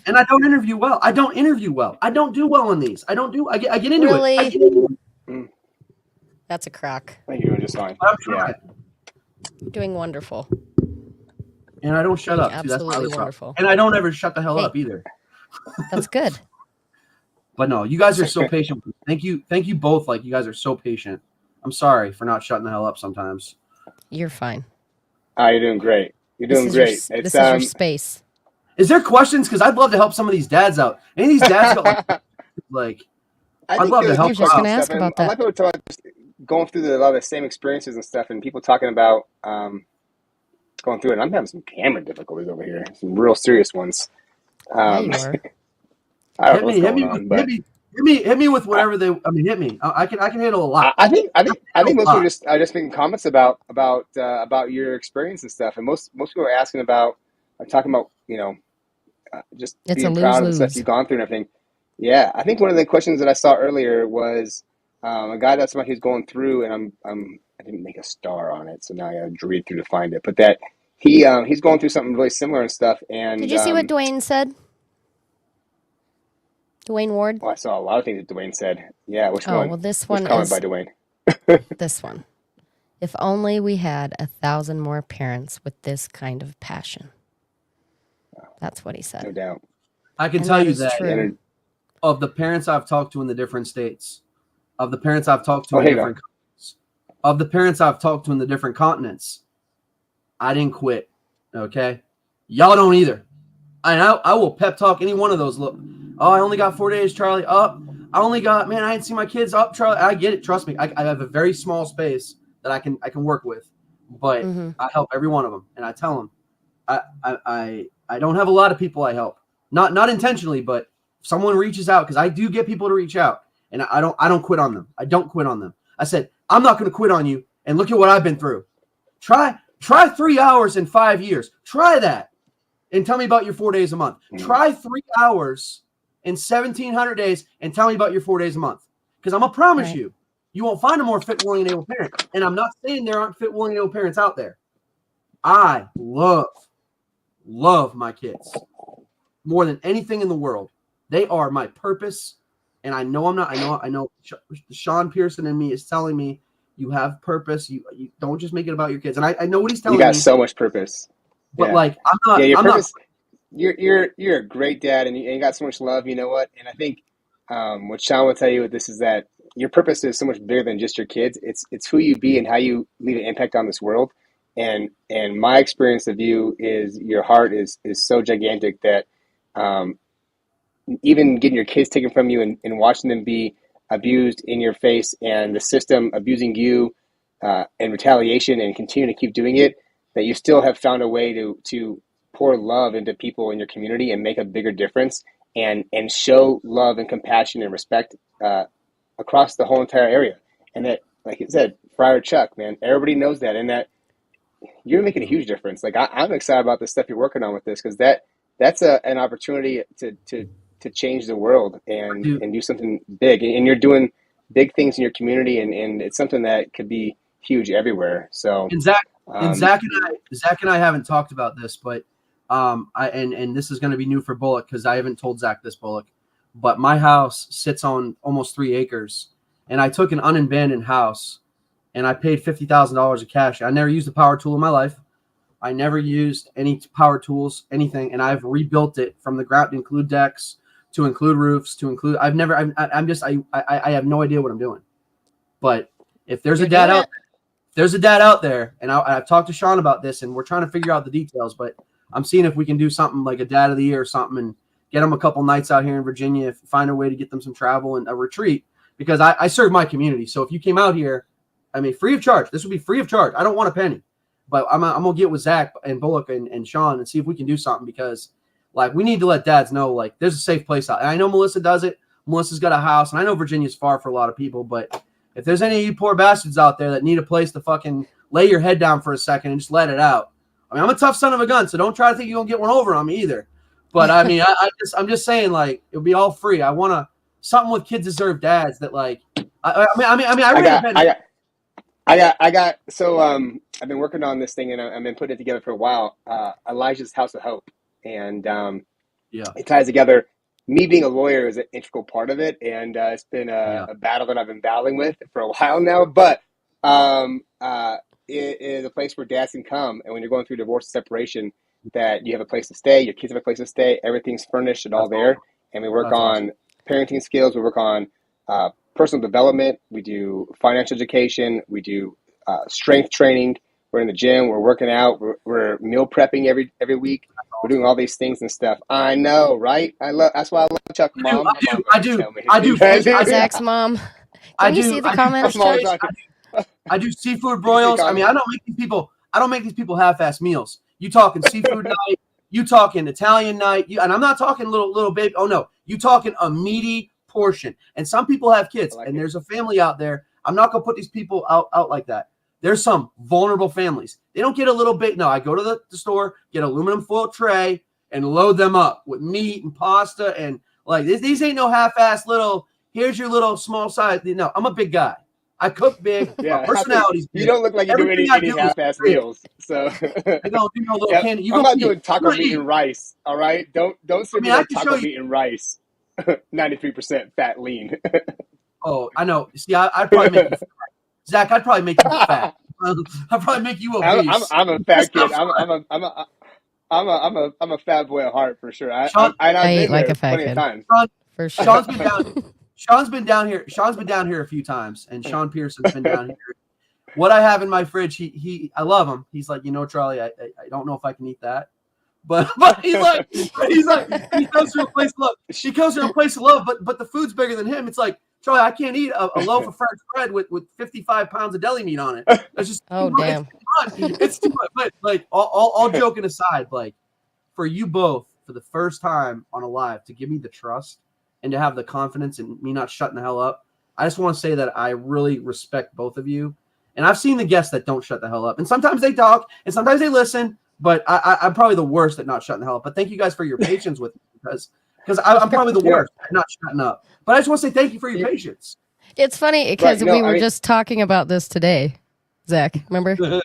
And I don't interview well. I don't do well in these. I get into Really? it. That's a crack. I think you're doing just fine. I'm Yeah. trying. You're doing wonderful. And I don't shut up. Too. That's my Absolutely other problem. wonderful. And I don't ever shut the hell Hey. up either. That's good. But no, you guys are so patient. Thank you both. Like you guys are so patient. I'm sorry for not shutting the hell up sometimes. You're fine. You're doing great. You're doing This great. is your space. Is there questions? Because I'd love to help some of these dads out. Any of these dads got like I'd love to help. I was just gonna ask about A lot that. of people talk going through a lot of the same experiences and stuff, and people talking about going through it. And I'm having some camera difficulties over here, some real serious ones. Yeah, you are. I don't know what's going on, but hit me with whatever they. I mean, hit me. I can handle a lot. I think most people just making comments about your experience and stuff, and most people are asking about, talking about just It's being a proud of the lose-lose. stuff you've gone through and everything. Yeah, I think one of the questions that I saw earlier was a guy that's somebody who's going through, and I didn't make a star on it, so now I got to read through to find it. But that he's going through something really similar and stuff. And Did you see what Dwayne said? Dwayne Ward? Well, I saw a lot of things that Dwayne said. Yeah, which Oh, one? well, this Which one comment is by Dwayne. this one. If only we had 1,000 more parents with this kind of passion. That's what he No said. doubt. I can And tell that you is that true. of the parents I've talked to in the different states, of the parents I've talked to in here you different continents, of the parents I've talked to in the different continents, I didn't quit. Okay, y'all don't either. And I will pep talk any one of those. Look, oh, I only got 4 days, Charlie. Up. I only got, man, I didn't see my kids up, Charlie. I get it. Trust me. I have a very small space that I can work with, but I help every one of them, and I tell them, I don't have a lot of people I help, not intentionally, but if someone reaches out, because I do get people to reach out, and I don't quit on them. I don't quit on them. I said, I'm not going to quit on you, and look at what I've been through. Try 3 hours in 5 years. Try that, and tell me about your 4 days a month. Try 3 hours in 1,700 days, and tell me about your 4 days a month. Because I'm going to promise Right. you won't find a more fit, willing, and able parent. And I'm not saying there aren't fit, willing, and able parents out there. I love my kids more than anything in the world. They are my purpose. And I know I'm not, I know Sean Pearson in me is telling me you have purpose. You don't just make it about your kids. And I know what he's telling You me. got so much purpose. But Yeah. like, I'm not, Yeah, your I'm purpose. not. You're a great dad, and you got so much love. You know what? And I think what Sean will tell you with this is that your purpose is so much bigger than just your kids. It's who you be and how you leave an impact on this world. And my experience of you is your heart is so gigantic that even getting your kids taken from you and watching them be abused in your face, and the system abusing you in retaliation and continue to keep doing it, that you still have found a way to pour love into people in your community and make a bigger difference, and show love and compassion and respect across the whole entire area. And that, like you said, Friar Chuck, man, everybody knows that, and that you're making a huge difference. Like I'm excited about the stuff you're working on with this, because that's an opportunity to change the world and do something big. And you're doing big things in your community, and it's something that could be huge everywhere. So and Zach and I haven't talked about this, but and this is going to be new for Bullock, because I haven't told Zach this, Bullock, but my house sits on almost 3 acres, and I took an unabandoned house and I paid $50,000 of cash. I never used a power tool in my life. I never used any power tools, anything, and I've rebuilt it from the ground to include decks, to include roofs, to include. I have no idea what I'm doing. But if there's a dad out there, and I've talked to Sean about this, and we're trying to figure out the details, but I'm seeing if we can do something like a dad of the year or something, and get them a couple nights out here in Virginia, find a way to get them some travel and a retreat, because I serve my community. So if you came out here, I mean, free of charge. This would be free of charge. I don't want a penny, but I'm gonna get with Zach and Bullock and Sean and see if we can do something, because like we need to let dads know like there's a safe place out. And I know Melissa does it. Melissa's got a house, and I know Virginia's far for a lot of people, but if there's any of you poor bastards out there that need a place to fucking lay your head down for a second and just let it out. I mean, I'm a tough son of a gun, so don't try to think you're gonna get one over on me either. But I mean, I'm just saying, like, it would be all free. I want something with kids deserve dads that like. So I've been working on this thing, and I've been putting it together for a while. Elijah's House of Hope, and it ties together. Me being a lawyer is an integral part of it, and it's been a battle that I've been battling with for a while now. But it is a place where dads can come, and when you're going through divorce and separation, that you have a place to stay, your kids have a place to stay, everything's furnished and all there. And we work on parenting skills, we work on personal development, we do financial education, we do strength training, we're in the gym, we're working out, we're meal prepping every week. We're doing all these things and stuff. I know, right? That's why I love Chuck, Mom. I do. Zach's mom. Can you see the comments? I do seafood broils. I mean, I don't make these people half-ass meals. You talking seafood night? You talking Italian night? And I'm not talking little baby. Oh no, you talking a meaty portion. And some people have kids, and there's a family out there. I'm not gonna put these people out like that. There's some vulnerable families. They don't get a little bit. No, I go to the store, get an aluminum foil tray, and load them up with meat and pasta. And like these ain't no half-ass little. Here's your little small size. No, I'm a big guy. I cook big. Yeah, my personality's big. You don't look like you do any half-ass meals. So I don't do no little candy. I'm not doing taco meat and rice. All right, don't send me taco meat and rice. 93% fat, lean. Oh, I know. See, I'd probably make you fat. Zach, I'd probably make you fat. I'd probably make you obese. I'm a fat kid. I'm a fat boy at heart for sure. I eat like a fat kid. For sure. Sean's been down here. Sean's been down here a few times, and Sean Pearson's been down here. What I have in my fridge, I love him. He's like, Charlie, I don't know if I can eat that, but he's like, he goes to a place of love. She goes to a place of love, but the food's bigger than him. It's like, Charlie, I can't eat a loaf of French bread with 55 pounds of deli meat on it. That's just damn. It's too much. But like all joking aside, like for you both, for the first time on a live, to give me the trust and to have the confidence in me not shutting the hell up, I just want to say that I really respect both of you. And I've seen the guests that don't shut the hell up. And sometimes they talk and sometimes they listen, but I'm probably the worst at not shutting the hell up. But thank you guys for your patience with me, because I'm probably the worst at not shutting up. But I just want to say thank you for your patience. It's funny because we were just talking about this today, Zach. Remember? Do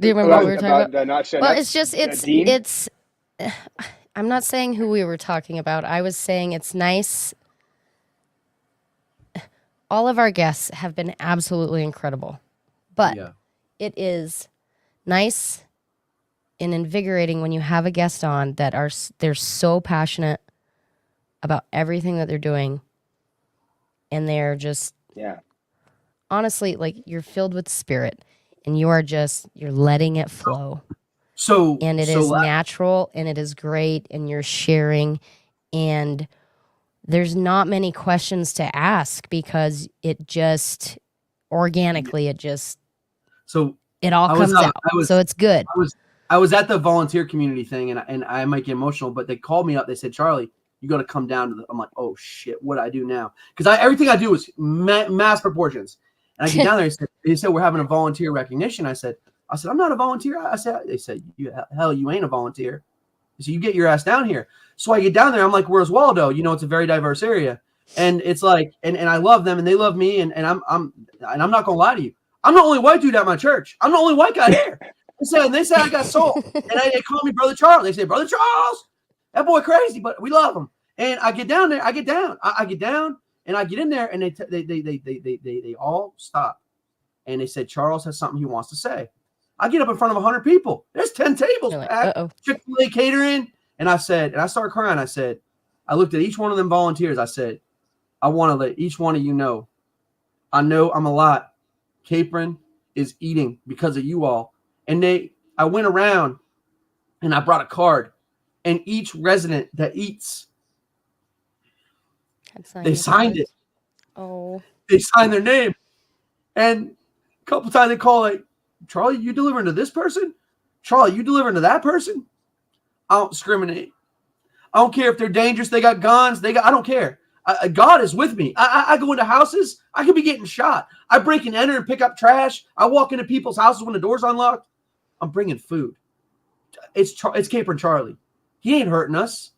you remember what we were talking about? Well, it's I'm not saying who we were talking about. I was saying it's nice. All of our guests have been absolutely incredible, but it is nice and invigorating when you have a guest on that they're so passionate about everything that they're doing, and they're just honestly, like, you're filled with spirit and you're letting it flow. And it is natural and it is great, and you're sharing, and there's not many questions to ask because it just organically, it all comes out. So it's good. I was at the volunteer community thing, and I might get emotional, but they called me up. They said, Charlie, you got to come down to the. I'm like, oh shit, what do I do now? Because everything I do is mass proportions. And I get down there. They said we're having a volunteer recognition. I said I'm not a volunteer. They said you ain't a volunteer. So you get your ass down here. So I get down there. I'm like, where's Waldo? It's a very diverse area, and it's like, and I love them, and they love me, and I'm not gonna lie to you. I'm the only white dude at my church. I'm the only white guy here. They say I got soul, and they call me Brother Charles. They say, Brother Charles, that boy crazy, but we love him. And I get down there. I get down, and I get in there, and they all stop, and they said Charles has something he wants to say. I get up in front of 100 people. There's 10 tables packed. Chick-fil-A catering, and I started crying. I looked at each one of them volunteers. I said, I want to let each one of you know. I know I'm a lot. Capron is eating because of you all. And I went around and I brought a card, and each resident that eats, they signed it. Oh, they signed their name. And a couple times they call like, Charlie, you delivering to this person? Charlie, you delivering to that person? I don't discriminate. I don't care if they're dangerous. They got guns. I don't care. God is with me. I go into houses. I could be getting shot. I break and enter and pick up trash. I walk into people's houses when the door's unlocked. I'm bringing food. It's Capron Charlie. He ain't hurting us.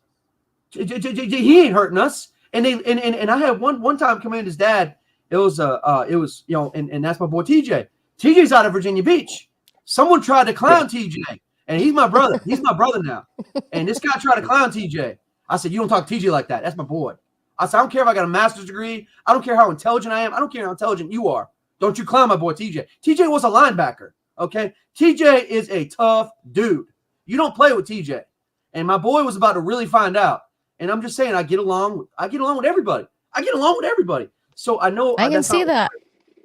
He ain't hurting us. And I had one time come in his dad. It was and that's my boy TJ. TJ's out of Virginia Beach. Someone tried to clown TJ, and he's my brother. He's my brother now. And this guy tried to clown TJ. I said, you don't talk to TJ like that. That's my boy. I said, I don't care if I got a master's degree. I don't care how intelligent I am. I don't care how intelligent you are. Don't you clown my boy TJ. TJ was a linebacker. Okay. TJ is a tough dude. You don't play with TJ. And my boy was about to really find out. And I'm just saying, I get along with everybody. I get along with everybody. So I know I can see that.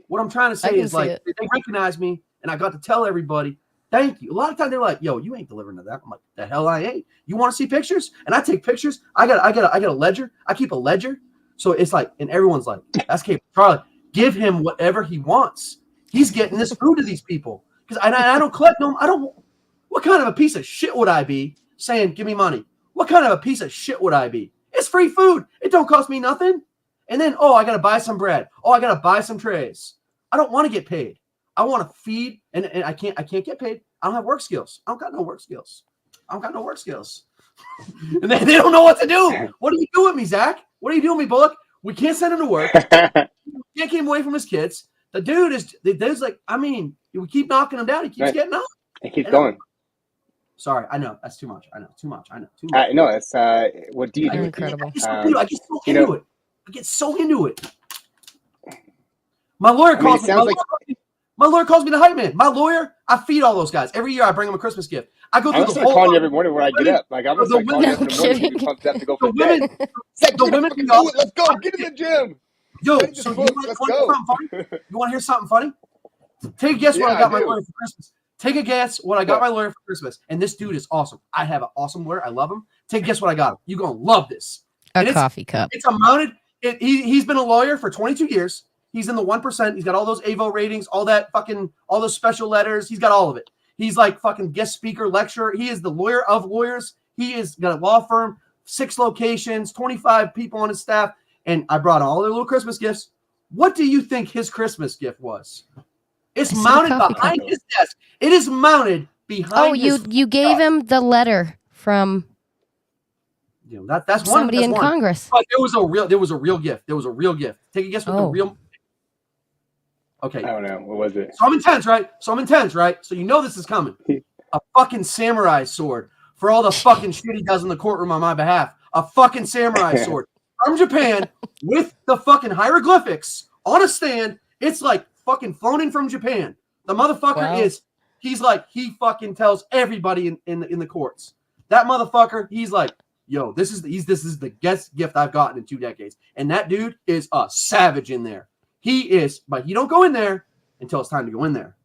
What I'm trying to say is like, they recognize me, and I got to tell everybody, thank you. A lot of times they're like, yo, you ain't delivering to that. I'm like, the hell I ain't. You want to see pictures? And I take pictures. I got a ledger. I keep a ledger. So it's like, and everyone's like, that's Capron Charlie. Give him whatever he wants. He's getting this food to these people. Because I don't collect them. What kind of a piece of shit would I be saying, give me money? What kind of a piece of shit would I be? It's free food. It don't cost me nothing. And then, I got to buy some bread. I got to buy some trays. I don't want to get paid. I want to feed, and I can't get paid. I don't have work skills. I don't got no work skills. And they don't know what to do. What are you doing with me, Zach? What are you doing with me, Bullock? We can't send him to work. We can't keep him away from his kids. The dude's like, we keep knocking him down. He keeps getting up. It keeps going. Sorry, I know that's too much. Too much. No, it's what do you do? Incredible. I get so into it. I get so into it. My lawyer calls me. My lawyer calls me the hype man. My lawyer, I feed all those guys. Every year I bring them a Christmas gift. I go through the whole calling you every morning when I get up. Like I'm gonna start calling you every morning. You pumped up to go for the day. Let's go. Get in the gym. Yo, so you want to hear something funny? Take a guess what I got my lawyer for Christmas. Take a guess what I got my lawyer for Christmas. And this dude is awesome. I have an awesome lawyer. I love him. Take a guess what I got him. You're gonna love this. A coffee cup. It's a mounted. He's been a lawyer for 22 years. He's in the 1%. He's got all those AVO ratings, all those special letters. He's got all of it. He's like fucking guest speaker, lecturer. He is the lawyer of lawyers. He is got a law firm, 6 locations, 25 people on his staff. And I brought all their little Christmas gifts. What do you think his Christmas gift was? It's mounted behind his desk. It is mounted behind his you gave him the letter from that's somebody in Congress. But there was a real gift. Take a guess what the real. Okay. I don't know. What was it? So I'm intense, right? So you know this is coming. A fucking samurai sword for all the fucking shit he does in the courtroom on my behalf. A fucking samurai sword from Japan with the fucking hieroglyphics on a stand. It's like fucking flown in from Japan. The motherfucker he fucking tells everybody in the courts. That motherfucker, he's like, yo, this is the best gift I've gotten in 2 decades. And that dude is a savage in there. He is, but you don't go in there until it's time to go in there.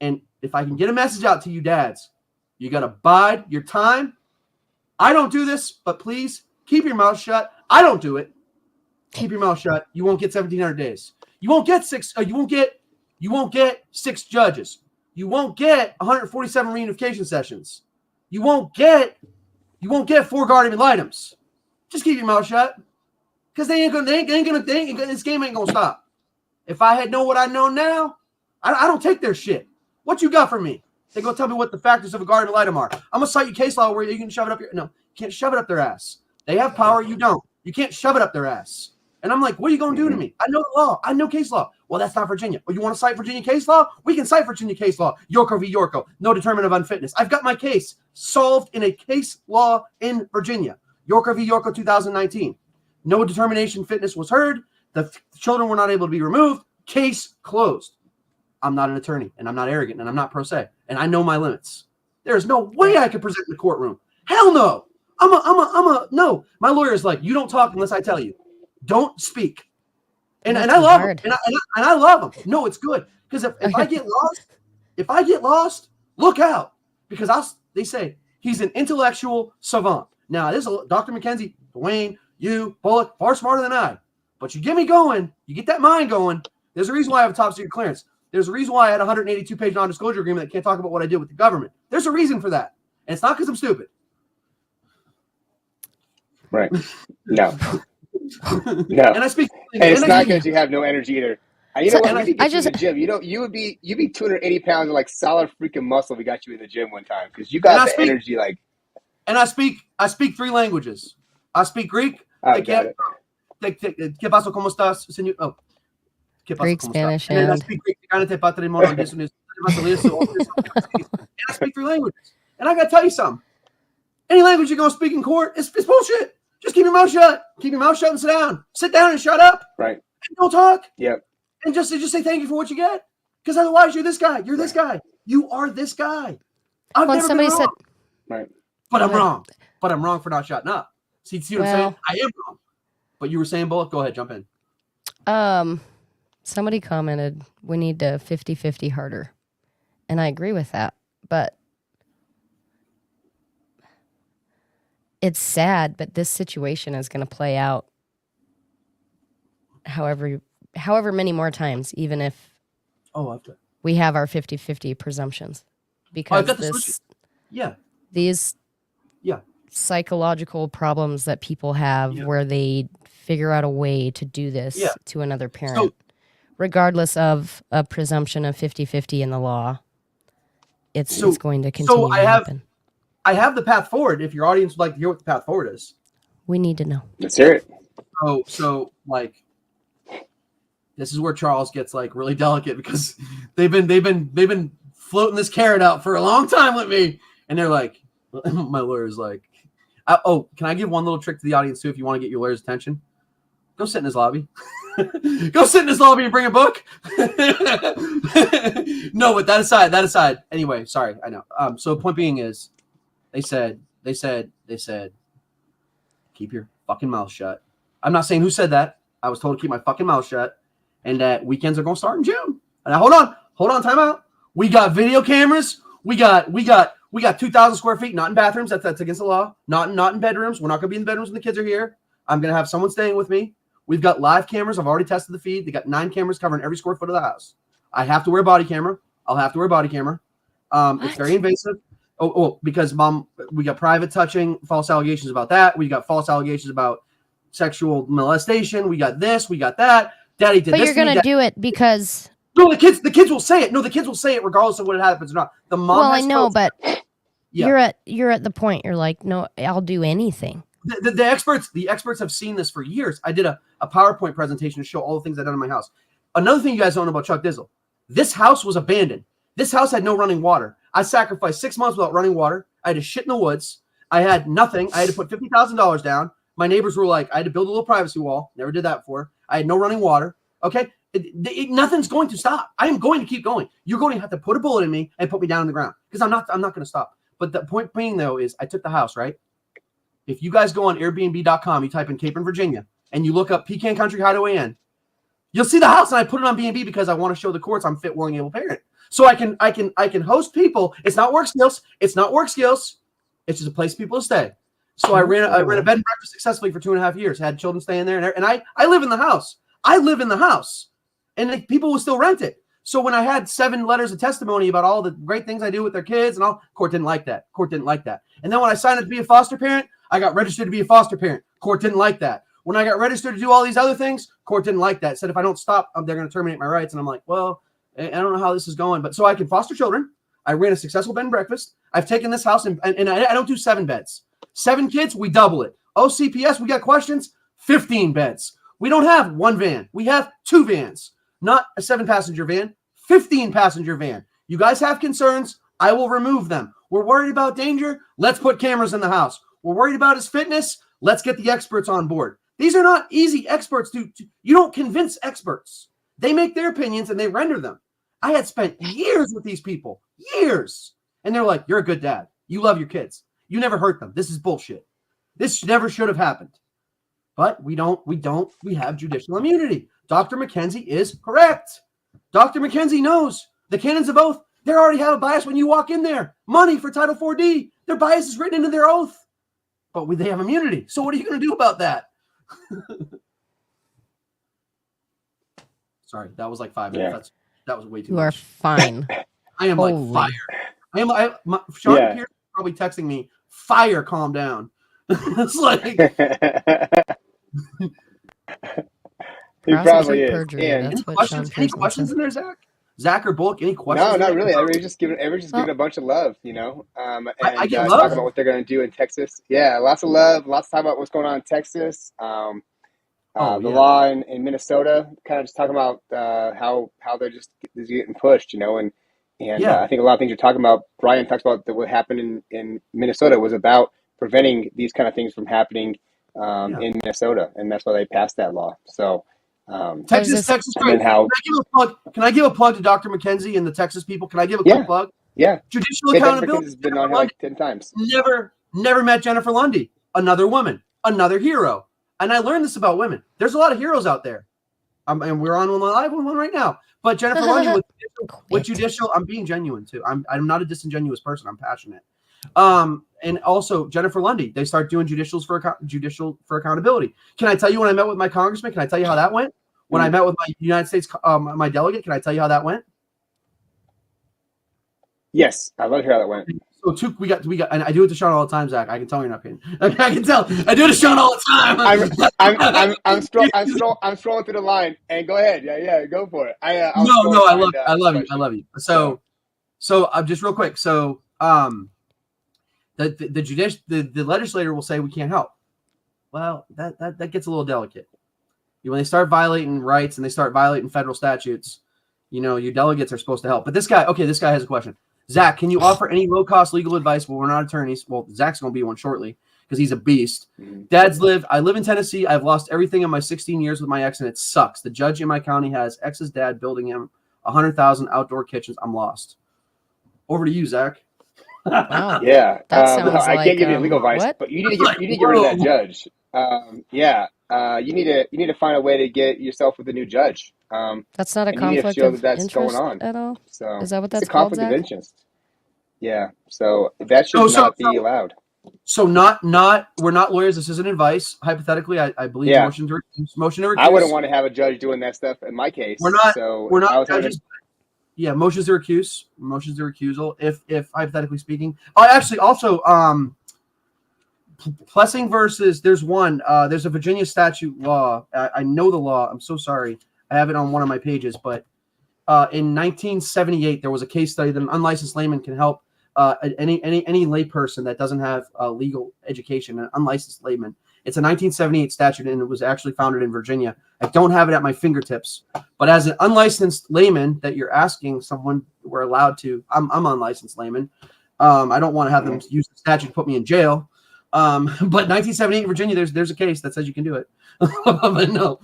And if I can get a message out to you dads, you got to bide your time. I don't do this, but please keep your mouth shut. I don't do it. Keep your mouth shut. You won't get 1,700 days. You won't get 6. You won't get 6 judges. You won't get 147 reunification sessions. You won't get 4 guardian litums. Just keep your mouth shut. Because this game ain't gonna stop. If I had known what I know now, I don't take their shit. What you got for me? They gonna tell me what the factors of a guardian litum are. I'm gonna cite you case law where you can shove it up your you can't shove it up their ass. They have power, you don't. You can't shove it up their ass. And I'm like, what are you gonna do to me? I know the law. I know case law. Well, that's not Virginia. Oh, you want to cite Virginia case law? We can cite Virginia case law. Yorko v. Yorko. No determinant of unfitness. I've got my case solved in a case law in Virginia. Yorko v. Yorko 2019. No determination fitness was heard. The children were not able to be removed. Case closed. I'm not an attorney, and I'm not arrogant, and I'm not pro se, and I know my limits. There is no way I could present in the courtroom. Hell no. No. My lawyer is like, you don't talk unless I tell you. Don't speak. And I love him. And I love him. No, it's good. Because if I get lost, look out. Because they say he's an intellectual savant. Now, this is Dr. McKenzie, Dwayne, you, Bullock, far smarter than I. But you get me going, you get that mind going. There's a reason why I have a top secret clearance. There's a reason why I had a 182-page non-disclosure agreement that can't talk about what I did with the government. There's a reason for that. And it's not because I'm stupid. Right. No. No. And I speak. And it's not because you have no energy either. You know what? We could get you in the gym. You'd be 280 pounds of like solid freaking muscle. We got you in the gym one time because you got the energy. Like. And I speak 3 languages. I speak Greek. Got it. ¿Qué pasó? ¿Cómo estás, señor? Oh. Greek, Spanish, and I speak Greek. And I speak 3 languages. And I got to tell you something. Any language you're going to speak in court, it's bullshit. Just keep your mouth shut. Keep your mouth shut and sit down. Sit down and shut up. Right. And don't talk. Yep. And just say thank you for what you get. Because otherwise you're this guy. You're this guy. You are this guy. I've never been wrong. Right. But I'm wrong. But I'm wrong for not shutting up. See what I'm saying? I am wrong. But you were saying, Bullock, go ahead, jump in. Somebody commented, we need to 50-50 harder. And I agree with that. But it's sad, but this situation is going to play out however many more times, even if we have our 50-50 presumptions. Because these psychological problems that people have where they figure out a way to do this to another parent, regardless of a presumption of 50-50 in the law, it's going to continue to happen. I have the path forward. If your audience would like to hear what the path forward is, we need to know. Let's hear it. So like, this is where Charles gets like really delicate because they've been floating this carrot out for a long time with me, and they're like, my lawyer's like, can I give one little trick to the audience too? If you want to get your lawyer's attention, go sit in his lobby. Go sit in his lobby and bring a book. No, but that aside. Anyway, sorry, I know. So point being is, they said, keep your fucking mouth shut. I'm not saying who said that. I was told to keep my fucking mouth shut, and that weekends are going to start in June. And hold on, time out. We got video cameras. We got 2,000 square feet, not in bathrooms. That's against the law. Not in bedrooms. We're not going to be in the bedrooms when the kids are here. I'm going to have someone staying with me. We've got live cameras. I've already tested the feed. They got 9 cameras covering every square foot of the house. I have to wear a body camera. I'll have to wear a body camera. It's very invasive. Because Mom, we got private touching, false allegations about that. We got false allegations about sexual molestation. We got this. We got that. Daddy did this. But you're going to do it because... No, the kids will say it. No, the kids will say it regardless of what happens or not. The mom. Well, I know, but you're at the point. You're like, no, I'll do anything. The experts have seen this for years. I did a PowerPoint presentation to show all the things I've done in my house. Another thing you guys don't know about Chuck Dizzle. This house was abandoned. This house had no running water. I sacrificed 6 months without running water. I had to shit in the woods. I had nothing. I had to put $50,000 down. My neighbors were like, I had to build a little privacy wall. Never did that before. I had no running water. Okay. Nothing's going to stop. I am going to keep going. You're going to have to put a bullet in me and put me down on the ground because I'm not going to stop. But the point being though is I took the house, right? If you guys go on Airbnb.com, you type in Cape in Virginia and you look up Pecan Country Hideaway Inn, you'll see the house, and I put it on B&B because I want to show the courts I'm fit, willing, able parent. So I can host people. It's not work skills. It's just a place for people to stay. So I ran a bed and breakfast successfully for 2.5 years. Had children staying there, and I live in the house. And people will still rent it. So when I had 7 letters of testimony about all the great things I do with their kids and all, court didn't like that. Court didn't like that. And then when I signed up to be a foster parent, I got registered to be a foster parent. Court didn't like that. When I got registered to do all these other things, court didn't like that. Said if I don't stop, they're going to terminate my rights. And I'm like, well, I don't know how this is going. But so I can foster children. I ran a successful bed and breakfast. I've taken this house and I don't do 7 beds. 7 kids, we double it. OCPS, we got questions, 15 beds. We don't have 1 van. We have 2 vans, not a 7-passenger van, 15-passenger van. You guys have concerns, I will remove them. We're worried about danger, let's put cameras in the house. We're worried about his fitness, let's get the experts on board. These are not easy experts you don't convince experts. They make their opinions and they render them. I had spent years with these people, years. And they're like, you're a good dad. You love your kids. You never hurt them. This is bullshit. This never should have happened. But we have judicial immunity. Dr. McKenzie is correct. Dr. McKenzie knows the canons of oath. They already have a bias when you walk in there. Money for Title 4D. Their bias is written into their oath. But they have immunity. So what are you going to do about that? Sorry, that was like 5 minutes. That was way too much. You are fine. I am like fire. Sean Pierce is probably texting me, fire, calm down. It's like he probably is. Perjury, And any questions in there, Zach? Zach or Bullock? Any questions? No, not really. Everybody's just giving a bunch of love, and I get love. Talking about what they're going to do in Texas. Yeah, lots of love. Lots of talk about what's going on in Texas. The law in Minnesota. Kind of just talking about how they're just getting pushed, and I think a lot of things you're talking about. Brian talks about that what happened in Minnesota was about preventing these kind of things from happening in Minnesota, and that's why they passed that law. So. Texas. And how, can I give a plug to Dr. McKenzie and the Texas people? Can I give a quick plug? Yeah. Judicial accountability. Has been on here like 10 times. Never met Jennifer Lundy. Another woman. Another hero. And I learned this about women. There's a lot of heroes out there. And we're on one live one right now. But Jennifer Lundy with judicial. I'm being genuine too. I'm not a disingenuous person. I'm passionate. And also Jennifer Lundy, they start doing judicial for accountability. Can I tell you when I met with my congressman? Can I tell you how that went? When I met with my United States, my delegate, can I tell you how that went? Yes, I'd love to hear how that went. So we got, and I do it to Sean all the time, Zach. I can tell you're not kidding. I can tell. I do it to Sean all the time. I'm scrolling through the line, and go ahead. Yeah, go for it. I love you. So just real quick. So the legislator will say we can't help. Well, that gets a little delicate. When they start violating rights and they start violating federal statutes, your delegates are supposed to help. But this guy has a question. Zach, can you offer any low-cost legal advice? Well, we're not attorneys. Well, Zach's going to be one shortly because he's a beast. I live in Tennessee. I've lost everything in my 16 years with my ex, and it sucks. The judge in my county has ex's dad building him 100,000 outdoor kitchens. I'm lost. Over to you, Zach. Wow. Yeah. I can't give you legal advice, what? but you need to get rid of that judge. You need to find a way to get yourself with a new judge. That's not a and you need to conflict show of that that's interest going on. at all? So Is that what that's it's a conflict called, of Zach? interest. Yeah. So that should not be allowed. So we're not lawyers. This isn't advice. Hypothetically, I believe motion to recuse. I wouldn't want to have a judge doing that stuff in my case. We're not judges. Yeah, motions to recuse. Motions to recusal. If hypothetically speaking. Actually, also, Plessing versus there's a Virginia statute law. I know the law. I'm so sorry. I have it on one of my pages, but in 1978 there was a case study that an unlicensed layman can help any layperson that doesn't have legal education, an unlicensed layman. It's a 1978 statute, and it was actually founded in Virginia. I don't have it at my fingertips, but as an unlicensed layman that you're asking someone, we're allowed to. I'm unlicensed layman. I don't want to have them use the statute to put me in jail. But 1978 in Virginia, there's a case that says you can do it. But no,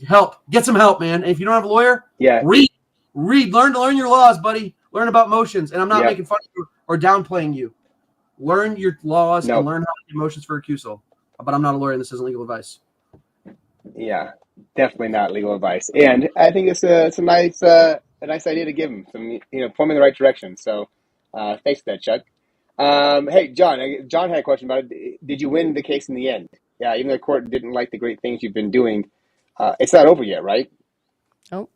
help. Get some help, man. And if you don't have a lawyer, read, learn your laws, buddy. Learn about motions. And I'm not making fun of you or downplaying you. Learn your laws and learn how to do motions for recusal. But I'm not a lawyer, and this isn't legal advice. Yeah, definitely not legal advice. And I think it's a nice idea to give them some, point me in the right direction. So thanks for that, Chuck. Hey, John had a question about it. Did you win the case in the end? Yeah, even though the court didn't like the great things you've been doing, it's not over yet, right? Oh.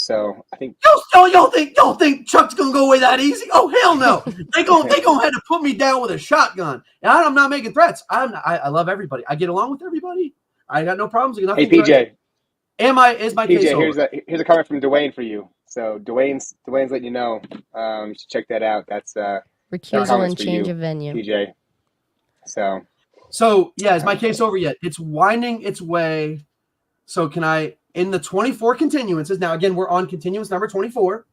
So I think Y'all think Chuck's gonna go away that easy? Oh hell no! They gonna have to put me down with a shotgun. And I'm not making threats. I love everybody. I get along with everybody. I got no problems. hey PJ, Is my case PJ, over? here's a comment from Dwayne for you. So Dwayne's letting you know. You should check that out. That's Recusal comments and for change you, of venue. PJ. So yeah, is my case over yet? It's winding its way. So can I, in the 24 continuances, now again, we're on continuance number 24.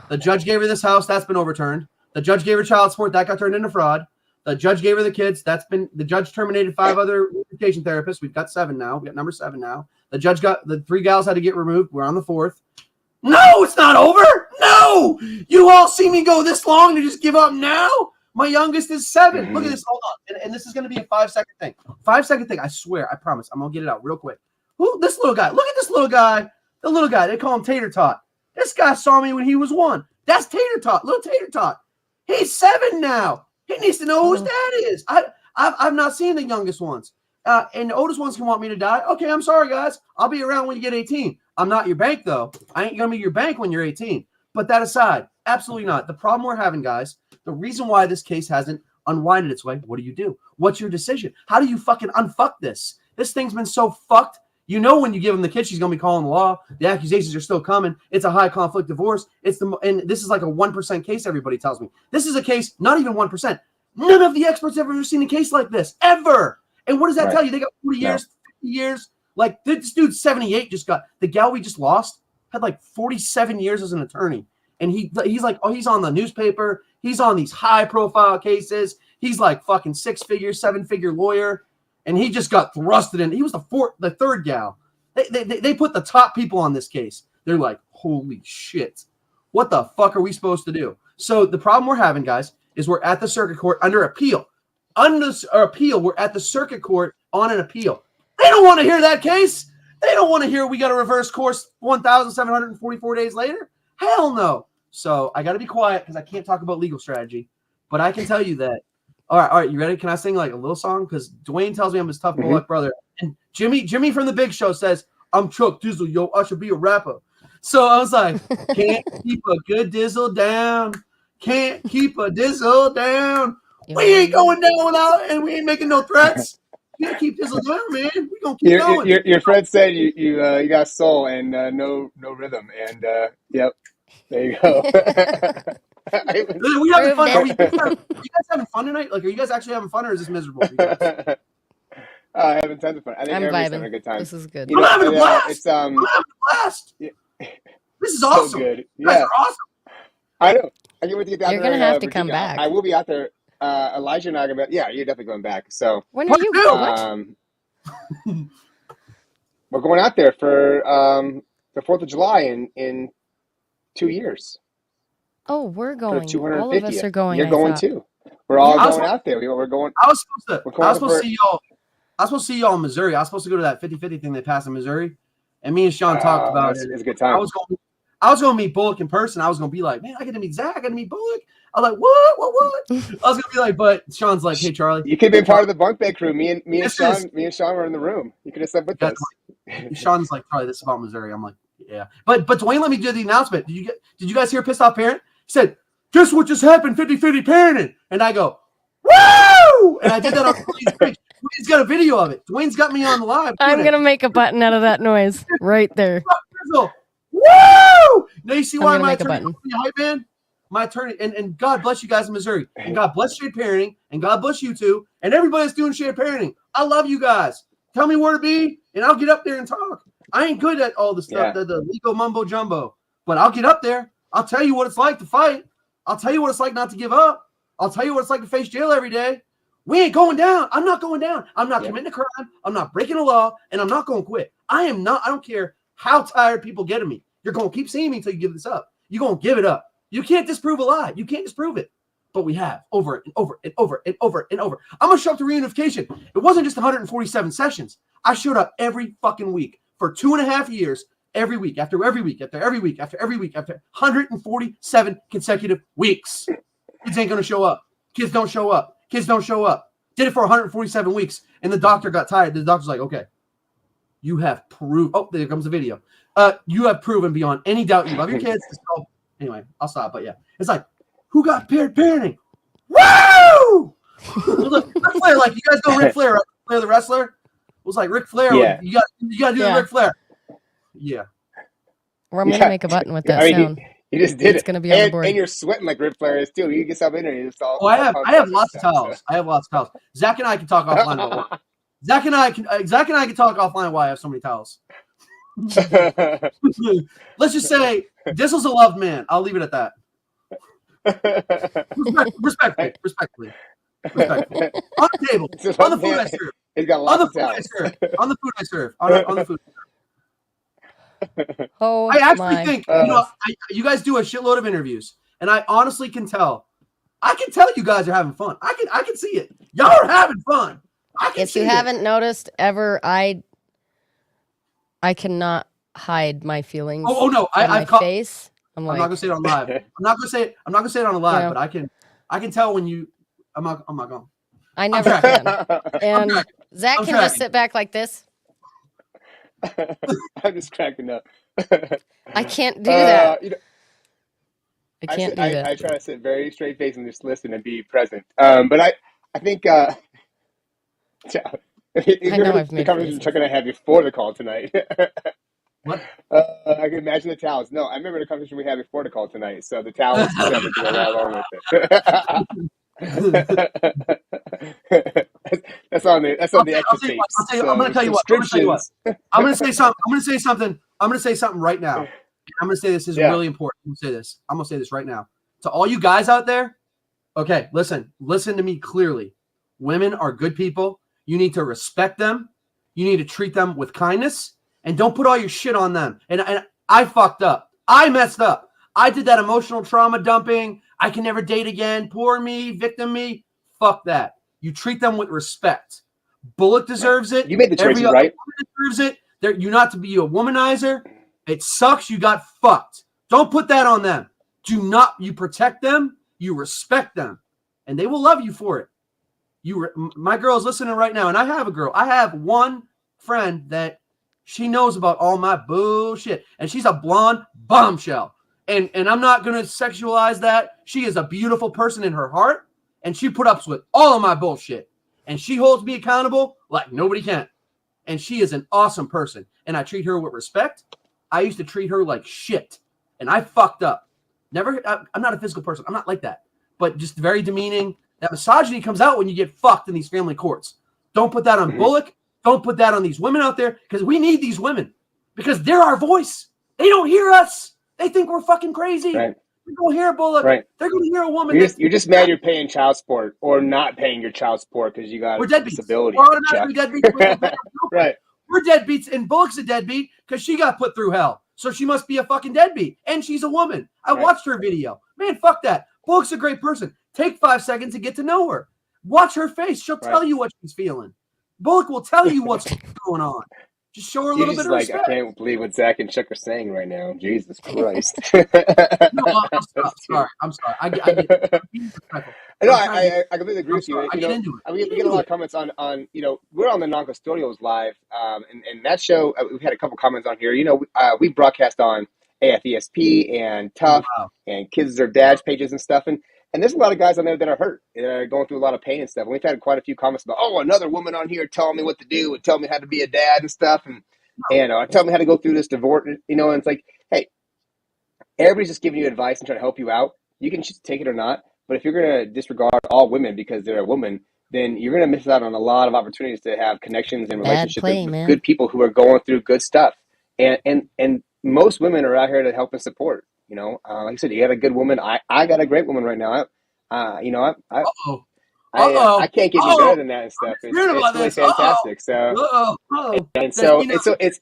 The judge gave her this house, that's been overturned. The judge gave her child support, that got turned into fraud. The judge gave her the kids, the judge terminated 5 other reunification therapists. We've got 7 now. We got number 7 now. The judge got, the 3 gals had to get removed. We're on the 4th. No, it's not over. No, you all see me go this long to just give up now? My youngest is 7. Look at this. Hold on. And this is going to be a 5-second thing. 5-second thing. I swear. I promise. I'm going to get it out real quick. Who? This little guy. Look at this little guy. The little guy. They call him Tater Tot. This guy saw me when he was 1. That's Tater Tot. Little Tater Tot. He's 7 now. He needs to know whose dad is. I've not seen the youngest ones. And the oldest ones can want me to die. Okay, I'm sorry, guys. I'll be around when you get 18. I'm not your bank, though. I ain't going to be your bank when you're 18. But that aside, absolutely not. The problem we're having, guys, the reason why this case hasn't unwinded its way, what do? What's your decision? How do you fucking unfuck this? This thing's been so fucked. You know when you give him the kid, she's going to be calling the law. The accusations are still coming. It's a high conflict divorce. And this is like a 1% case, everybody tells me. This is a case, not even 1%. None of the experts have ever seen a case like this, ever. And what does that tell you? They got 40 years, 50 years. Like, this dude's 78 just got, the gal we just lost had like 47 years as an attorney. And he's like, oh, he's on the newspaper. He's on these high-profile cases. He's like fucking 6-figure, 7-figure lawyer. And he just got thrusted in. He was the third gal. They put the top people on this case. They're like, holy shit. What the fuck are we supposed to do? So the problem we're having, guys, is we're at the circuit court under appeal. Under appeal, we're at the circuit court on an appeal. They don't want to hear that case. They don't want to hear we got a reverse course 1,744 days later. Hell no. So I got to be quiet because I can't talk about legal strategy. But I can tell you that. All right, you ready? Can I sing like a little song? Because Dwayne tells me I'm his tough Bullock brother. And Jimmy from the Big Show says, I'm Chuck Dizzle, yo, I should be a rapper. So I was like, can't keep a good Dizzle down. Can't keep a Dizzle down. We ain't going down without, and we ain't making no threats. You gotta keep Dizzle down, man. We gonna keep going. Your friend said you got soul and no rhythm, and yep, there you go. We having fun? Are you guys having fun tonight? Like, are you guys actually having fun, or is this miserable for you guys? Having tons of fun. I think I'm everybody's vibing. having a good time. This is good. I'm having a blast. I'm having a blast. Yeah. This is awesome. So good. You guys Yeah, are awesome. I know. I can't wait to get out You're there. gonna have to come Virginia. back. I will be out there. Alysha and I are gonna be. Yeah, you're definitely going back. So When are you? What? we're going out there for the 4th of July in 2 years. Oh, we're For going. 250th. All of us are going. You're I going thought. too. We're all I was- going out there. We're going. I was supposed We're going to see y'all. I was supposed to see y'all in Missouri. I was supposed to go to that 50-50 thing they passed in Missouri, and me and Sean talked about it. It's a good time. I was going to meet Bullock in person. I was going to be like, man, I get to meet Zach. I got to meet Bullock. I was like, what? I was going to be like, but Sean's like, hey, Charlie. You could have been part of the bunk bed crew. Me and This Sean. is- Me and Sean were in the room. You could have slept with us. Sean's like, Charlie, this is about Missouri. I'm like, yeah. But Dwayne let me do the announcement. Did you guys hear Pissed Off Parent? He said, guess what just happened, 50-50 parenting. And I go, woo! And I did that on Dwayne's page. Dwayne's got a video of it. Dwayne's got me on the live. I'm gonna make a button out of that noise right there. Woo! Now you see why gonna my make a attorney button. is a hype man? My attorney, and God bless you guys in Missouri. And God bless shared parenting. And God bless you too. And everybody that's doing shared parenting. I love you guys. Tell me where to be, and I'll get up there and talk. I ain't good at all the stuff, the legal mumbo jumbo. But I'll get up there. I'll tell you what it's like to fight. I'll tell you what it's like not to give up. I'll tell you what it's like to face jail every day. We ain't going down. I'm not going down. I'm not committing a crime. I'm not breaking a law, and I'm not going to quit. I don't care how tired people get of me. You're going to keep seeing me until you give this up. You're going to give it up. You can't disprove a lie. You can't disprove it. But we have over and over and over and over and over. I'm going to show up to reunification. It wasn't just 147 sessions. I showed up every fucking week for 2.5 years, every week, after every week, after every week, after every week, after 147 consecutive weeks. Kids ain't going to show up. Kids don't show up. Kids don't show up. Did it for 147 weeks, and the doctor got tired. The doctor's like, okay, you have proof. Oh, there comes the video. You have proven beyond any doubt you love your kids. So, anyway, I'll stop. But yeah, it's like, who got paired parenting? Woo! Look, Ric Flair, like, you guys know Ric Flair, right? Ric Flair the wrestler? It was like Ric Flair. Yeah. You got to do the Ric Flair. Yeah. Or I'm gonna make a button with that sound. You just did It's it. gonna be on the board. And you're sweating like Ric Flair is too. You get something in there. You just all. Oh, I have lots of towels. I have lots of towels. Zach and I can talk offline about what. Zach and I can talk offline why I have so many towels. Let's just say Dizzle's a loved man. I'll leave it at that. Respectfully. On the table. On the food I serve. He's got lots of towels. On the food I serve. On the food. Oh, I actually think you guys do a shitload of interviews, and I honestly can tell. I can tell you guys are having fun. I can see it. Y'all are having fun. If you haven't noticed ever, I cannot hide my feelings. Oh no, my face. I'm not gonna say it on live. I'm not gonna say it on live, but I can tell when you. I'm not going. I never can. And Zach can just sit back like this. I'm just cracking up. I can't do that. I can't do that. I try to sit very straight face and just listen and be present. But I think I know I've made the conversation Chuck and I had before the call tonight. What? I can imagine the towels. No, I remember the conversation we had before the call tonight. So the towels definitely go along with it. That's on the extra tapes. I'm going to tell you what. I'm going to say something right now. I'm going to say this is really important. I'm going to say this right now. To all you guys out there, okay, listen to me clearly. Women are good people. You need to respect them. You need to treat them with kindness, and don't put all your shit on them. And I fucked up. I messed up. I did that emotional trauma dumping. I can never date again. Poor me, victim me. Fuck that. You treat them with respect. Bullock deserves it. You made the choice, right? Deserves it. You're not to be a womanizer. It sucks. You got fucked. Don't put that on them. You protect them. You respect them, and they will love you for it. My girl is listening right now, and I have a girl. I have one friend that she knows about all my bullshit, and she's a blonde bombshell. And I'm not going to sexualize that. She is a beautiful person in her heart, and she put up with all of my bullshit. And she holds me accountable like nobody can. And she is an awesome person, and I treat her with respect. I used to treat her like shit, and I fucked up. I'm not a physical person. I'm not like that. But just very demeaning. That misogyny comes out when you get fucked in these family courts. Don't put that on Bullock. Don't put that on these women out there, because we need these women, because they're our voice. They don't hear us. They think we're fucking crazy. Right. They're going to hear Bullock. Right. They're going to hear a woman. You're just mad you're paying child support or not paying your child support because you got a disability. We're automatically deadbeats. Right. We're deadbeats, and Bullock's a deadbeat because she got put through hell. So she must be a fucking deadbeat. And she's a woman. I watched her video. Man, fuck that. Bullock's a great person. Take 5 seconds to get to know her. Watch her face. She'll tell you what she's feeling. Bullock will tell you what's going on. Just show her a little bit of respect. I can't believe what Zach and Chuck are saying right now. Jesus Christ. No, I'm sorry. I get No, I completely agree with you. We get a lot of comments on we're on the Noncustodials live, and that show, we've had a couple comments on here. We broadcast on AFESP and Tough and Kids Deserve Dads pages and stuff, and there's a lot of guys on there that are hurt, that are going through a lot of pain and stuff. And we've had quite a few comments about, another woman on here telling me what to do and telling me how to be a dad and stuff, and telling me how to go through this divorce, and it's like, hey, everybody's just giving you advice and trying to help you out. You can just take it or not, but if you're going to disregard all women because they're a woman, then you're going to miss out on a lot of opportunities to have connections and relationships with good people who are going through good stuff. And most women are out here to help and support. Like I said, you got a good woman. I got a great woman right now. I can't get any better than that and stuff. It's really fantastic.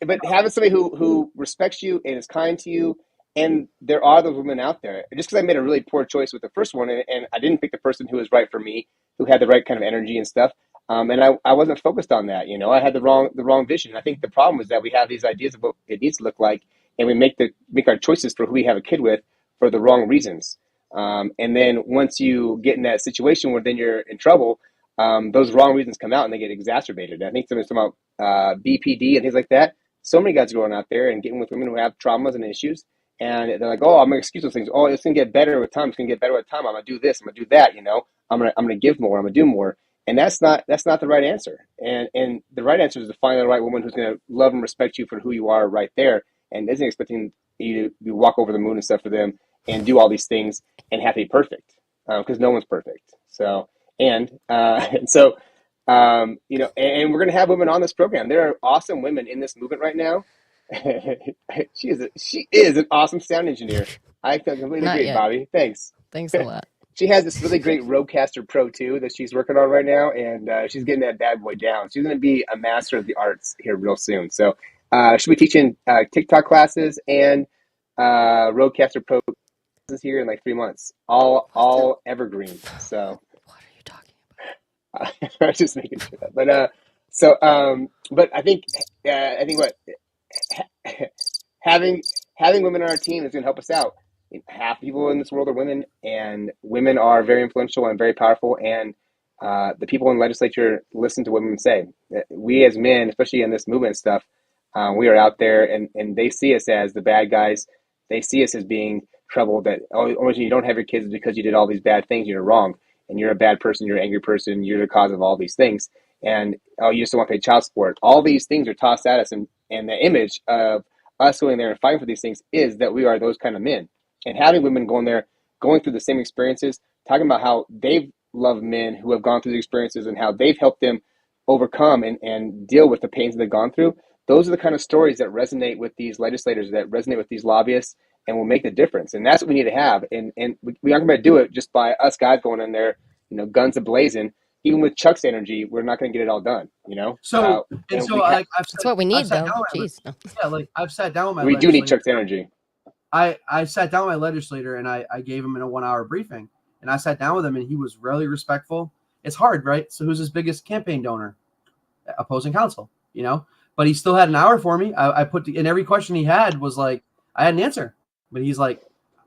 But having somebody who respects you and is kind to you, and there are those women out there. Just because I made a really poor choice with the first one, and I didn't pick the person who was right for me, who had the right kind of energy and stuff. And I wasn't focused on that. I had the wrong vision. I think the problem is that we have these ideas of what it needs to look like, and we make our choices for who we have a kid with for the wrong reasons. And then once you get in that situation where then you're in trouble, those wrong reasons come out and they get exacerbated. I think somebody's talking about BPD and things like that. so many guys are going out there and getting with women who have traumas and issues. And they're like, oh, I'm going to excuse those things. Oh, it's going to get better with time. It's going to get better with time. I'm going to do this. I'm going to do that. I'm going to give more. I'm going to do more. And that's not the right answer. And the right answer is to find the right woman who's going to love and respect you for who you are right there, and isn't expecting you to walk over the moon and stuff for them and do all these things and have to be perfect, because no one's perfect. So and so and we're going to have women on this program. There are awesome women in this movement right now. She is an awesome sound engineer. I completely Not agree, yet. Bobby. Thanks. Thanks a lot. She has this really great Rodecaster Pro 2 that she's working on right now, and she's getting that bad boy down. She's going to be a master of the arts here real soon. So she'll be teaching TikTok classes and Rodecaster Pro classes here in like 3 months. All evergreen. So What are you talking about? I was just making sure that. But I think what having women on our team is going to help us out. Half people in this world are women, and women are very influential and very powerful. And the people in the legislature listen to what women say. We as men, especially in this movement stuff, we are out there, and they see us as the bad guys. They see us as being trouble. That only reason you don't have your kids is because you did all these bad things. You're wrong, and you're a bad person. You're an angry person. You're the cause of all these things. And you just don't want to pay child support. All these things are tossed at us, and the image of us going there and fighting for these things is that we are those kind of men. And having women going there, going through the same experiences, talking about how they've loved men who have gone through the experiences and how they've helped them overcome and deal with the pains that they've gone through. Those are the kind of stories that resonate with these legislators, that resonate with these lobbyists, and will make the difference. And that's what we need to have. And we aren't going to do it just by us guys going in there, guns a-blazing. Even with Chuck's energy, we're not going to get it all done, So That's what we need, though. Jeez. No. Yeah, I've sat down with my we do need Chuck's energy. I sat down with my legislator and I gave him a 1-hour briefing, and I sat down with him and he was really respectful. It's hard, right? So who's his biggest campaign donor? Opposing counsel, but he still had an hour for me. I put in every question he had was like, I had an answer, but he's like,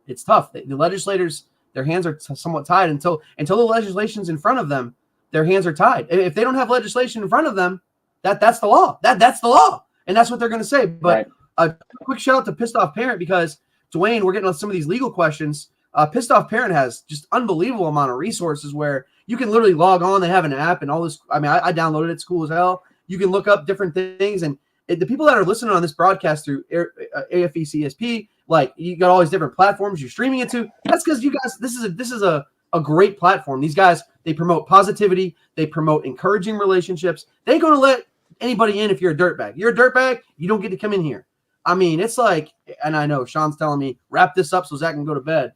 it's tough. The legislators, their hands are somewhat tied until the legislation's in front of them. Their hands are tied. If they don't have legislation in front of them, that's the law. That's the law, and that's what they're going to say. But a quick shout out to Pissed Off Parent, because Dwayne, we're getting on some of these legal questions. Pissed Off Parent has just unbelievable amount of resources where you can literally log on. They have an app and all this. I mean, I downloaded it. It's cool as hell. You can look up different things. And the people that are listening on this broadcast through AFE-CSP, like, you got all these different platforms you're streaming it to. That's because you guys, this is a great platform. These guys, they promote positivity. They promote encouraging relationships. They ain't going to let anybody in if you're a dirtbag. You're a dirtbag, you don't get to come in here. I mean, it's like, and I know Sean's telling me, wrap this up so Zach can go to bed.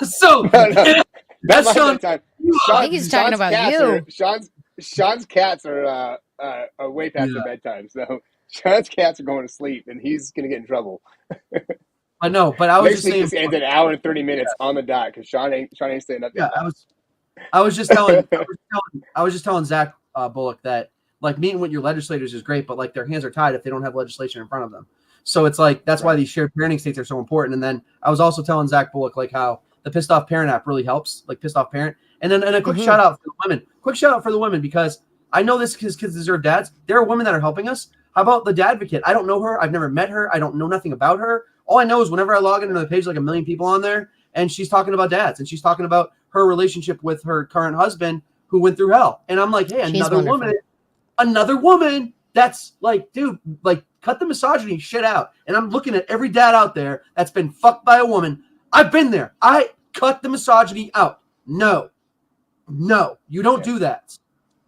So that's Sean. I think he's talking about you. Sean's cats are way past their bedtime. So Sean's cats are going to sleep, and he's going to get in trouble. I know, but I was just saying. This ends an hour and 30 minutes on the dot, because Sean ain't staying up. Yeah, I was just telling Zach Bullock that, like, meeting with your legislators is great, but like, their hands are tied if they don't have legislation in front of them. So it's like, that's why these shared parenting states are so important. And then I was also telling Zach Bullock, like, how the Pissed Off Parent app really helps, like Pissed Off Parent. And then a quick shout out for the women. Quick shout out for the women, because I know this kids deserve dads. There are women that are helping us. How about the Dadvocate? I don't know her. I've never met her. I don't know nothing about her. All I know is whenever I log into the page, like 1 million people on there, and she's talking about dads, and she's talking about her relationship with her current husband who went through hell. And I'm like, hey, another woman that's like, dude, like, cut the misogyny shit out. And I'm looking at every dad out there that's been fucked by a woman. I've been there. I cut the misogyny out. No, you don't do that.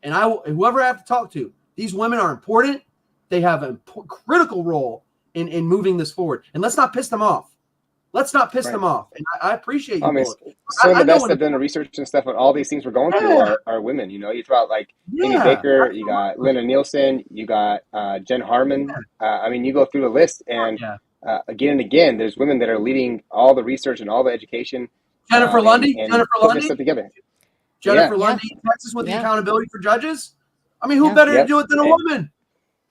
And whoever I have to talk to, these women are important. They have a critical role in moving this forward. And let's not piss them off. Them off. And I appreciate you. I mean, some of the best that have done the research and stuff on all these things we're going through are women. You throw out like Amy Baker, you got Lena Nielsen, you got Jen Harmon. I mean, you go through the list, and again and again, there's women that are leading all the research and all the education. Jennifer Lundy, putting this stuff together. Jennifer Lundy, Texas, with the accountability for judges. I mean, who better to do it than a woman?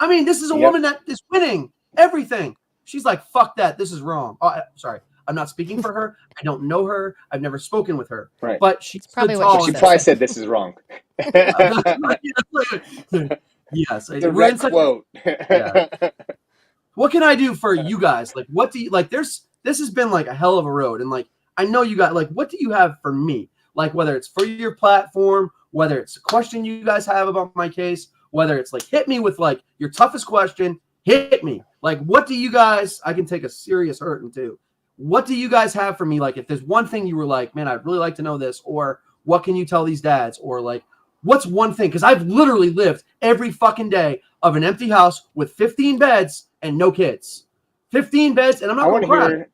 I mean, this is a woman that is winning everything. She's like, fuck that. This is wrong. Oh, sorry. I'm not speaking for her. I don't know her. I've never spoken with her. Right. But she's probably she probably said this is wrong. Yes. Direct quote. What can I do for you guys? Like, what do you like? This has been like a hell of a road, and like I know you got like, what do you have for me? Like, whether it's for your platform, whether it's a question you guys have about my case, whether it's like hit me with like your toughest question, hit me. Like, what do you guys? I can take a serious hurting too. What do you guys have for me? Like, if there's one thing you were like, man, I'd really like to know this, or what can you tell these dads, or like, what's one thing? Because I've literally lived every fucking day of an empty house with 15 beds and no kids. 15 beds, and I'm not going to cry.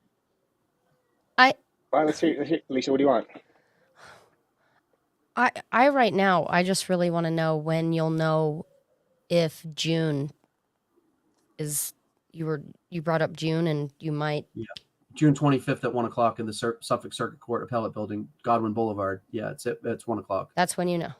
Well, let's hear, Alysha, what do you want? I right now, I just really want to know when you'll know if June is, you brought up June, and you might. Yeah. June 25th at 1 o'clock in the Suffolk Circuit Court Appellate Building, Godwin Boulevard. Yeah, it's 1 o'clock. That's when you know.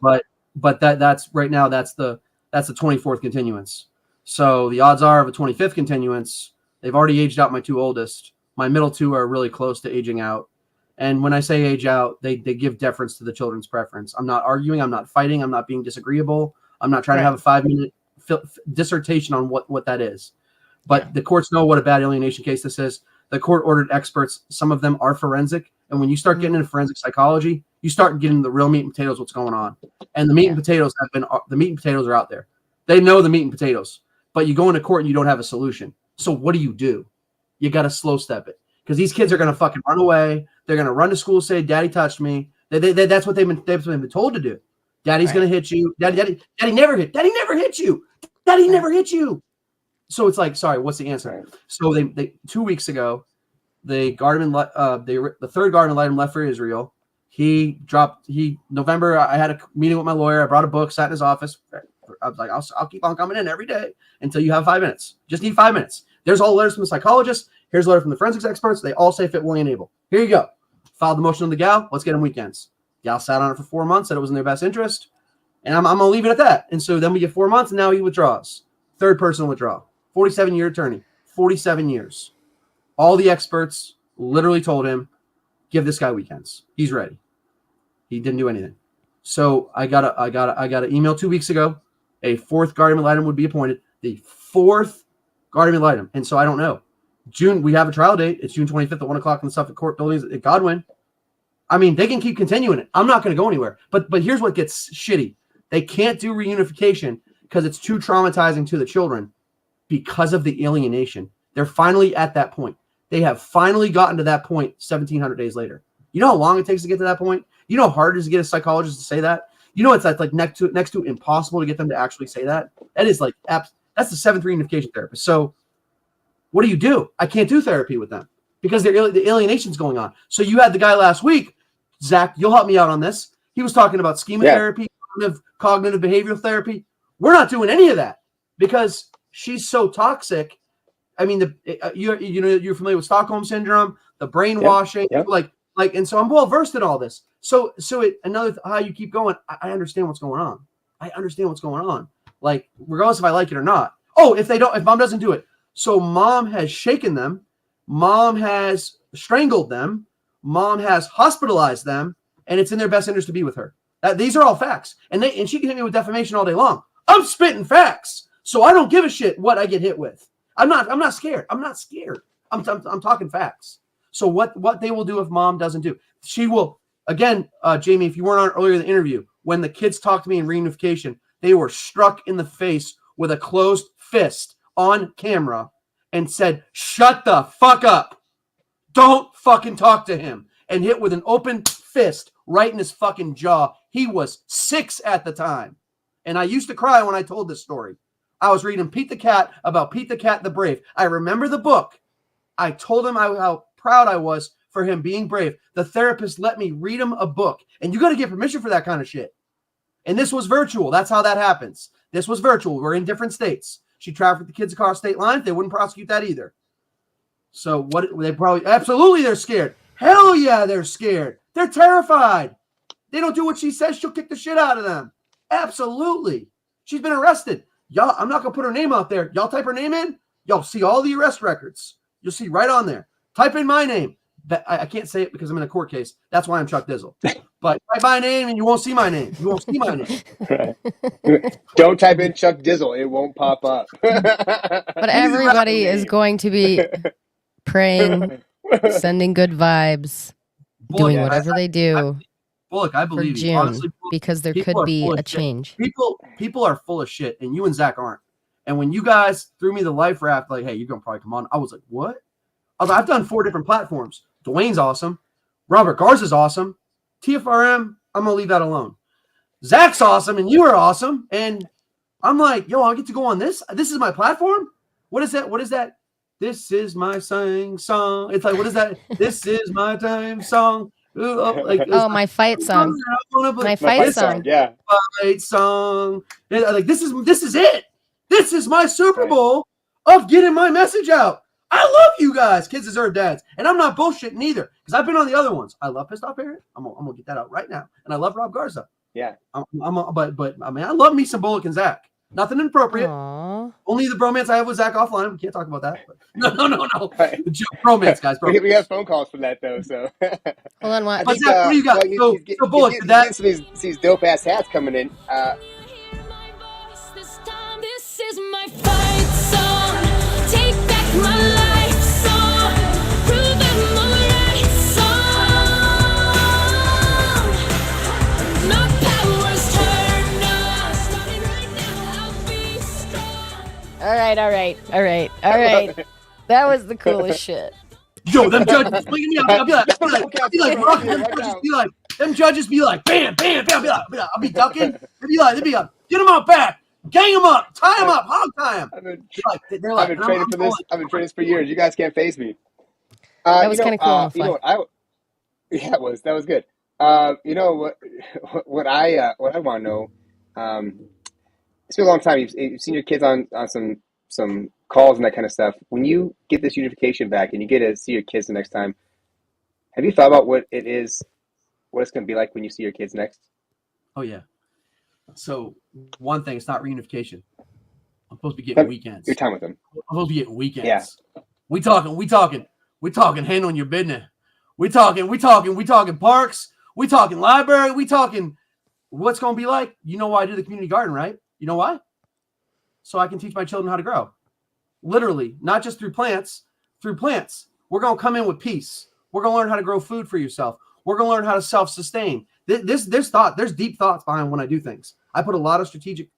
But that's right now, that's the 24th continuance. So the odds are of a 25th continuance, they've already aged out my two oldest. My middle two are really close to aging out. And when I say age out, they give deference to the children's preference. I'm not arguing. I'm not fighting. I'm not being disagreeable. I'm not trying to have a 5-minute dissertation on what that is. But the courts know what a bad alienation case this is. The court ordered experts. Some of them are forensic. And when you start getting into forensic psychology, you start getting the real meat and potatoes, what's going on. And the meat and potatoes are out there. They know the meat and potatoes. But you go into court and you don't have a solution. So what do? You got to slow step it. Because these kids are going to fucking run away. They're going to run to school, say, Daddy touched me. That's what they've been told to do. Daddy's going to hit you. Daddy never hit. Daddy never hit you. Daddy never hit you. So it's like, sorry, what's the answer? So they 2 weeks ago, the third guardsman litem left for Israel. November, I had a meeting with my lawyer. I brought a book, sat in his office. I was like, I'll keep on coming in every day until you have 5 minutes. Just need 5 minutes. There's all the letters from the psychologist. Here's a letter from the forensics experts. They all say fit, willing, and able. Here you go. Filed the motion on the gal. Let's get them weekends. Gal sat on it for 4 months, said it was in their best interest. And I'm going to leave it at that. And so then we get 4 months, and now he withdraws. Third person withdrawal. 47-year attorney. 47 years. All the experts literally told him, give this guy weekends. He's ready. He didn't do anything. So I got an email 2 weeks ago. A fourth guardian ad litem would be appointed. The fourth guardian ad litem. And so I don't know. June, we have a trial date. It's June 25th at 1 o'clock in the Suffolk Court buildings at Godwin. I mean, they can keep continuing it. I'm not going to go anywhere. But here's what gets shitty. They can't do reunification because it's too traumatizing to the children because of the alienation. They're finally at that point. They have finally gotten to that point 1,700 days later. You know how long it takes to get to that point? You know how hard it is to get a psychologist to say that? You know it's like next to impossible to get them to actually say that? That is like, that's the seventh reunification therapist. So what do? I can't do therapy with them because the alienation's going on. So you had the guy last week, Zach, you'll help me out on this. He was talking about schema therapy, cognitive behavioral therapy. We're not doing any of that because she's so toxic. I mean, you're familiar with Stockholm syndrome, the brainwashing, and so I'm well versed in all this. So how you keep going. I understand what's going on. Like, regardless if I like it or not. Oh, if mom doesn't do it. So mom has shaken them. Mom has strangled them. Mom has hospitalized them, and it's in their best interest to be with her. These are all facts. And she can hit me with defamation all day long. I'm spitting facts. So I don't give a shit what I get hit with. I'm not scared. I'm talking facts. So what they will do if mom doesn't do, she will, again, Jamie, if you weren't on earlier in the interview, when the kids talked to me in reunification, they were struck in the face with a closed fist on camera and said, shut the fuck up. Don't fucking talk to him. And hit with an open fist right in his fucking jaw. He was 6 at the time. And I used to cry when I told this story. I was reading Pete the Cat about Pete the Cat the Brave. I remember the book. I told him how proud I was for him being brave. The therapist let me read him a book. And you got to get permission for that kind of shit. And this was virtual. That's how that happens. This was virtual. We're in different states. She trafficked the kids across state lines. They wouldn't prosecute that either. So absolutely they're scared. Hell yeah, they're scared. They're terrified. They don't do what she says, she'll kick the shit out of them. Absolutely. She's been arrested. Y'all, I'm not going to put her name out there. Y'all type her name in. Y'all see all the arrest records. You'll see right on there. Type in my name. I can't say it because I'm in a court case. That's why I'm Chuck Dizzle. But type my name and you won't see my name. You won't see my name. Right. Don't type in Chuck Dizzle; it won't pop up. But everybody is going to be praying, sending good vibes, Bullock, doing whatever they do Bullock, I for believe you. June, Honestly, Bullock, because there people could are be full of a shit. change. People are full of shit, and you and Zach aren't. And when you guys threw me the life raft, like, hey, you're gonna probably come on, I was like, what? I was like, I've done 4 different platforms. Dwayne's awesome. Robert Garza's awesome. TFRM, I'm gonna leave that alone. Zach's awesome, and you are awesome. And I'm like, yo, I get to go on this. This is my platform. What is that? What is that? This is my song. It's like, what is that? This is my time song. My fight song. My fight song. Yeah. Fight song. And like, this is it. This is my Super Bowl of getting my message out. I love you guys. Kids deserve dads. And I'm not bullshitting either, because I've been on the other ones. I love Pissed Off Parent. I'm gonna get that out right now. And I love Rob Garza. Yeah. But I mean, I love me some Bullock and Zach. Nothing inappropriate. Aww. Only the bromance I have with Zach offline. We can't talk about that. But no. Right. Bromance, guys. Bromance. We have phone calls for that though. So Hold on, what? But Zach, what do you got? So Bullock, he's that getting these dope ass hats coming in. This is my fight song. Take back my life song. Prove I'm alright song. My power's turned on. Starting right now, I'll be strong. All right. That was the coolest shit. Yo, them judges swinging me up. I'll be like, them judges be like, bam, bam, bam. I'll be ducking. They'd be like, get them out back, gang them up, tie them up, hog tie them. I've been training for this. I've been training this for years. You guys can't face me. That was kind of cool. You know what? That was good. You know what I want to know. It's been a long time. You've seen your kids on some calls and that kind of stuff. When you get this unification back and you get to see your kids the next time, have you thought about what it's going to be like when you see your kids next? Oh yeah. So one thing, it's not reunification. I'm supposed to be getting weekends. Your time with them. I'm supposed to be getting weekends. Yeah. We talking handling your business. We talking parks. We talking library. We talking what's going to be like. You know why I do the community garden, right? You know why? So I can teach my children how to grow. Literally, not just through plants. Through plants. We're going to come in with peace. We're going to learn how to grow food for yourself. We're going to learn how to self-sustain. There's deep thoughts behind when I do things. I put a lot of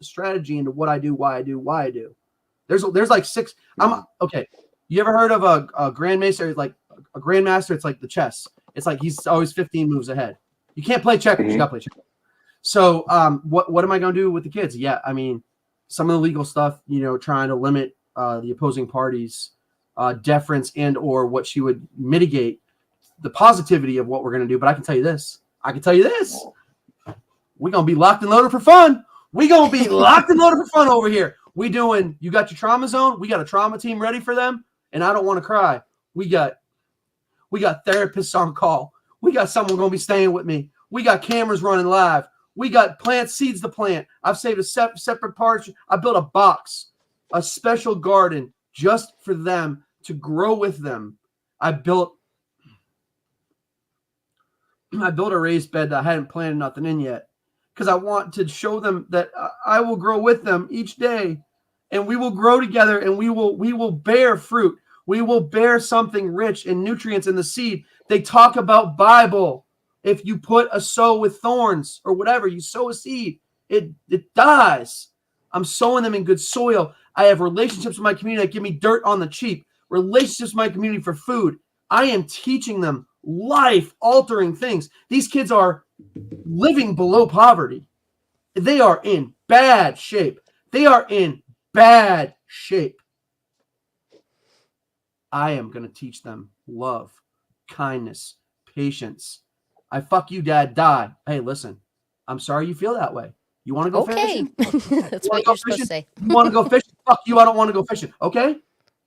strategy into what I do, why I do. There's like 6. Okay. You ever heard of a grandmaster? Like a grandmaster, it's like the chess. It's like he's always 15 moves ahead. You can't play checkers. You got to play checkers. So what am I going to do with the kids? Yeah, I mean, some of the legal stuff, trying to limit the opposing parties' deference and or what she would mitigate the positivity of what we're going to do. But I can tell you this. We're going to be locked and loaded for fun. We're going to be locked and loaded for fun over here. You got your trauma zone. We got a trauma team ready for them. And I don't want to cry. We got therapists on call. We got someone going to be staying with me. We got cameras running live. We got seeds to plant. I've saved a separate part. I built a box, a special garden just for them to grow with them. I built a raised bed that I hadn't planted nothing in yet because I want to show them that I will grow with them each day, and we will grow together, and we will bear fruit. We will bear something rich in nutrients in the seed. They talk about Bible. If you put a sow with thorns or whatever, you sow a seed, it dies. I'm sowing them in good soil. I have relationships with my community that give me dirt on the cheap. Relationships with my community for food. I am teaching them life-altering things. These kids are living below poverty. They are in bad shape. I am going to teach them love, kindness, patience. I fuck you, dad, die. Hey, listen, I'm sorry you feel that way. You want to go fishing? That's what you're supposed to say. You want to go fishing? Fuck you, I don't want to go fishing. Okay?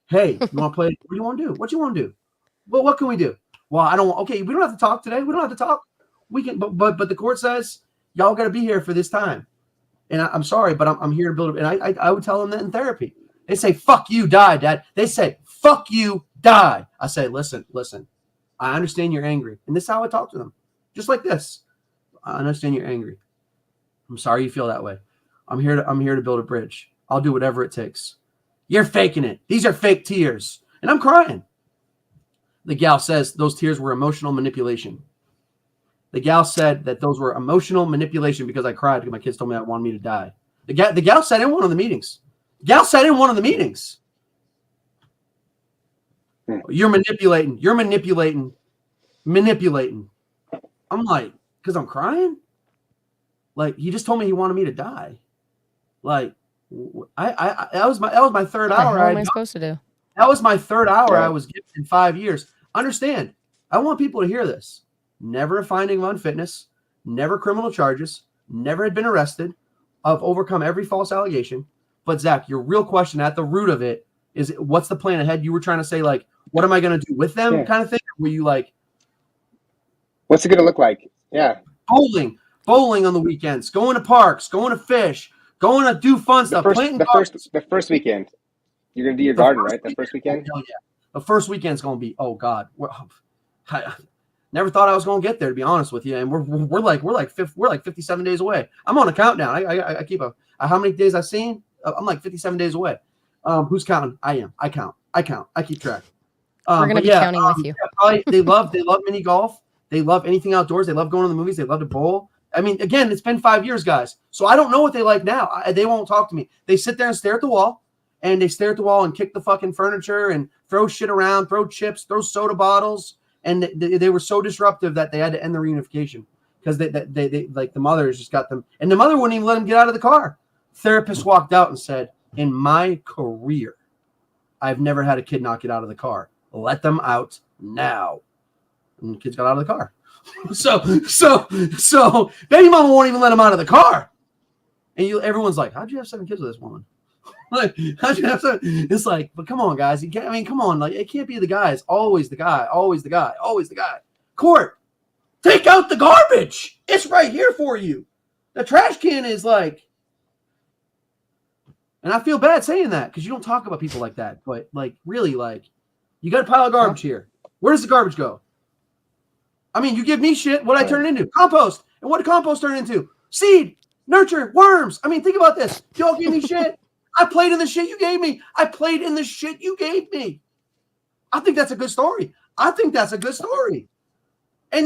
Hey, you want to play? What do you want to do? What you want to do? Well, what can we do? Well, I don't want. Okay, we don't have to talk today. We don't have to talk. We can, but the court says y'all got to be here for this time. And I'm sorry, but I'm here to build. And I would tell them that in therapy. They say, "Fuck you, die, Dad." They say, "Fuck you, die." I say, listen. I understand you're angry, and this is how I talk to them, just like this. I understand you're angry. I'm sorry you feel that way. I'm here to build a bridge. I'll do whatever it takes. You're faking it. These are fake tears. And I'm crying. The gal says those tears were emotional manipulation. The gal said that those were emotional manipulation because I cried because my kids told me I wanted me to die. The gal said in one of the meetings. You're manipulating. I'm like, because I'm crying? Like, he just told me he wanted me to die. Like, that was my third hour. What am I supposed to do? That was my third hour I was given in 5 years. Understand, I want people to hear this. Never a finding of unfitness, never criminal charges, never had been arrested. I've overcome every false allegation. But Zach, your real question at the root of it is, what's the plan ahead? You were trying to say, like, what am I going to do with them kind of thing? Were you like, what's it going to look like? Yeah. Bowling on the weekends, going to parks, going to fish, going to do fun stuff. The first weekend. You're going to do your garden, right? The first weekend? Oh, yeah. The first weekend's going to be, oh, God. I never thought I was going to get there, to be honest with you. And we're like 57 days away. I'm on a countdown. I keep how many days I've seen? I'm like 57 days away. Who's counting? I am. I count. I keep track. We're going to be counting with you. Yeah, they love mini golf. They love anything outdoors. They love going to the movies. They love to bowl. I mean, again, it's been 5 years, guys. So I don't know what they like now. They won't talk to me. They sit there and stare at the wall. And they stare at the wall and kick the fucking furniture and throw shit around, throw chips, throw soda bottles. And they were so disruptive that they had to end the reunification because they like the mothers just got them. And the mother wouldn't even let them get out of the car. Therapist walked out and said, in my career, I've never had a kid not get out of the car. Let them out now. And the kids got out of the car. So baby mama won't even let them out of the car. And everyone's like, how'd you have 7 kids with this woman? Like, how'd you have 7? It's like, but come on, guys. Come on. Like, it can't be the guy. It's always the guy. Always the guy. Always the guy. Court, take out the garbage. It's right here for you. The trash can is like, and I feel bad saying that because you don't talk about people like that. But like, really, like, you got a pile of garbage here. Where does the garbage go? I mean, you give me shit. What I turn it into? Compost. And what did compost turn into? Seed, nurture, worms. I mean, think about this. Y'all give me shit. I played in the shit you gave me. I think that's a good story. And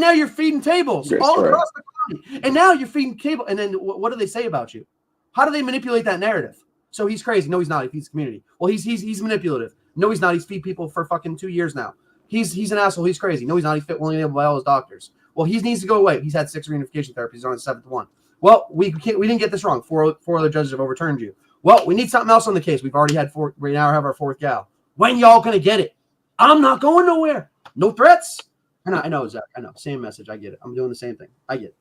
now you're feeding tables all across the country. And now you're feeding cable. And then what do they say about you? How do they manipulate that narrative? So he's crazy. No, he's not. He feeds the community. Well, he's manipulative. No, he's not. He's feed people for fucking 2 years now. He's an asshole. He's crazy. No, he's not. He's fit, willing, and able by all his doctors. Well, he needs to go away. He's had 6 reunification therapies. He's on his 7th one. Well, we didn't get this wrong. Four other judges have overturned you. Well, we need something else on the case. We've already had 4. We now have our 4th gal. When y'all gonna get it? I'm not going nowhere. No threats. I know, Zach. I know. Same message. I get it. I'm doing the same thing. I get it.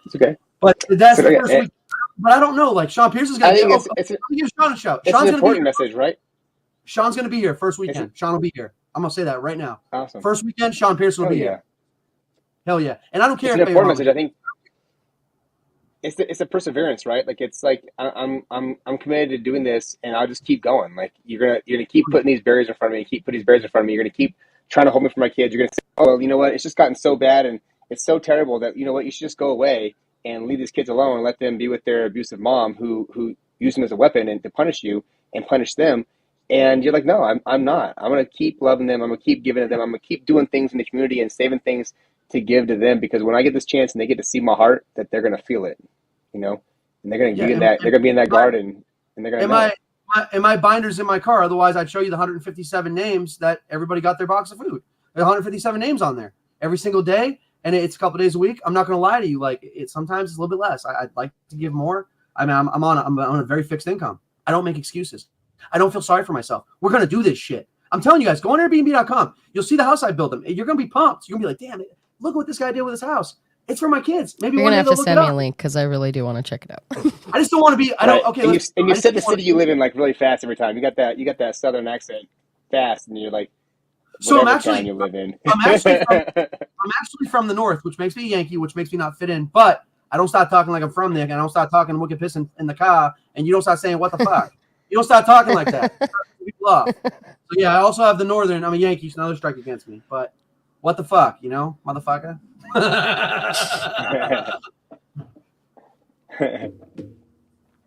It's okay. But that's the first week. But I don't know. Like, Sean Pierce is going to give Sean a shout. It's an important message, right? Sean's going to be here first weekend. Sean will be here. I'm going to say that right now. Awesome. First weekend, Sean Pierce will be here. Hell yeah. And I don't care if it's an important message. I think it's a perseverance, right? Like, it's like I'm committed to doing this, and I'll just keep going. Like, you're gonna keep putting these barriers in front of me, You're gonna keep trying to hold me for my kids. You're gonna say, oh, well, you know what? It's just gotten so bad, and it's so terrible that, you know what? You should just go away and leave these kids alone and let them be with their abusive mom who used them as a weapon and to punish you and punish them. And you're like, no, I'm not. I'm gonna keep loving them. I'm gonna keep giving to them. I'm gonna keep doing things in the community and saving things to give to them, because when I get this chance and they get to see my heart, that they're gonna feel it, you know, and they're gonna be in that. They're gonna be in that garden, and they're gonna. And my binder's in my car. Otherwise, I'd show you the 157 names that everybody got their box of food. There's 157 names on there every single day, and it's a couple days a week. I'm not gonna lie to you. Like, sometimes it's a little bit less. I'd like to give more. I mean, I'm on a very fixed income. I don't make excuses. I don't feel sorry for myself. We're gonna do this shit. I'm telling you guys, go on Airbnb.com. You'll see the house I built them. You're gonna be pumped. You're gonna be like, damn it. Look what this guy did with his house. It's for my kids. Maybe you're gonna have to send me a link because I really do want to check it out. I just don't want to be. I don't. Okay. And you said the city you live in like really fast every time. You got that southern accent fast, and you're like. So I'm actually. You live in. I'm actually from the north, which makes me a Yankee, which makes me not fit in. But I don't start talking like I'm from there, and I don't start talking wicked piss in the car, and you don't start saying what the fuck. You don't start talking like that. People off. So yeah, I also have the northern. I'm a Yankee, so another strike against me. But what the fuck, you know, motherfucker.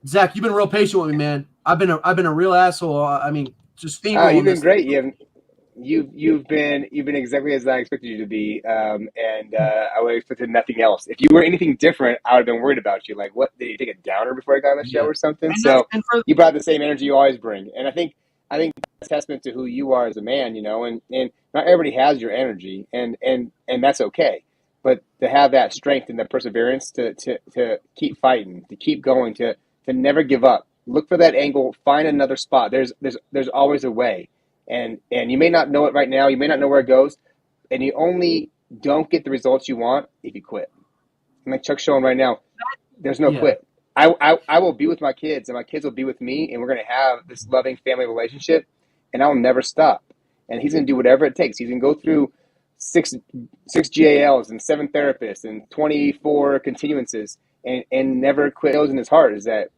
Zach, you've been real patient with me, man. I've been a real asshole. I mean, just Oh, steamrolling you've been this. great. You've been exactly as I expected you to be, and I would have expected nothing else. If you were anything different, I would have been worried about you. Like, what did you take a downer before I got on the show Yeah. or something? And So and for you brought the same energy you always bring, and I think that's a testament to who you are as a man. And not everybody has your energy, and that's okay. But to have that strength and that perseverance to keep fighting, to keep going, to never give up. Look for that angle. Find another spot. There's always a way. And you may not know it right now. You may not know where it goes, and you only don't get the results you want if you quit. And like Chuck's showing right now, there's no quit. I will be with my kids, and my kids will be with me, and we're going to have this loving family relationship, and I'll never stop. And he's going to do whatever it takes. He's going to go through six GALs and 7 therapists and 24 continuances, and never quit. He knows in his heart is that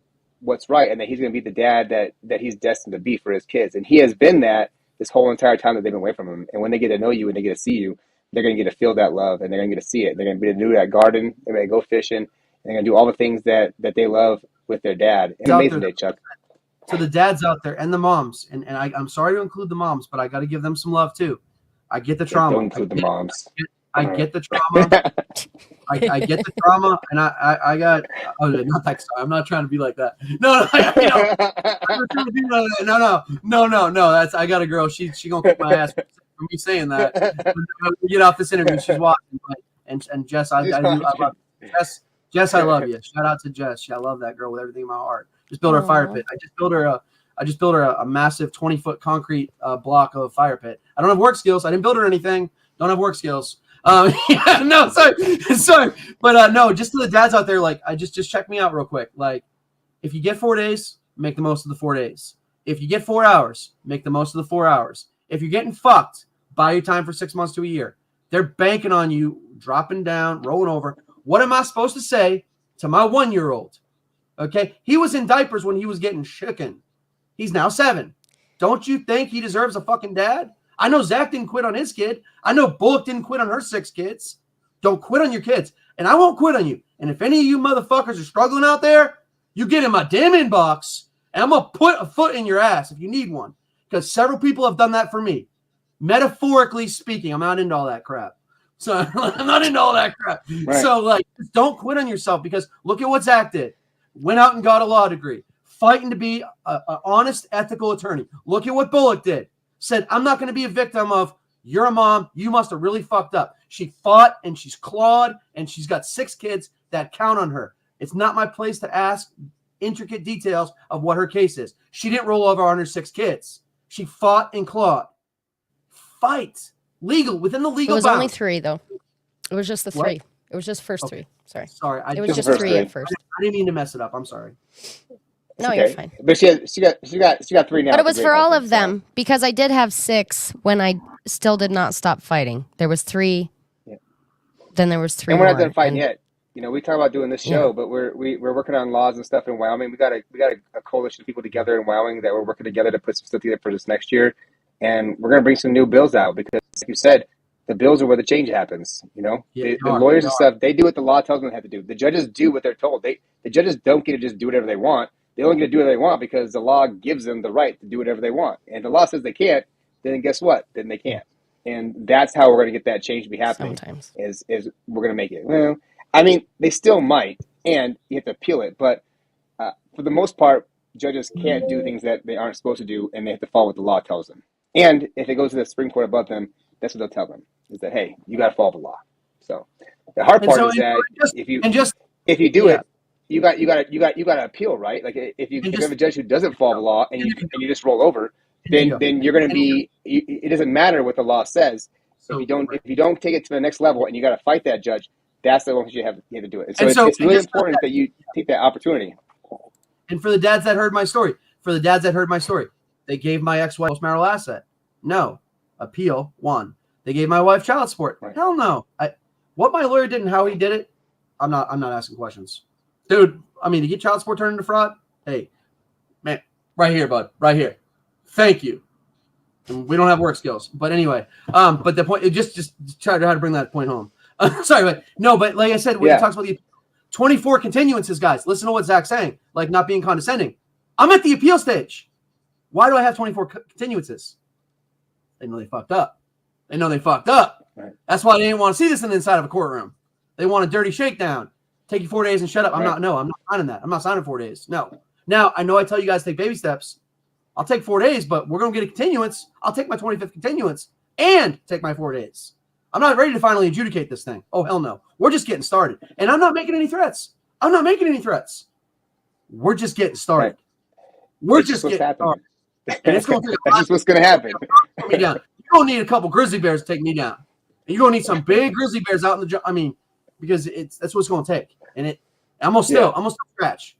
what's right, and that he's going to be the dad that he's destined to be for his kids. And he has been that this whole entire time that they've been away from him. And when they get to know you and they get to see you, they're going to get to feel that love, and they're going to get to see it. They're going to be able to do that garden. They're going to go fishing. And they're going to do all the things that they love with their dad. It's amazing day, Chuck. To the dads out there and the moms, and I'm sorry to include the moms, but I got to give them some love too. I get the trauma. Don't include the moms. I get the trauma. I get the trauma, and I got. Oh, not that. I'm not trying to be like that. No, no. That's I got a girl. She gonna kick my ass for me saying that. When we get off this interview, she's watching. And Jess, I love Jess. I love you. Shout out to Jess. I love that girl with everything in my heart. Just built her a fire pit. I just built her a massive 20-foot concrete block of fire pit. I don't have work skills. I didn't build her anything. Don't have work skills. No, sorry. But no, just to the dads out there, like, I just check me out real quick. Like, if you get 4 days, make the most of the 4 days. If you get 4 hours, make the most of the 4 hours. If you're getting fucked, buy your time for 6 months to a year. They're banking on you, dropping down, rolling over. What am I supposed to say to my 1-year-old? Okay, he was in diapers when he was getting shooken. He's now 7. Don't you think he deserves a fucking dad? I know Zach didn't quit on his kid. I know Bullock didn't quit on her 6 kids. Don't quit on your kids. And I won't quit on you. And if any of you motherfuckers are struggling out there, you get in my damn inbox, and I'm going to put a foot in your ass if you need one. Because several people have done that for me. Metaphorically speaking, I'm not into all that crap. So I'm not into all that crap. Right. So, like, just don't quit on yourself, because look at what Zach did. Went out and got a law degree. Fighting to be an honest, ethical attorney. Look at what Bullock did. Said, I'm not going to be a victim of, you're a mom, you must have really fucked up. She fought and she's clawed and she's got 6 kids that count on her. It's not my place to ask intricate details of what her case is. She didn't roll over on her 6 kids. She fought and clawed. Fight. Legal, within the legal bounds. It was only 3, though. It was just the 3. What? It was just first 3. Sorry. Sorry. It was just 3 at first. I didn't mean to mess it up. I'm sorry. No, okay. You're fine. But she got 3 now. But it was for all of them, because I did have 6 when I still did not stop fighting. There was 3. Yeah. Then there was 3 and we're more. not done fighting yet. You know, we talk about doing this show, but we're working on laws and stuff in Wyoming. We got a coalition of people together in Wyoming that we're working together to put some stuff together for this next year, and we're going to bring some new bills out, because, like you said, the bills are where the change happens. You know, the lawyers and stuff, they do what the law tells them they have to do. The judges do what they're told. The judges don't get to just do whatever they want. They only get to do whatever they want because the law gives them the right to do whatever they want. And the law says they can't, then guess what? Then they can't. And that's how we're going to get that change to be happening. Sometimes. Is we're going to make it. Well, I mean, they still might, and you have to appeal it. But for the most part, judges can't do things that they aren't supposed to do, and they have to follow what the law tells them. And if it goes to the Supreme Court above them, that's what they'll tell them, is that, hey, you got to follow the law. So the hard part is that if you do it, you got to appeal, right? Like if you have a judge who doesn't follow the law and you just roll over, then you're going to be. It doesn't matter what the law says. So if you don't take it to the next level and you got to fight that judge, that's the one you have to do it. And so it's really important that you take that opportunity. And for the dads that heard my story, they gave my ex-wife post-marital asset. No. Appeal, 1. They gave my wife child support. Right. Hell no. What my lawyer did and how he did it, I'm not asking questions. Dude, I mean, to get child support turned into fraud, hey, man, right here, bud, right here. Thank you. And we don't have work skills. But anyway, but the point, just try to bring that point home. Sorry, but like I said, when he talks about the 24 continuances, guys. Listen to what Zach's saying, like not being condescending. I'm at the appeal stage. Why do I have 24 continuances? They know they fucked up. They know they fucked up. Right. That's why they didn't want to see this in the inside of a courtroom. They want a dirty shakedown. Take you 4 days and shut up. I'm not signing that. I'm not signing 4 days. No. Now, I know I tell you guys to take baby steps. I'll take 4 days, but we're going to get a continuance. I'll take my 25th continuance and take my 4 days. I'm not ready to finally adjudicate this thing. Oh, hell no. We're just getting started. And I'm not making any threats. We're just getting started. Right. We're just getting started. And it's going to take That's just what's going to happen. me down. You're going to need a couple grizzly bears to take me down. And you're going to need some big grizzly bears out in the because that's what it's going to take. And I'm going to scratch.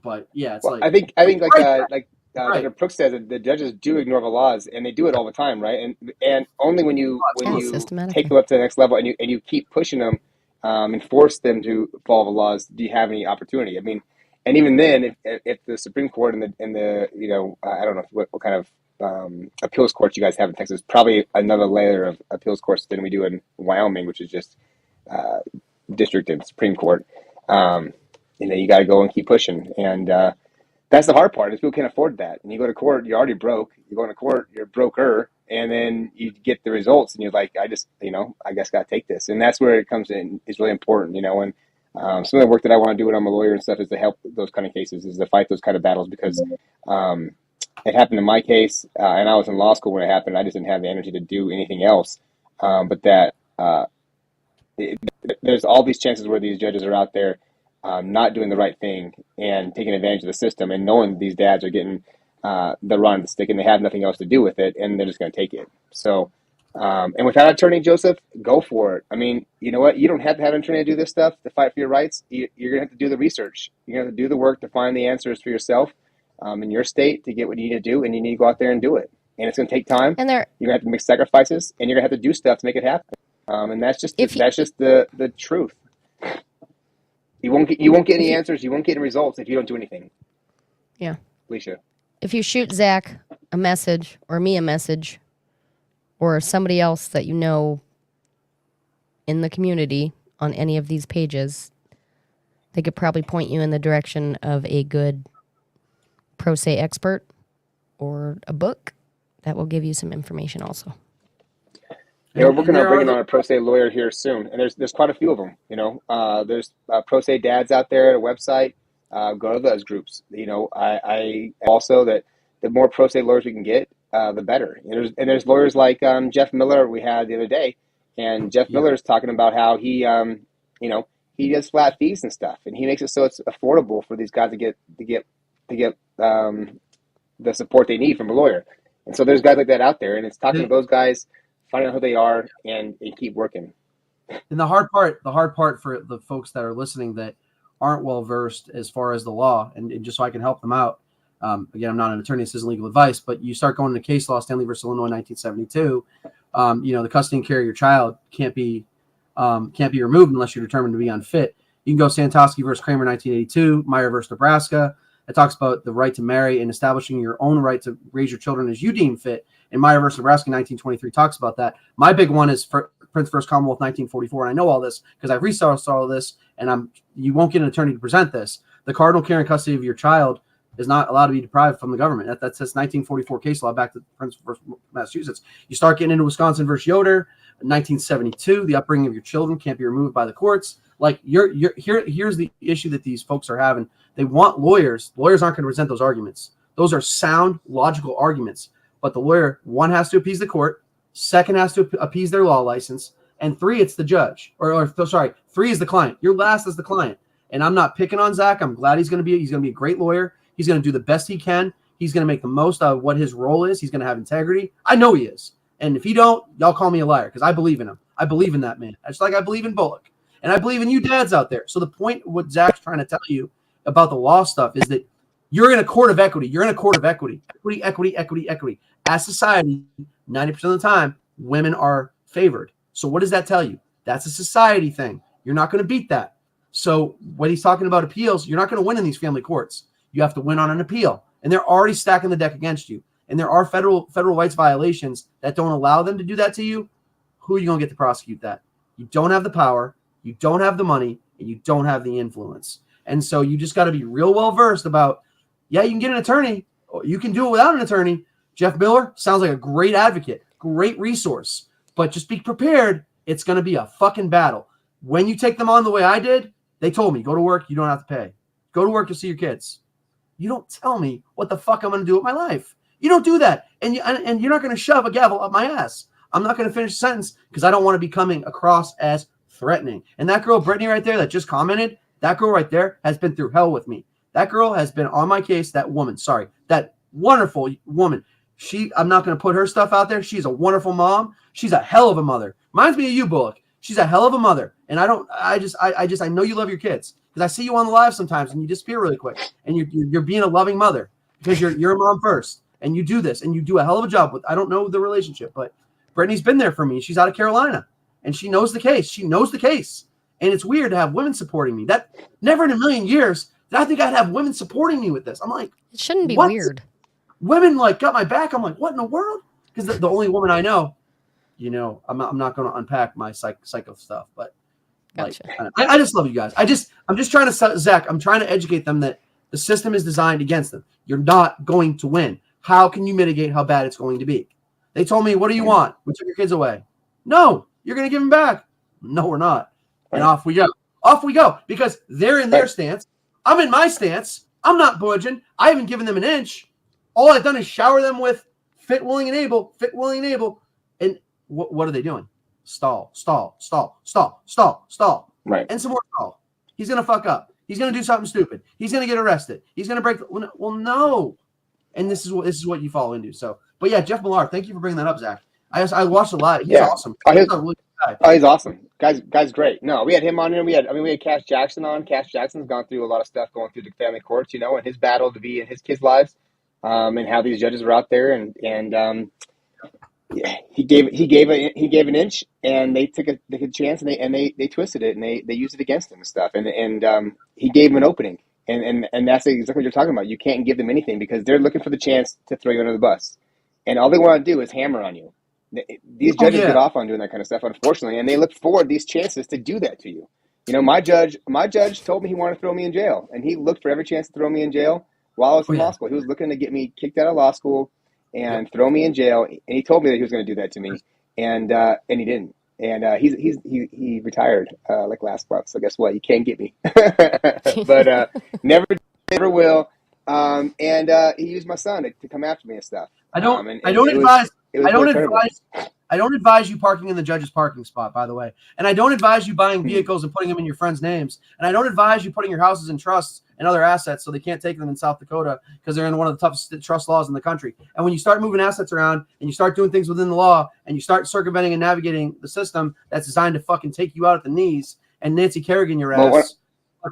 But yeah, it's I think like Dr. Brooks says, that the judges do ignore the laws, and they do it all the time, right? And only when you take them up to the next level and you keep pushing them and force them to follow the laws, do you have any opportunity? I mean, and even then, if the Supreme Court and the I don't know what kind of appeals courts you guys have in Texas, probably another layer of appeals courts than we do in Wyoming, which is just district and Supreme Court. You got to go and keep pushing, and that's the hard part. Is people can't afford that. And you go to court, you're already broke. You go into court, you're broker, and then you get the results, and you're like, I guess got to take this. And that's where it comes in. It's really important, And some of the work that I want to do when I'm a lawyer and stuff is to help those kind of cases, is to fight those kind of battles, because it happened in my case, and I was in law school when it happened. I just didn't have the energy to do anything else. But there's all these chances where these judges are out there not doing the right thing and taking advantage of the system, and knowing these dads are getting the run on the stick and they have nothing else to do with it, and they're just going to take it. So, and without an attorney, Joseph, go for it. I mean, you know what? You don't have to have an attorney to do this stuff, to fight for your rights. You're going to have to do the research. You're going to have to do the work to find the answers for yourself in your state to get what you need to do, and you need to go out there and do it. And it's going to take time. And you're going to have to make sacrifices, and you're going to have to do stuff to make it happen. And that's just the truth. You won't get any answers. You won't get any results if you don't do anything. Yeah. Alysha. If you shoot Zach a message, or me a message, or somebody else that you know in the community on any of these pages, they could probably point you in the direction of a good pro se expert or a book that will give you some information also. Yeah, we're working on bringing on a pro se lawyer here soon, and there's quite a few of them. There's pro se dads out there at a website. Go to those groups. I also that the more pro se lawyers we can get, the better. And there's lawyers like Jeff Miller we had the other day, and Jeff Miller is talking about how he he does flat fees and stuff, and he makes it so it's affordable for these guys to get the support they need from a lawyer. And so there's guys like that out there, and it's talking to those guys, finding out who they are, and keep working. And the hard part for the folks that are listening that aren't well versed as far as the law, and just so I can help them out. Again, I'm not an attorney. This isn't legal advice, but you start going into case law, Stanley versus Illinois, 1972. The custody and care of your child can't be removed unless you're determined to be unfit. You can go Santosky versus Kramer, 1982, Meyer versus Nebraska. It talks about the right to marry and establishing your own right to raise your children as you deem fit. And Meyer versus Nebraska, 1923, talks about that. My big one is Prince versus Commonwealth, 1944, and I know all this because I've researched all of this, and you won't get an attorney to present this. The cardinal care and custody of your child is not allowed to be deprived from the government. That's 1944 case law back to Prince versus Massachusetts. You start getting into Wisconsin versus Yoder, 1972. The upbringing of your children can't be removed by the courts. Like here's the issue that these folks are having. They want lawyers. Lawyers aren't going to present those arguments. Those are sound, logical arguments. But the lawyer, one, has to appease the court. Second, has to appease their law license. And three, it's the judge. Three is the client. Your last is the client. And I'm not picking on Zach. I'm glad he's going to be a great lawyer. He's going to do the best he can. He's going to make the most out of what his role is. He's going to have integrity. I know he is. And if he don't, y'all call me a liar because I believe in him. I believe in that man. Just like I believe in Bullock. And I believe in you dads out there. So the point of what Zach's trying to tell you about the law stuff is that you're in a court of equity. You're in a court of equity. Equity. As society, 90% of the time, women are favored. So what does that tell you? That's a society thing. You're not going to beat that. So when he's talking about appeals, you're not going to win in these family courts. You have to win on an appeal. And they're already stacking the deck against you. And there are federal rights violations that don't allow them to do that to you. Who are you going to get to prosecute that? You don't have the power. You don't have the money. and you don't have the influence. And so you just got to be real well versed about, yeah, you can get an attorney, or you can do it without an attorney. Jeff Miller sounds like a great advocate, great resource, but just be prepared. It's going to be a fucking battle. When you take them on the way I did, they told me, go to work, you don't have to pay. Go to work to see your kids. You don't tell me what the fuck I'm going to do with my life. You don't do that. And you're not going to shove a gavel up my ass. I'm not going to finish a sentence because I don't want to be coming across as threatening. And that girl, Brittany, right there that just commented, that girl right there has been through hell with me. That girl has been on my case. That woman, that wonderful woman. I'm not going to put her stuff out there. She's a wonderful mom. She's a hell of a mother. Reminds me of you, Bullock. She's a hell of a mother. And I know you love your kids because I see you on the live sometimes and you disappear really quick. And you're being a loving mother because you're a mom first. And you do this and you do a hell of a job with, I don't know the relationship, but Brittany's been there for me. She's out of Carolina and she knows the case. And it's weird to have women supporting me. That never in a million years did I think I'd have women supporting me with this. I'm like, it shouldn't be what? Weird. Women like got my back. I'm like, what in the world? Because the only woman I know, I'm not going to unpack my psycho stuff, but Gotcha. I just love you guys. I'm just trying to, Zach, I'm trying to educate them that the system is designed against them. You're not going to win. How can you mitigate how bad it's going to be? They told me, what do you want? We took your kids away. No, you're going to give them back. No, we're not. And off we go because they're in their stance. I'm in my stance. I'm not budging. I haven't given them an inch. All I've done is shower them with fit, willing, and able. And what are they doing? Stall. Right. And some more stall. He's going to fuck up. He's going to do something stupid. He's going to get arrested. He's going to break. Well, no. And this is what you fall into. So, but yeah, Jeff Millar, thank you for bringing that up, Zach. I watched a lot. He's awesome. He's a really good guy. He's awesome. Guy's great. No, we had him on here. We had Cash Jackson on. Cash Jackson's gone through a lot of stuff going through the family courts, and his battle to be in his kids' lives, and how these judges were out there, and he gave an inch, and they took a chance, and they twisted it, and they used it against him and stuff, and he gave him an opening, and that's exactly what you're talking about. You can't give them anything because they're looking for the chance to throw you under the bus, and all they want to do is hammer on you. These judges get off on doing that kind of stuff, unfortunately, and they look forward these chances to do that to you. My judge told me he wanted to throw me in jail, and he looked for every chance to throw me in jail while I was in law school. He was looking to get me kicked out of law school and throw me in jail, and he told me that he was going to do that to me, and he didn't. And he retired like last month. So guess what? You can't get me, but never will. And he used my son to come after me and stuff. I don't advise you parking in the judge's parking spot, by the way. And I don't advise you buying vehicles and putting them in your friends' names. And I don't advise you putting your houses in trusts and other assets so they can't take them in South Dakota because they're in one of the toughest trust laws in the country. And when you start moving assets around and you start doing things within the law and you start circumventing and navigating the system that's designed to fucking take you out at the knees and Nancy Kerrigan your ass.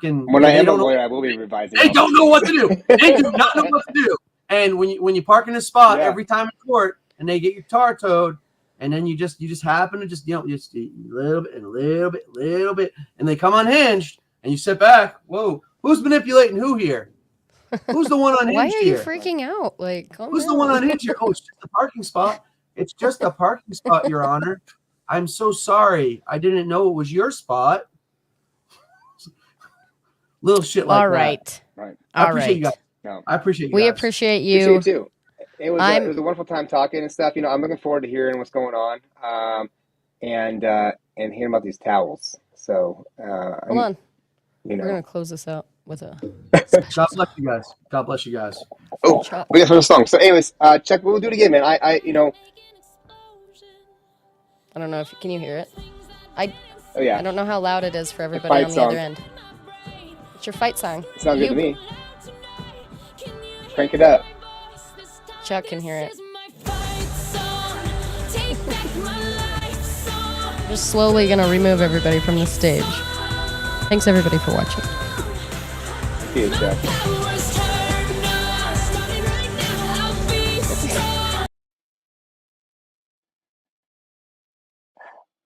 When I am a lawyer, I will be revising. They don't know what to do. They do not know what to do. And when you park in a spot every time in court and they get your tar towed, and then you just happen to just a little bit, and they come unhinged, and you sit back. Whoa, who's manipulating who here? Who's the one unhinged Why are you here? freaking out? Like, who's the one unhinged here? Oh, it's just a parking spot. It's just a parking spot, Your Honor. I'm so sorry. I didn't know it was your spot. Little shit like all right. that. Right. I appreciate you guys. No. I appreciate you. We guys. appreciate you. Appreciate you too. It was a wonderful time talking and stuff. I'm looking forward to hearing what's going on, and hearing about these towels. So hold on. We're gonna close this out with a. God bless you guys. God bless you guys. Oh, we got some song. So, anyways, Chuck, we'll do it again, man. I don't know if can you hear it. Oh yeah. I don't know how loud it is for everybody on the other end. It's your fight song. It sounds good to me. Crank it up. Chuck can hear it. Just slowly gonna remove everybody from the stage. Thanks everybody for watching. See you, Chuck.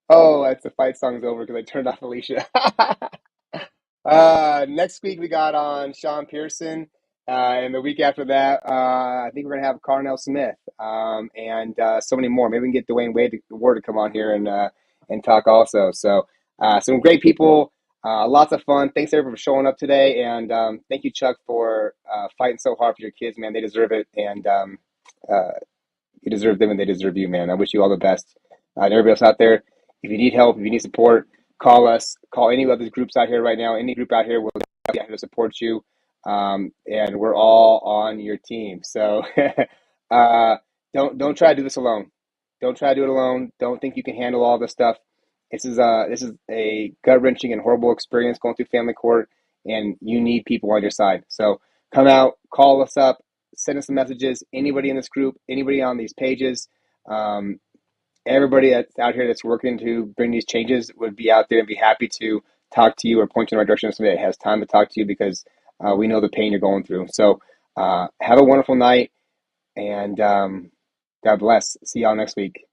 Oh, that's the fight song's over because I turned off Alysha. Next week we got on Sean Pearson. And the week after that, I think we're going to have Carnell Smith and so many more. Maybe we can get Dwayne Ward to come on here and talk also. So some great people. Lots of fun. Thanks everyone for showing up today, and thank you, Chuck, for fighting so hard for your kids, man. They deserve it, and uh, you deserve them, and they deserve you, man. I wish you all the best. And everybody else out there, if you need help, if you need support, call us. Call any of these groups out here right now. Any group out here will be here to support you, and we're all on your team. So uh, don't try to do this alone. Don't try to do it alone. Don't think you can handle all this stuff. This is a gut wrenching and horrible experience going through family court, and you need people on your side. So come out, call us up, send us some messages. Anybody in this group, anybody on these pages, um, everybody that's out here that's working to bring these changes would be out there and be happy to talk to you or point you in the right direction of somebody that has time to talk to you, because we know the pain you're going through. So have a wonderful night, and God bless. See y'all next week.